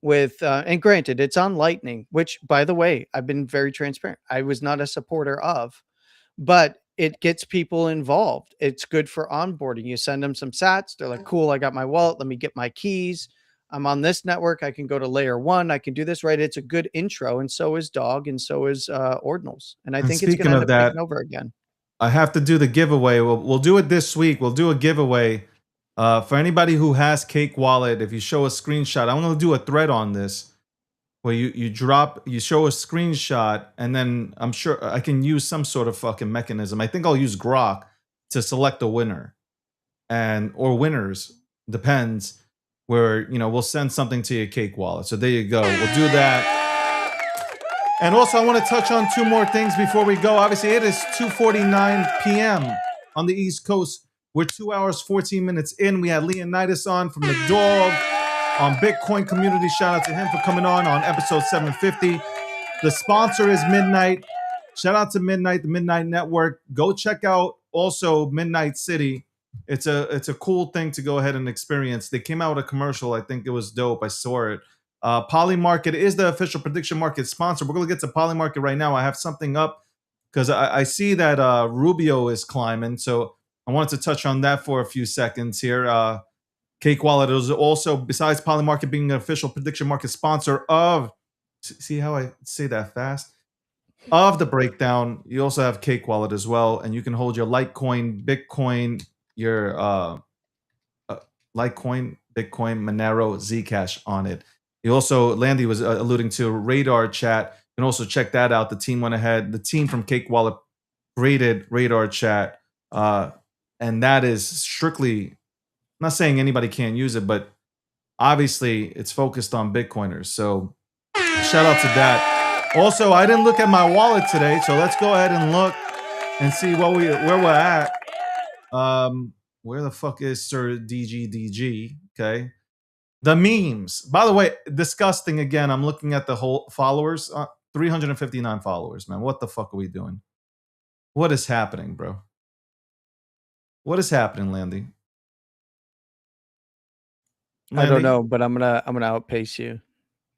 with, and granted, it's on Lightning, which, by the way, I've been very transparent. I was not a supporter of, but it gets people involved. It's good for onboarding. You send them some sats. They're like, cool, I got my wallet. Let me get my keys. I'm on this network. I can go to layer 1. I can do this, right? It's a good intro. And so is Dog. And so is Ordinals. And I And think it's going speaking to of end up that, taking over again. I have to do the giveaway. We'll do it this week. We'll do a giveaway for anybody who has Cake Wallet. If you show a screenshot, I'm going to do a thread on this where you show a screenshot, and then I'm sure I can use some sort of fucking mechanism. I think I'll use Grok to select a winner or winners, depends, where, we'll send something to your Cake Wallet. So there you go. We'll do that. And also, I want to touch on 2 more things before we go. Obviously, it is 2:49 p.m. on the East Coast. We're 2 hours, 14 minutes in. We had Leonidas on from the Dog on Bitcoin Community. Shout out to him for coming on episode 750. The sponsor is Midnight. Shout out to Midnight, the Midnight Network. Go check out also Midnight City. It's a cool thing to go ahead and experience. They came out with a commercial. I think it was dope. I saw it. Polymarket is the official prediction market sponsor. We're going to get to Polymarket right now. I have something up because I see that Rubio is climbing. So I wanted to touch on that for a few seconds here. Cake Wallet is also, besides Polymarket being an official prediction market sponsor of, see how I say that fast? Of the breakdown, you also have Cake Wallet as well. And you can hold your Litecoin, Bitcoin, your Litecoin, Bitcoin, Monero, Zcash on it. You also, Landy was alluding to Radar Chat. You can also check that out. The team went ahead. The team from Cake Wallet created Radar Chat. And that is strictly, I'm not saying anybody can't use it, but obviously it's focused on Bitcoiners. So shout out to that. Also, I didn't look at my wallet today. So let's go ahead and look and see where we're at. Where the fuck is Sir DGDG? Okay. The memes. By the way, disgusting again. I'm looking at the whole followers. 359 followers, man. What the fuck are we doing? What is happening, bro? What is happening, Landy? I don't know, but I'm gonna outpace you.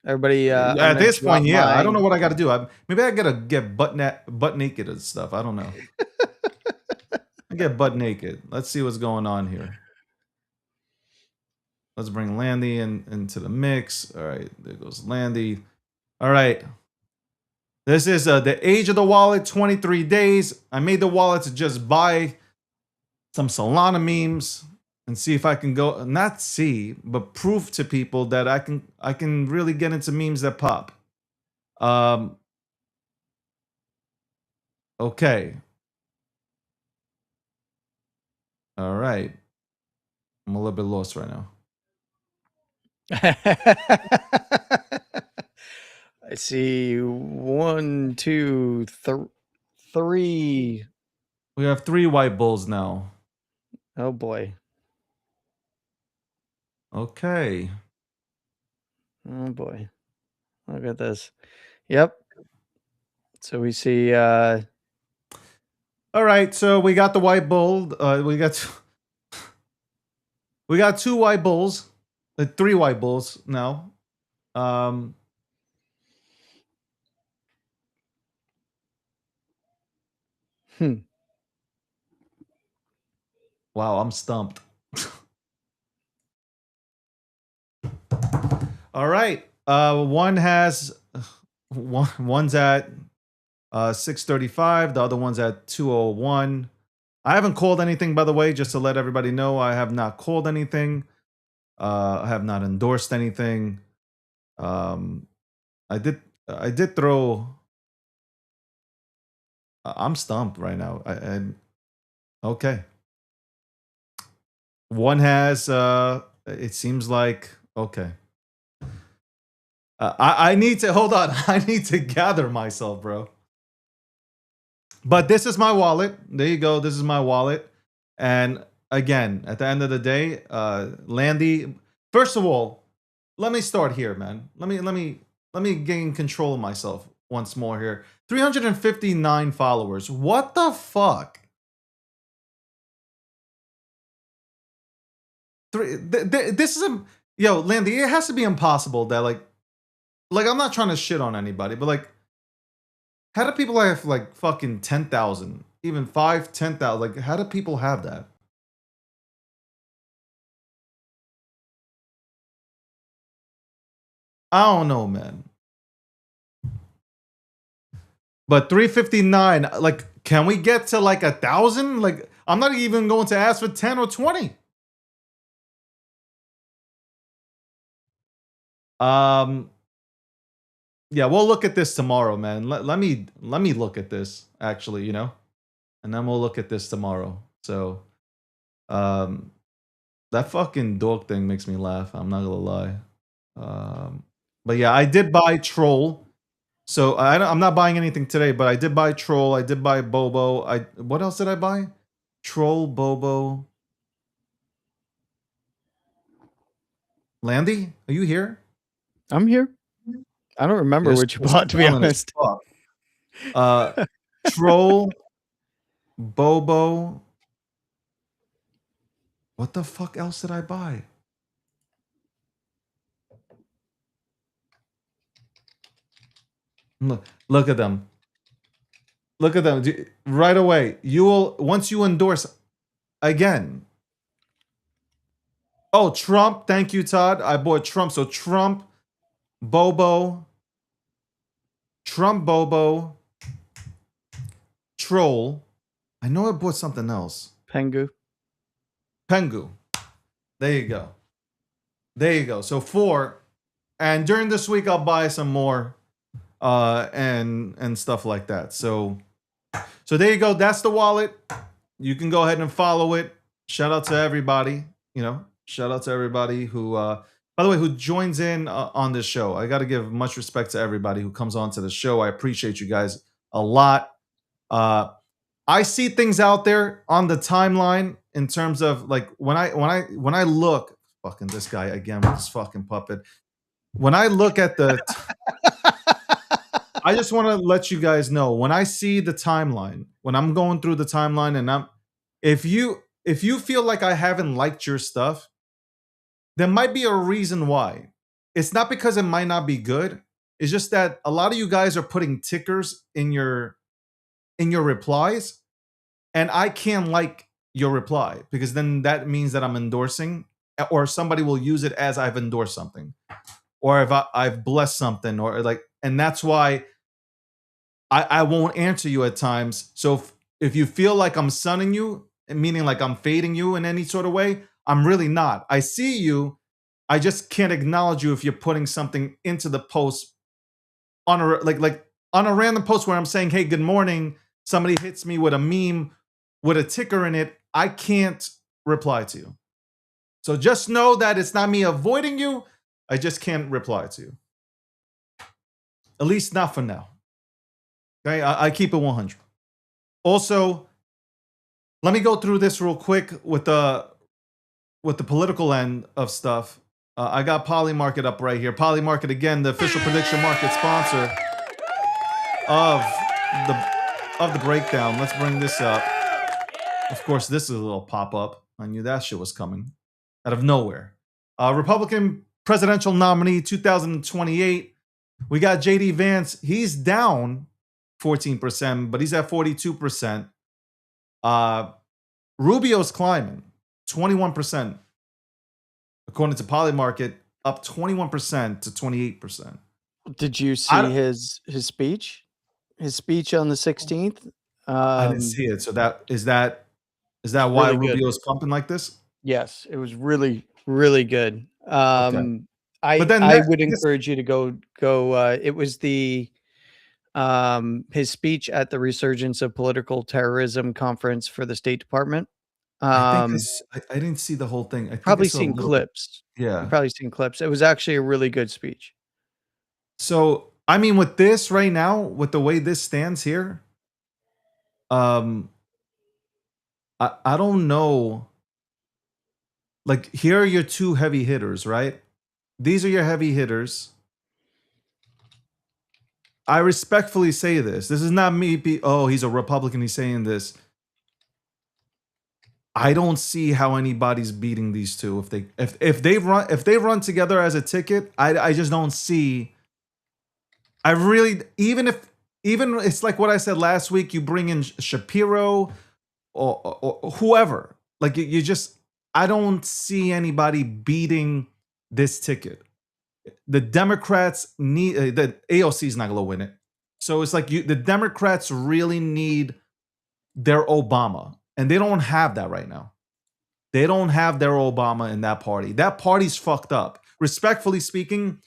Everybody, at this point, yeah. I don't know what I got to do. Maybe I gotta get butt naked and stuff. I don't know. I get butt naked. Let's see what's going on here. Let's bring Landy into the mix. All right, there goes Landy. All right. This is the age of the wallet, 23 days. I made the wallet to just buy some Solana memes and see if I can go, not see, but prove to people that I can really get into memes that pop. Okay. All right. I'm a little bit lost right now. I see 1, 2, 3. We have 3 white bulls now. Oh boy. Okay. Oh boy. Look at this. Yep. So we see All right. So we got the white bull. We got 2 white bulls. 3 white bulls now. Wow, I'm stumped. All right. One has one's at 635. The other one's at 201. I haven't called anything, by the way, just to let everybody know. I have not called anything. I have not endorsed anything. I did throw. I'm stumped right now. Okay. One has. It seems like okay. I need to hold on. I need to gather myself, bro. But this is my wallet. There you go. This is my wallet. And again, at the end of the day, Landy. First of all, let me start here, man. Let me gain control of myself once more here. 359 followers. What the fuck? This is yo, Landy. It has to be impossible that like I'm not trying to shit on anybody, but like, how do people have like fucking 10,000, even 5, 10,000? Like, how do people have that? I don't know, man. But 359, like, can we get to like 1,000? Like, I'm not even going to ask for 10 or 20. Yeah, we'll look at this tomorrow, man. Let me look at this actually, you know, and then we'll look at this tomorrow. So, that fucking dog thing makes me laugh. I'm not gonna lie. But yeah, I did buy Troll. So I'm not buying anything today, but I did buy Troll. I did buy Bobo. What else did I buy? Troll, Bobo. Landy, are you here? I'm here. I don't remember Yes, what you bought, to be silent as honest. fuck. Troll, Bobo. What the fuck else did I buy? Look at them. Look at them. Right away. You will, once you endorse again. Oh, Trump. Thank you, Todd. I bought Trump. So Trump, Bobo, Bobo, Troll. I know I bought something else. Pengu. There you go. There you go. So 4. And during this week, I'll buy some more and stuff like that. So there you go. That's the wallet. You can go ahead and follow it. Shout out to everybody. You know, shout out to everybody who, by the way, who joins in on this show. I got to give much respect to everybody who comes on to the show. I appreciate you guys a lot. I see things out there on the timeline in terms of like when I look, fucking this guy again with this fucking puppet. When I look at the, I just want to let you guys know when I see the timeline, when I'm going through the timeline, and if you feel like I haven't liked your stuff, there might be a reason why. It's not because it might not be good. It's just that a lot of you guys are putting tickers in your replies, and I can't like your reply because then that means that I'm endorsing, or somebody will use it as I've endorsed something, or if I've blessed something, or like, and that's why I won't answer you at times. So if you feel like I'm sunning you, meaning like I'm fading you in any sort of way, I'm really not. I see you. I just can't acknowledge you if you're putting something into the post on a like on a random post where I'm saying, "Hey, good morning." Somebody hits me with a meme with a ticker in it. I can't reply to you. So just know that it's not me avoiding you. I just can't reply to you. At least not for now. Okay, I keep it 100. Also, let me go through this real quick with the political end of stuff. I got Polymarket up right here. Polymarket, again, the official prediction market sponsor of the breakdown. Let's bring this up. Of course, this is a little pop-up. I knew that shit was coming out of nowhere. Republican presidential nominee 2028. We got JD Vance. He's down 14%, but he's at 42%. Rubio's climbing 21%. According to Polymarket, up 21% to 28%. Did you see his speech? His speech on the 16th? I didn't see it. So is that why really good. Rubio's pumping like this? Yes, it was really, really good. Okay. I would encourage you to go. It was his speech at the Resurgence of Political Terrorism conference for the State Department. I didn't see the whole thing. I think probably I saw seen clips. Yeah. You've probably seen clips. It was actually a really good speech. So, I mean, with this right now, with the way this stands here, I don't know. Like, here are your two heavy hitters, right? These are your heavy hitters. I respectfully say this. This is not me. He's a Republican. He's saying this. I don't see how anybody's beating these two if they run together as a ticket. I just don't see. I really even it's like what I said last week. You bring in Shapiro or whoever. Like you just I don't see anybody beating this ticket. The Democrats need the AOC is not going to win it. So it's like the Democrats really need their Obama. And they don't have that right now. They don't have their Obama in that party. That party's fucked up. Respectfully speaking,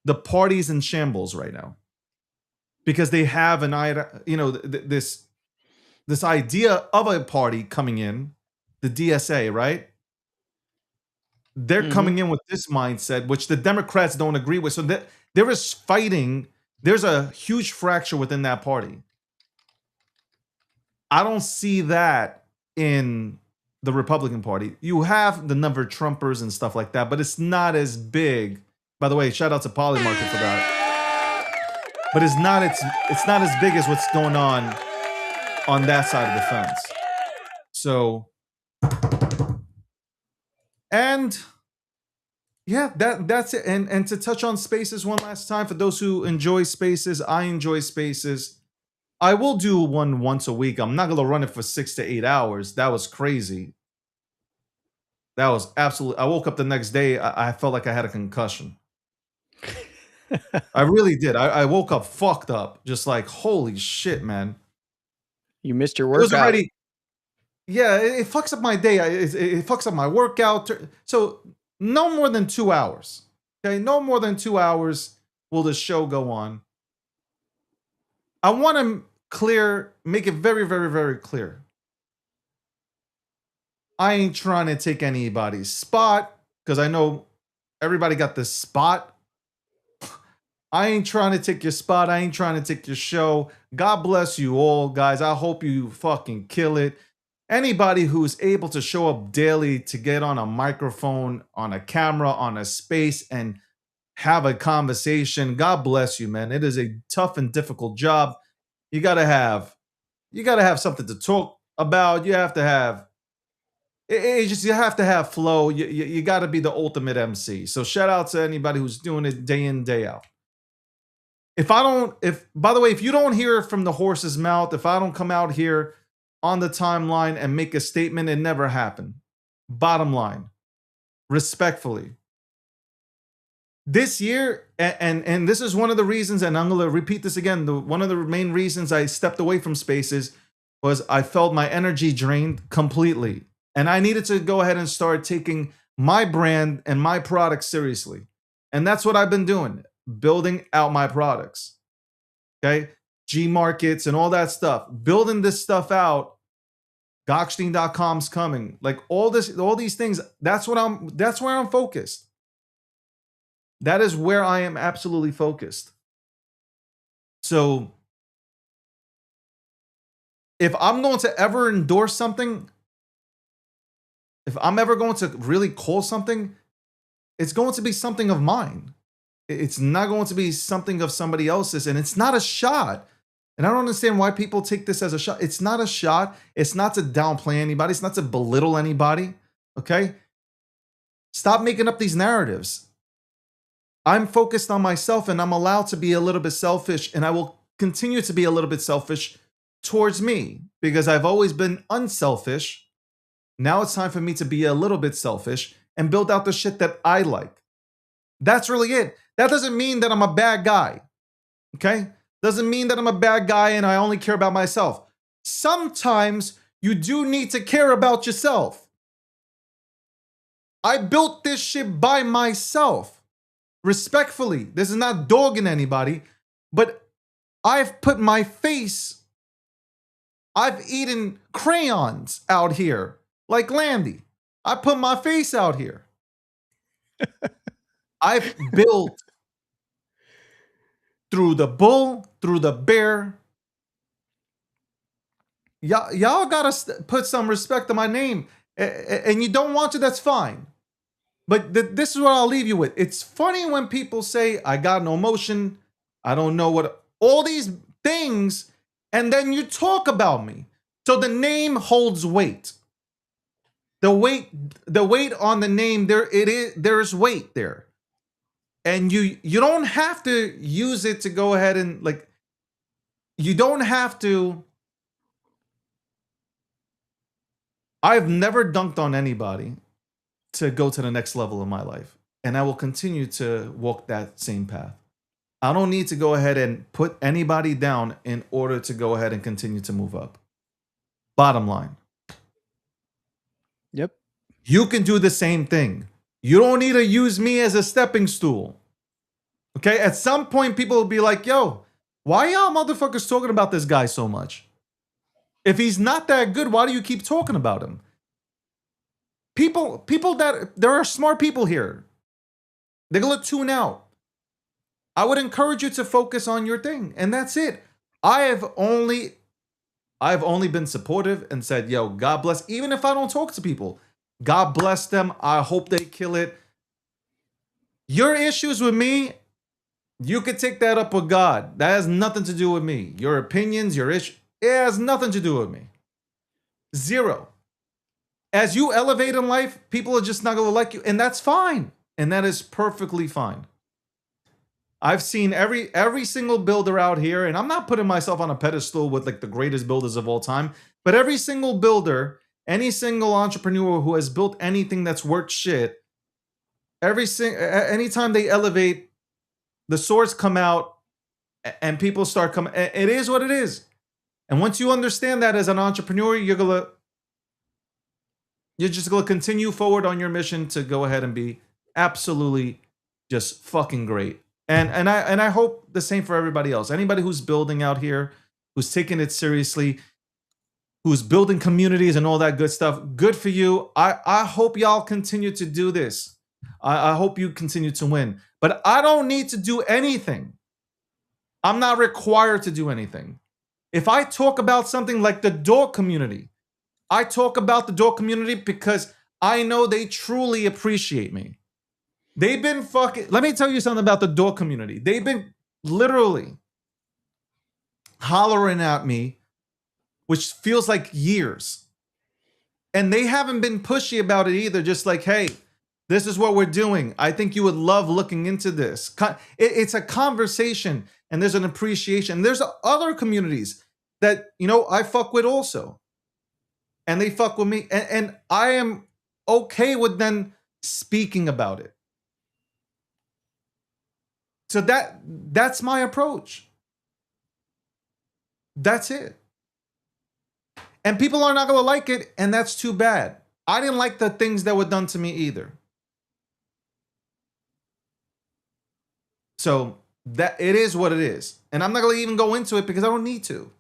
the party's in shambles right now. Because they have this idea of a party coming in, the DSA, right? They're coming in with this mindset, which the Democrats don't agree with. So there is fighting. There's a huge fracture within that party. I don't see that in the Republican Party. You have the number of Trumpers and stuff like that, but it's not as big. By the way, shout out to Polymarket for that. But it's not as big as what's going on that side of the fence. So, and yeah, that's it. And to touch on Spaces one last time, for those who enjoy Spaces, I enjoy Spaces. I will do one once a week. I'm not going to run it for 6 to 8 hours. That was crazy. That was absolutely. I woke up the next day. I felt like I had a concussion. I really did. I woke up fucked up. Just like, holy shit, man. You missed your workout. It was already. Yeah, it fucks up my day. It fucks up my workout. So no more than 2 hours. Okay, no more than 2 hours will the show go on. I want to make it very, very, very clear. I ain't trying to take anybody's spot because I know everybody got this spot. I ain't trying to take your spot. I ain't trying to take your show. God bless you all, guys. I hope you fucking kill it. Anybody who's able to show up daily to get on a microphone, on a camera, on a space, and have a conversation, God bless you, man. It is a tough and difficult job. You gotta have something to talk about. You have to have you have to have flow. You gotta be the ultimate MC. So shout out to anybody who's doing it day in, day out. By the way, if you don't hear it from the horse's mouth, if I don't come out here on the timeline and make a statement, it never happened. Bottom line, respectfully. This year, and this is one of the reasons, and I'm going to repeat this again, one of the main reasons I stepped away from Spaces was I felt my energy drained completely. And I needed to go ahead and start taking my brand and my products seriously. And that's what I've been doing, building out my products. okay? G Markets and all that stuff, building this stuff out. Gokhshtein.com's coming. Like all these things, that's where I'm focused. That is where I am absolutely focused. So if I'm going to ever endorse something, if I'm ever going to really call something, it's going to be something of mine. It's not going to be something of somebody else's. And it's not a shot. And I don't understand why people take this as a shot. It's not a shot. It's not to downplay anybody. It's not to belittle anybody. Okay? Stop making up these narratives. I'm focused on myself, and I'm allowed to be a little bit selfish, and I will continue to be a little bit selfish towards me because I've always been unselfish. Now it's time for me to be a little bit selfish and build out the shit that I like. That's really it. That doesn't mean that I'm a bad guy. Okay? Doesn't mean that I'm a bad guy and I only care about myself. Sometimes you do need to care about yourself. I built this shit by myself. Respectfully, this is not dogging anybody, but I've put my face, I've eaten crayons out here like Landy. I put my face out here. I've built through the bull, through the bear. Y'all gotta put some respect on my name. And you don't want to, that's fine. But this is what I'll leave you with. It's funny when people say, I got no emotion, I don't know what, all these things, and then you talk about me. So the name holds weight. The weight on the name, there's weight there. And you don't have to use it to go ahead and like, you don't have to. I've never dunked on anybody to go to the next level in my life. And I will continue to walk that same path. I don't need to go ahead and put anybody down in order to go ahead and continue to move up. Bottom line. Yep. You can do the same thing. You don't need to use me as a stepping stool. Okay? At some point, people will be like, yo, why y'all motherfuckers talking about this guy so much? If he's not that good, why do you keep talking about him? People that, there are smart people here. They're going to tune out. I would encourage you to focus on your thing. And that's it. I've only been supportive and said, yo, God bless. Even if I don't talk to people, God bless them. I hope they kill it. Your issues with me, you could take that up with God. That has nothing to do with me. Your opinions, your issue, it has nothing to do with me. Zero. As you elevate in life, people are just not going to like you. And that's fine. And that is perfectly fine. I've seen every single builder out here, and I'm not putting myself on a pedestal with like the greatest builders of all time, but every single builder, any single entrepreneur who has built anything that's worth shit, anytime they elevate, the swords come out and people start coming. It is what it is. And once you understand that as an entrepreneur, you're just gonna continue forward on your mission to go ahead and be absolutely just fucking great. And I hope the same for everybody else. Anybody who's building out here, who's taking it seriously, who's building communities and all that good stuff, good for you. I hope y'all continue to do this. I hope you continue to win. But I don't need to do anything. I'm not required to do anything. If I talk about something like the dog community, I talk about the dog community because I know they truly appreciate me. They've been fucking, let me tell you something about the dog community. They've been literally hollering at me, which feels like years. And they haven't been pushy about it either. Just like, hey, this is what we're doing. I think you would love looking into this. It's a conversation and there's an appreciation. There's other communities that, you know, I fuck with also. And they fuck with me. And I am okay with them speaking about it. So that's my approach. That's it. And people are not going to like it, and that's too bad. I didn't like the things that were done to me either. So That it is what it is. And I'm not going to even go into it because I don't need to.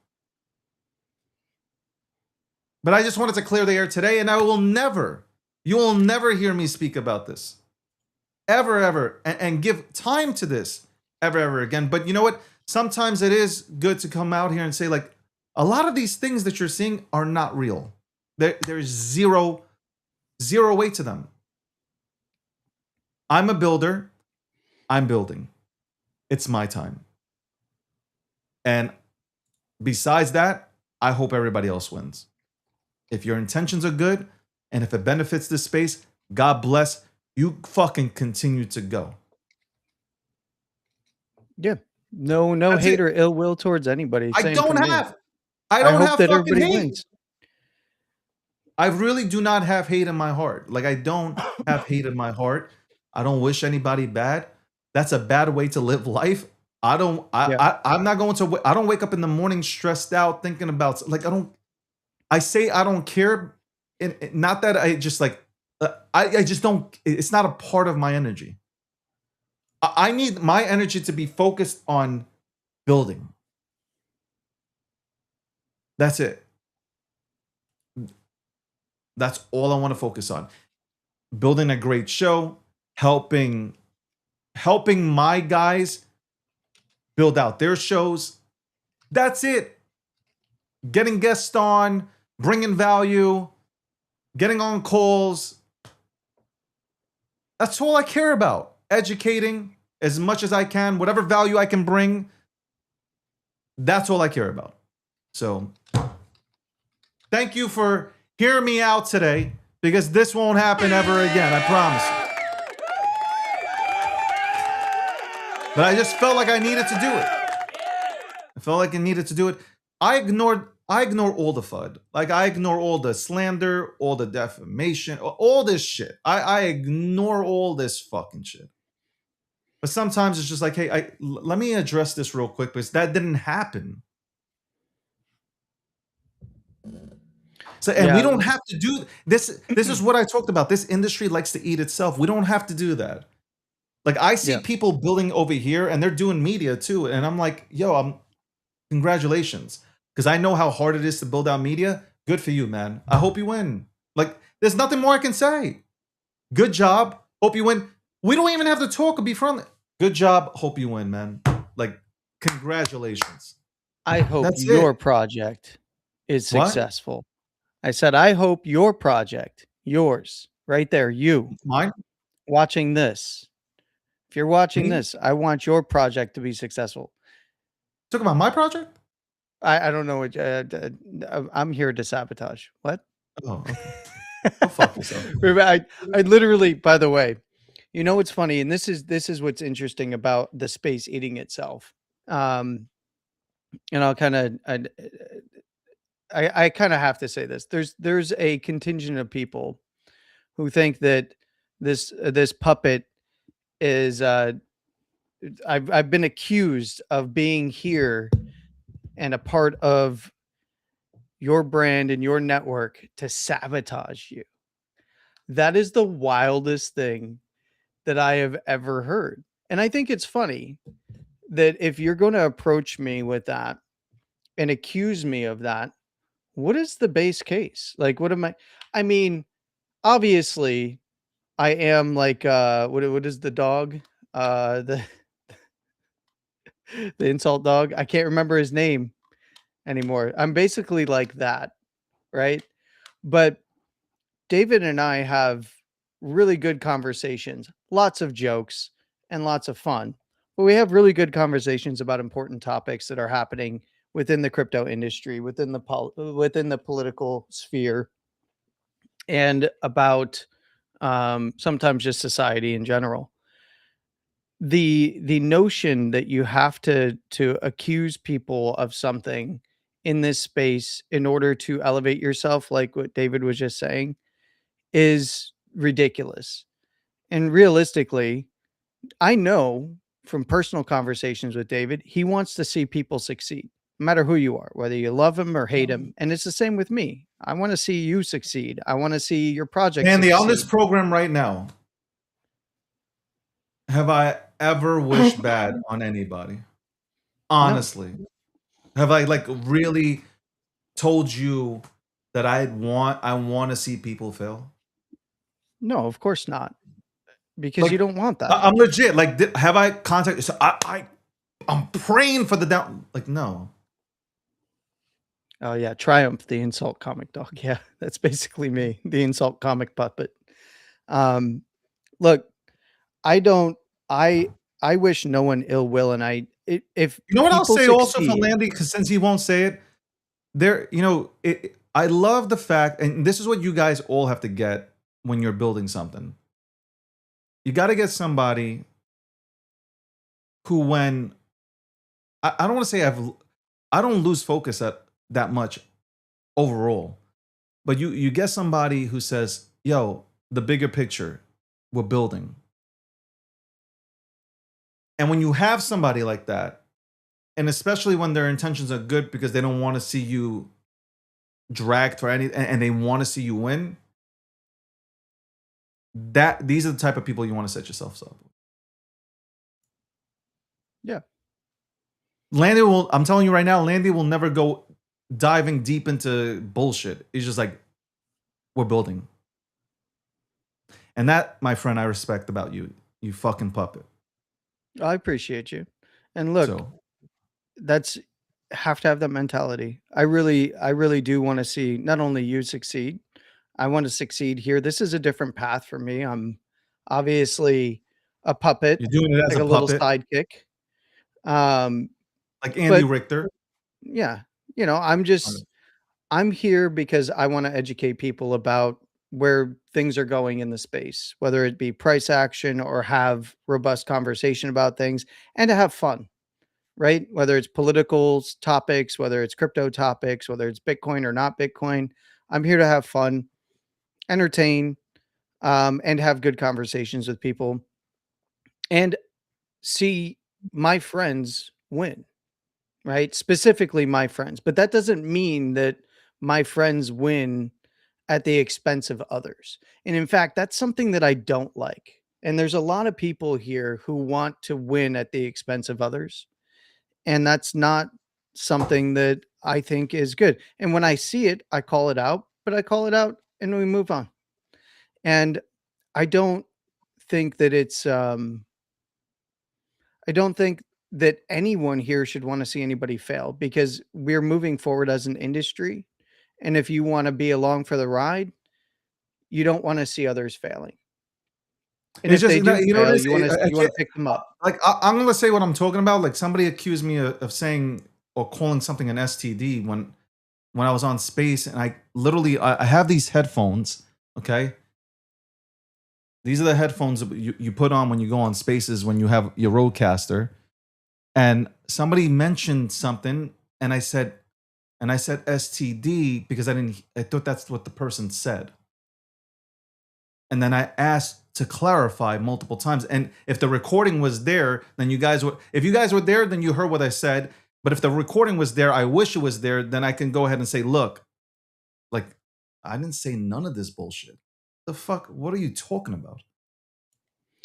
But I just wanted to clear the air today, and you will never hear me speak about this. Ever, and give time to this ever again. But you know what? Sometimes it is good to come out here and say, like, a lot of these things that you're seeing are not real. There's zero weight to them. I'm a builder. I'm building. It's my time. And besides that, I hope everybody else wins. If your intentions are good and if it benefits this space, God bless. You fucking continue to go. Yeah. No That's hate it. or ill will towards anybody. I Same don't for me. have. I I don't hope have that fucking everybody hate. wins. I really do not have hate in my heart. Like, I don't have hate in my heart. I don't wish anybody bad. That's a bad way to live life. I'm not going to. I don't wake up in the morning stressed out thinking about, like, I say I don't care. And not that I just like. I just don't. It's not a part of my energy. I need my energy to be focused on building. That's it. That's all I want to focus on. Building a great show, helping my guys build out their shows. That's it. Getting guests on, bringing value, getting on calls. That's all I care about. Educating as much as I can, whatever value I can bring. That's all I care about. So, thank you for hearing me out today, because this won't happen ever again, I promise you. But I just felt like I needed to do it. I felt like I needed to do it. I ignore all the FUD. Like, I ignore all the slander, all the defamation, all this shit. I ignore all this fucking shit. But sometimes it's just like, hey, let me address this real quick, because that didn't happen. So, and we don't have to do this. This is what I talked about. This industry likes to eat itself. We don't have to do that. Like, I see people building over here, and they're doing media too. And I'm like, yo, congratulations. Because I know how hard it is to build out media. Good for you, man. I hope you win. Like, there's nothing more I can say. Good job. Hope you win. We don't even have to talk or be friendly. Good job. Hope you win, man. Like, congratulations. I hope your project is successful. I said, I hope your project, yours, right there, you, mine, watching this. If you're watching this, I want your project to be successful. Talk about my project? I don't know what. I'm here to sabotage. What? Oh, okay. Go fuck yourself. I literally, by the way, you know what's funny, and this is what's interesting about the space eating itself. And I'll kind of. I kind of have to say this. There's a contingent of people who think that this puppet is I've been accused of being here and a part of your brand and your network to sabotage you. That is the wildest thing that I have ever heard. And I think it's funny that if you're going to approach me with that and accuse me of that, what is the base case? Like, what am I mean, obviously I am like, what is the dog? The insult dog. I can't remember his name anymore. I'm basically like that. Right. But David and I have really good conversations, lots of jokes and lots of fun, but we have really good conversations about important topics that are happening within the crypto industry, within the political sphere, and about sometimes just society in general. The notion that you have to accuse people of something in this space in order to elevate yourself, like what David was just saying, is ridiculous. And realistically, I know from personal conversations with David, he wants to see people succeed, no matter who you are, whether you love him or hate him. And it's the same with me. I want to see you succeed. I want to see your project Andy, succeed. on this program right now, Have I ever wished bad on anybody? Honestly. Have I like really told you that I want to see people fail? No, of course not, because you Like don't want that. I'm legit. Like have I contacted? So I'm praying for the down. Like no. Oh yeah, Triumph, the insult comic dog. Yeah, that's basically me, the insult comic puppet. Um, look, I don't. I I wish no one ill will, and if You know what I'll people say also for succeed, Landy, because since he won't say it, there. I love the fact, and this is what you guys all have to get when you're building something. You got to get somebody who, when I don't want to say I don't lose focus at that much overall. But you get somebody who says, "Yo, the bigger picture, we're building." And when you have somebody like that, and especially when their intentions are good because they don't want to see you dragged for any, and they want to see you win, that these are the type of people you want to set yourselves up with. yeah, Landy will, I'm telling you right now, Landy will never go diving deep into bullshit. He's just like, we're building. And that, my friend, I respect about you. You fucking puppet. I appreciate you. And look, So that's have to have that mentality. I really do want to see not only you succeed, I want to succeed here. This is a different path for me. I'm obviously a puppet, you're doing it as like a a little puppet, sidekick. Um, like Andy but Richter. yeah, I'm here because I want to educate people about where things are going in the space, whether it be price action or have robust conversation about things and to have fun, right? Whether it's political topics, whether it's crypto topics, whether it's Bitcoin or not Bitcoin, I'm here to have fun, entertain, and have good conversations with people and see my friends win, right? Specifically my friends. But that doesn't mean that my friends win at the expense of others. And in fact, that's something that I don't like. And there's a lot of people here who want to win at the expense of others. And that's not something that I think is good. And when I see it, I call it out, but I call it out and we move on. And I don't think that I don't think that anyone here should want to see anybody fail because we're moving forward as an industry. And if you want to be along for the ride, you don't want to see others failing. And It's if just, they do you know, fail, this. I you want can't. to pick them up. Like I'm gonna say what I'm talking about. Like somebody accused me of saying or calling something an STD when I was on Space, and I have these headphones. Okay, these are the headphones that you put on when you go on Spaces when you have your Rodecaster. And somebody mentioned something, and I said STD because I thought that's what the person said. And then I asked to clarify multiple times. And if the recording was there, then if you guys were there, then you heard what I said. But if the recording was there, I wish it was there, then I can go ahead and say, look, like, I didn't say none of this bullshit. The fuck? What are you talking about?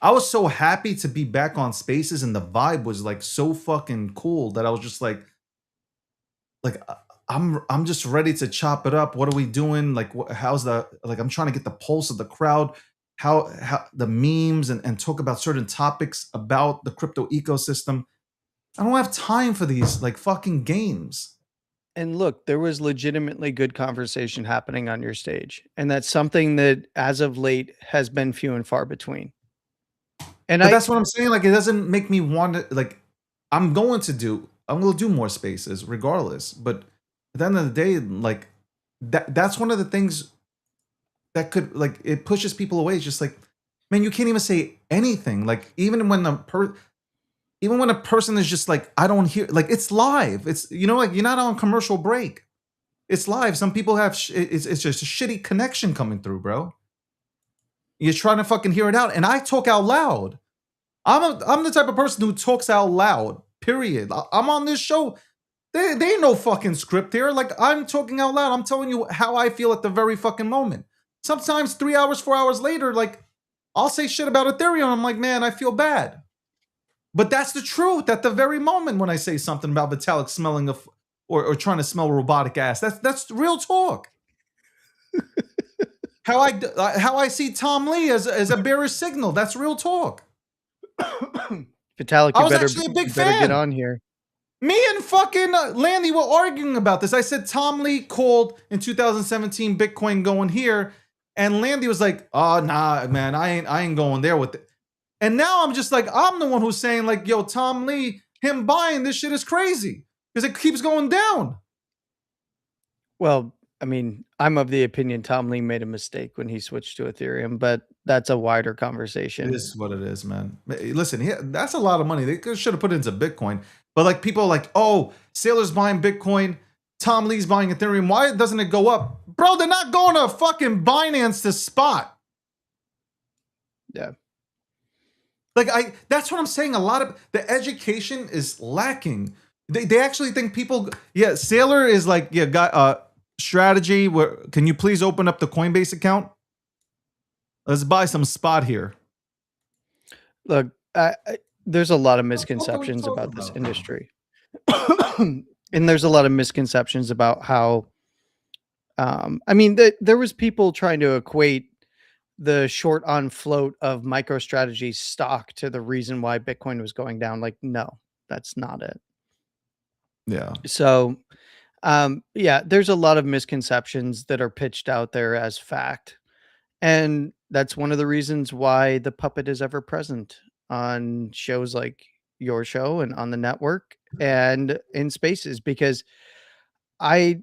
I was so happy to be back on Spaces, and the vibe was like so fucking cool that I was just like I'm just ready to chop it up. What are we doing? Like, how's the like? I'm trying to get the pulse of the crowd, how the memes and talk about certain topics about the crypto ecosystem. I don't have time for these like fucking games. And look, there was legitimately good conversation happening on your stage. And that's something that as of late has been few and far between. And But that's what I'm saying. Like, it doesn't make me want to. Like, I'm going to do more Spaces regardless. But at the end of the day, like that's one of the things that could like it pushes people away. It's just like, man, you can't even say anything. Like even when a person is just like, I don't hear, like it's live. It's like you're not on commercial break. It's live. Some people have it's just a shitty connection coming through, bro. You're trying to fucking hear it out, and I talk out loud. I'm the type of person who talks out loud. Period. I'm on this show. There ain't no fucking script here. Like, I'm talking out loud. I'm telling you how I feel at the very fucking moment. Sometimes 3 hours, 4 hours later, like, I'll say shit about Ethereum. I'm like, man, I feel bad. But that's the truth at the very moment when I say something about Vitalik smelling of or trying to smell robotic ass. That's real talk. how I see Tom Lee as a bearish signal. That's real talk. Vitalik, I you was better, actually a big you better get fan. on here. Me and fucking Landy were arguing about this. I said Tom Lee called in 2017 Bitcoin going here, and Landy was like, "Oh nah, man, I ain't going there with it." And now I'm just like, I'm the one who's saying like, "Yo, Tom Lee, him buying this shit is crazy because it keeps going down." Well, I mean, I'm of the opinion Tom Lee made a mistake when he switched to Ethereum, but that's a wider conversation. It is what it is, man. Listen, that's a lot of money. They should have put it into Bitcoin. But like people are like, oh, Sailor's buying Bitcoin, Tom Lee's buying Ethereum. Why doesn't it go up? Bro, they're not going to fucking Binance to spot. Yeah. Like that's what I'm saying. A lot of the education is lacking. They actually think people, yeah, Sailor is like, yeah, got strategy. Where can you please open up the Coinbase account? Let's buy some spot here. Look, there's a lot of misconceptions about this industry. And there's a lot of misconceptions about how, I mean, there was people trying to equate the short on float of MicroStrategy stock to the reason why Bitcoin was going down. Like, no, that's not it. Yeah. So, yeah, there's a lot of misconceptions that are pitched out there as fact. And that's one of the reasons why the puppet is ever present on shows like your show and on the network and in spaces, because I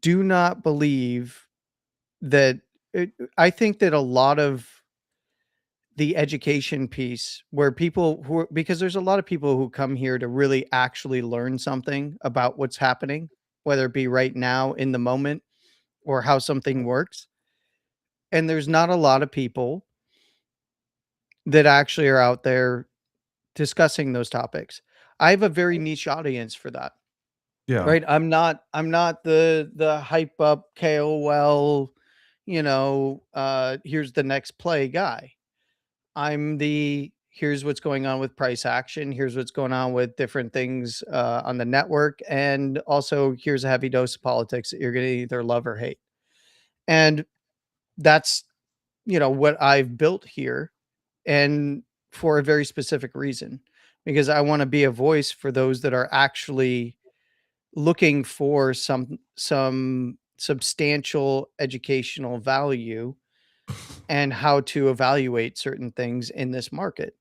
do not believe that I think that a lot of the education piece where people who because there's a lot of people who come here to really actually learn something about what's happening, whether it be right now in the moment or how something works. And there's not a lot of people that actually are out there discussing those topics. I have a very niche audience for that. Yeah. Right? I'm not the hype up KOL, here's the next play guy. I'm the here's what's going on with price action, here's what's going on with different things on the network, and also here's a heavy dose of politics that you're going to either love or hate. And that's what I've built here, and for a very specific reason, because I want to be a voice for those that are actually looking for some substantial educational value and how to evaluate certain things in this market,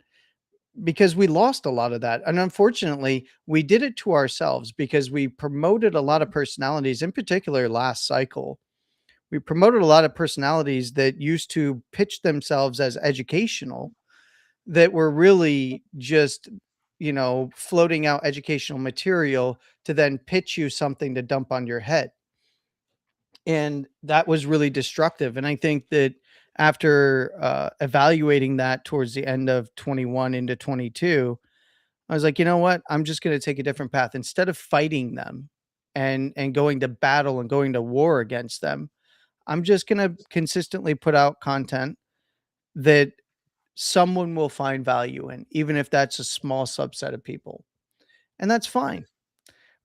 because we lost a lot of that. And unfortunately, we did it to ourselves because we promoted a lot of personalities, in particular last cycle. We promoted a lot of personalities that used to pitch themselves as educational, that were really just, floating out educational material to then pitch you something to dump on your head. And that was really destructive. And I think that after evaluating that towards the end of 21 into 22, I was like, you know what? I'm just going to take a different path. Instead of fighting them and going to battle and going to war against them, I'm just going to consistently put out content that someone will find value in, even if that's a small subset of people. And that's fine,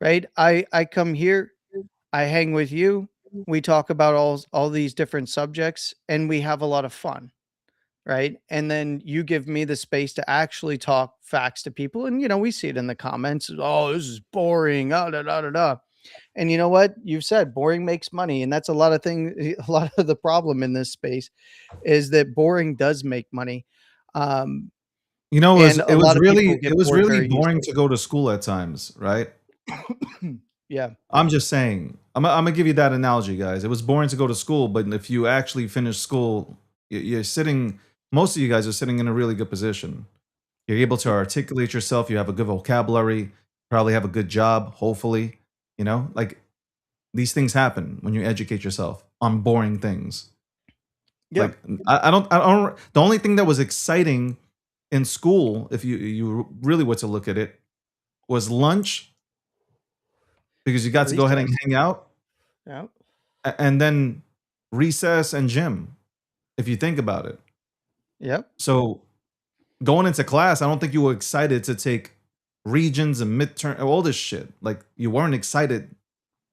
right? I come here, I hang with you, we talk about all these different subjects, and we have a lot of fun, right? And then you give me the space to actually talk facts to people, and we see it in the comments. Oh, this is boring. Oh, da da da da. And you know what? You've said boring makes money. And that's a lot of the problem in this space is that boring does make money. It was really boring easily. to go to school at times, right? Yeah. I'm just saying, I'm gonna give you that analogy, guys. It was boring to go to school, but if you actually finish school, you're sitting, most of you guys are sitting in a really good position. You're able to articulate yourself. You have a good vocabulary, probably have a good job, hopefully. Like these things happen when you educate yourself on boring things. Yeah. Like I don't. The only thing that was exciting in school, if you really were to look at it, was lunch, because you got to go ahead and hang out. Yeah. And then recess and gym, if you think about it. Yep. So going into class, I don't think you were excited to take regions and midterm, all this shit. Like you weren't excited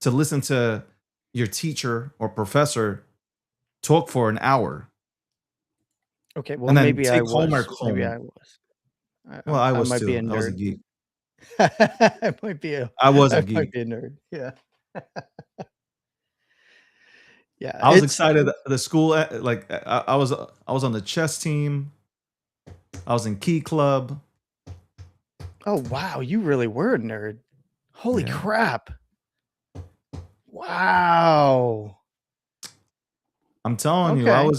to listen to your teacher or professor talk for an hour Okay. Well, and then maybe I take was. homework Maybe home. I was. Well, I was might be a too. I was a nerd. geek. I might be a. I was a I might geek. be a nerd. Yeah. Yeah. I was It's. excited. The school, like I was on the chess team. I was in key club. Oh wow, you really were a nerd. Holy Yeah. crap! Wow. I'm telling you, Okay.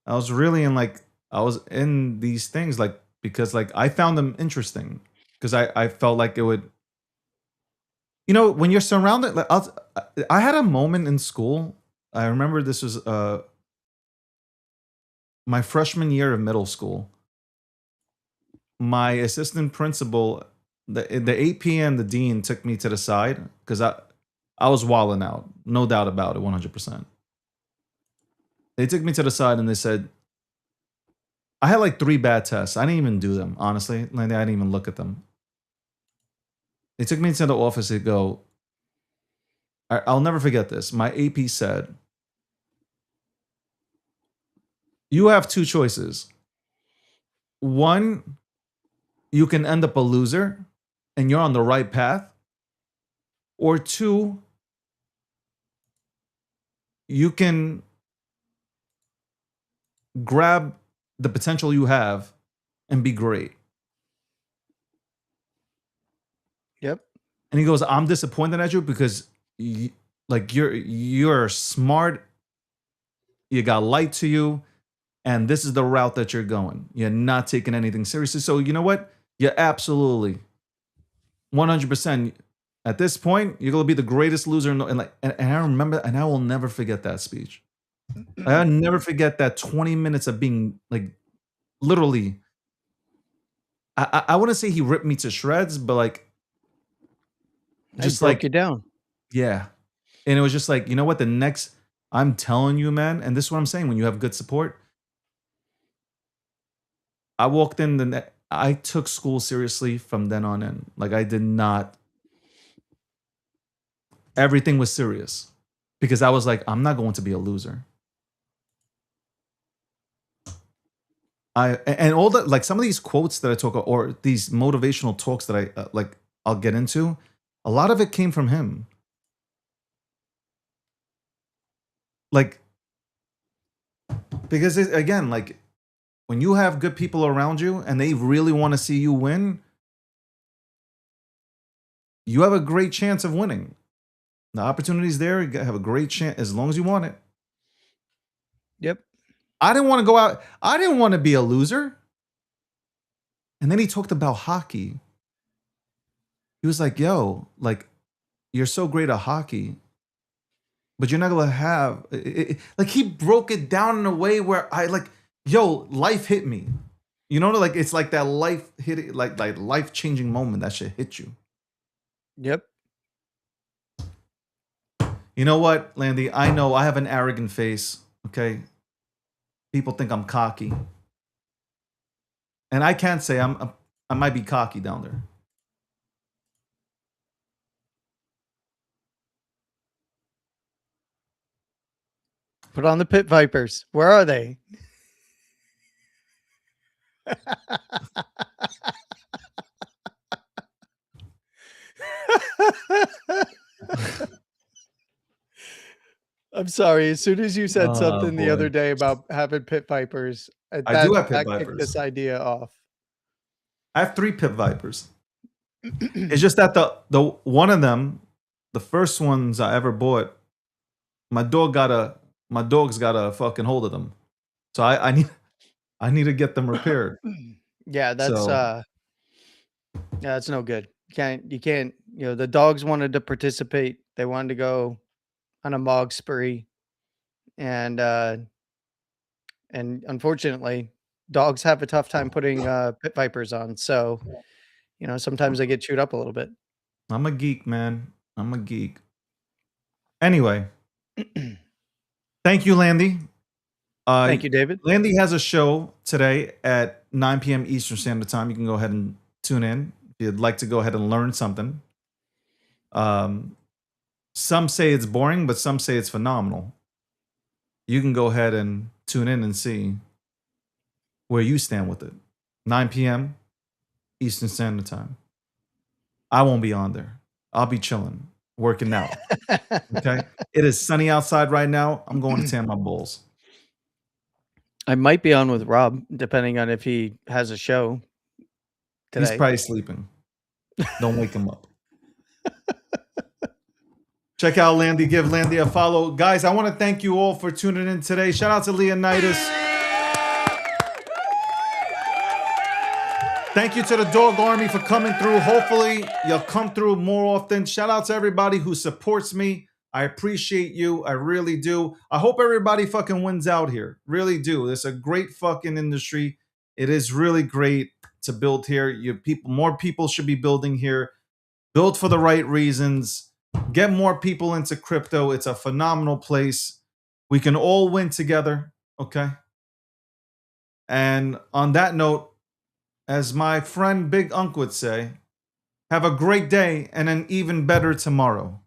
I was really in like I was in these things like because like I found them interesting because I felt like it would, you know, when you're surrounded like I had a moment in school. I remember this was my freshman year of middle school. My assistant principal, the 8 p.m. the dean took me to the side because I was wilding out, no doubt about it, 100%. They took me to the side and they said, I had like 3 bad tests. I didn't even do them, honestly. Like, I didn't even look at them. They took me to the office to go, I'll never forget this. My AP said, you have 2 choices. One, you can end up a loser and you're on the right path. Or 2, you can grab the potential you have and be great. Yep. And he goes, I'm disappointed at you because you're smart, you got light to you, and this is the route that you're going. You're not taking anything seriously. So you know what? You're absolutely 100% at this point, you're gonna be the greatest loser and I remember, and I will never forget that speech. I'll never forget that 20 minutes of being like literally. I wouldn't say he ripped me to shreds, but like just broke like you down. yeah. And it was just like, you know what? I'm telling you, man, and this is what I'm saying, when you have good support. I walked in I took school seriously from then on in. Like I did not. Everything was serious because I was like, I'm not going to be a loser. And all the like some of these quotes that I talk or these motivational talks that I like I'll get into, a lot of it came from him. Like because again, like when you have good people around you and they really want to see you win, you have a great chance of winning. The opportunity's there, you have a great chance as long as you want it. Yep. I didn't want to go out. I didn't want to be a loser. And then he talked about hockey. He was like, yo, like, you're so great at hockey, but you're not going to have. Like, he broke it down in a way where I, like, yo, life hit me. You know, like, it's like that life hit, like life changing moment that should hit you. Yep. You know what, Landy? I know I have an arrogant face, okay? People think I'm cocky. And I can't say I might be cocky down there. Put on the Pit Vipers. Where are they? I'm sorry. As soon as you said something the other boy. day about having Pit Vipers, I do have Pit that kicked this Vipers. idea off. I have 3 Pit Vipers. It's just that the one of them, the first ones I ever bought, my dog's got a fucking hold of them. So I need to get them repaired. Yeah, that's So, yeah, that's no good. You can't, the dogs wanted to participate. They wanted to go on a mog spree. And unfortunately, dogs have a tough time putting Pit Vipers on. So, sometimes they get chewed up a little bit. I'm a geek, man. I'm a geek. Anyway, thank you, Landy. Thank you, David. Landy has a show today at 9 p.m. Eastern Standard Time. You can go ahead and tune in if you'd like to go ahead and learn something. Some say it's boring, but some say it's phenomenal. You can go ahead and tune in and see where you stand with it. 9 p.m. Eastern Standard Time. I won't be on there. I'll be chilling, working out. Okay. It is sunny outside right now. I'm going to tan my bulls. I might be on with Rob, depending on if he has a show He's today. probably sleeping. Don't wake him up. Check out Landy. Give Landy a follow. Guys, I want to thank you all for tuning in today. Shout out to Leonidas. Thank you to the Dog Army for coming through. Hopefully, you'll come through more often. Shout out to everybody who supports me. I appreciate you. I really do. I hope everybody fucking wins out here. Really do. It's a great fucking industry. It is really great to build here. More people should be building here. Build for the right reasons. Get more people into crypto. It's a phenomenal place. We can all win together. Okay. And on that note, as my friend Big Unk would say, have a great day and an even better tomorrow.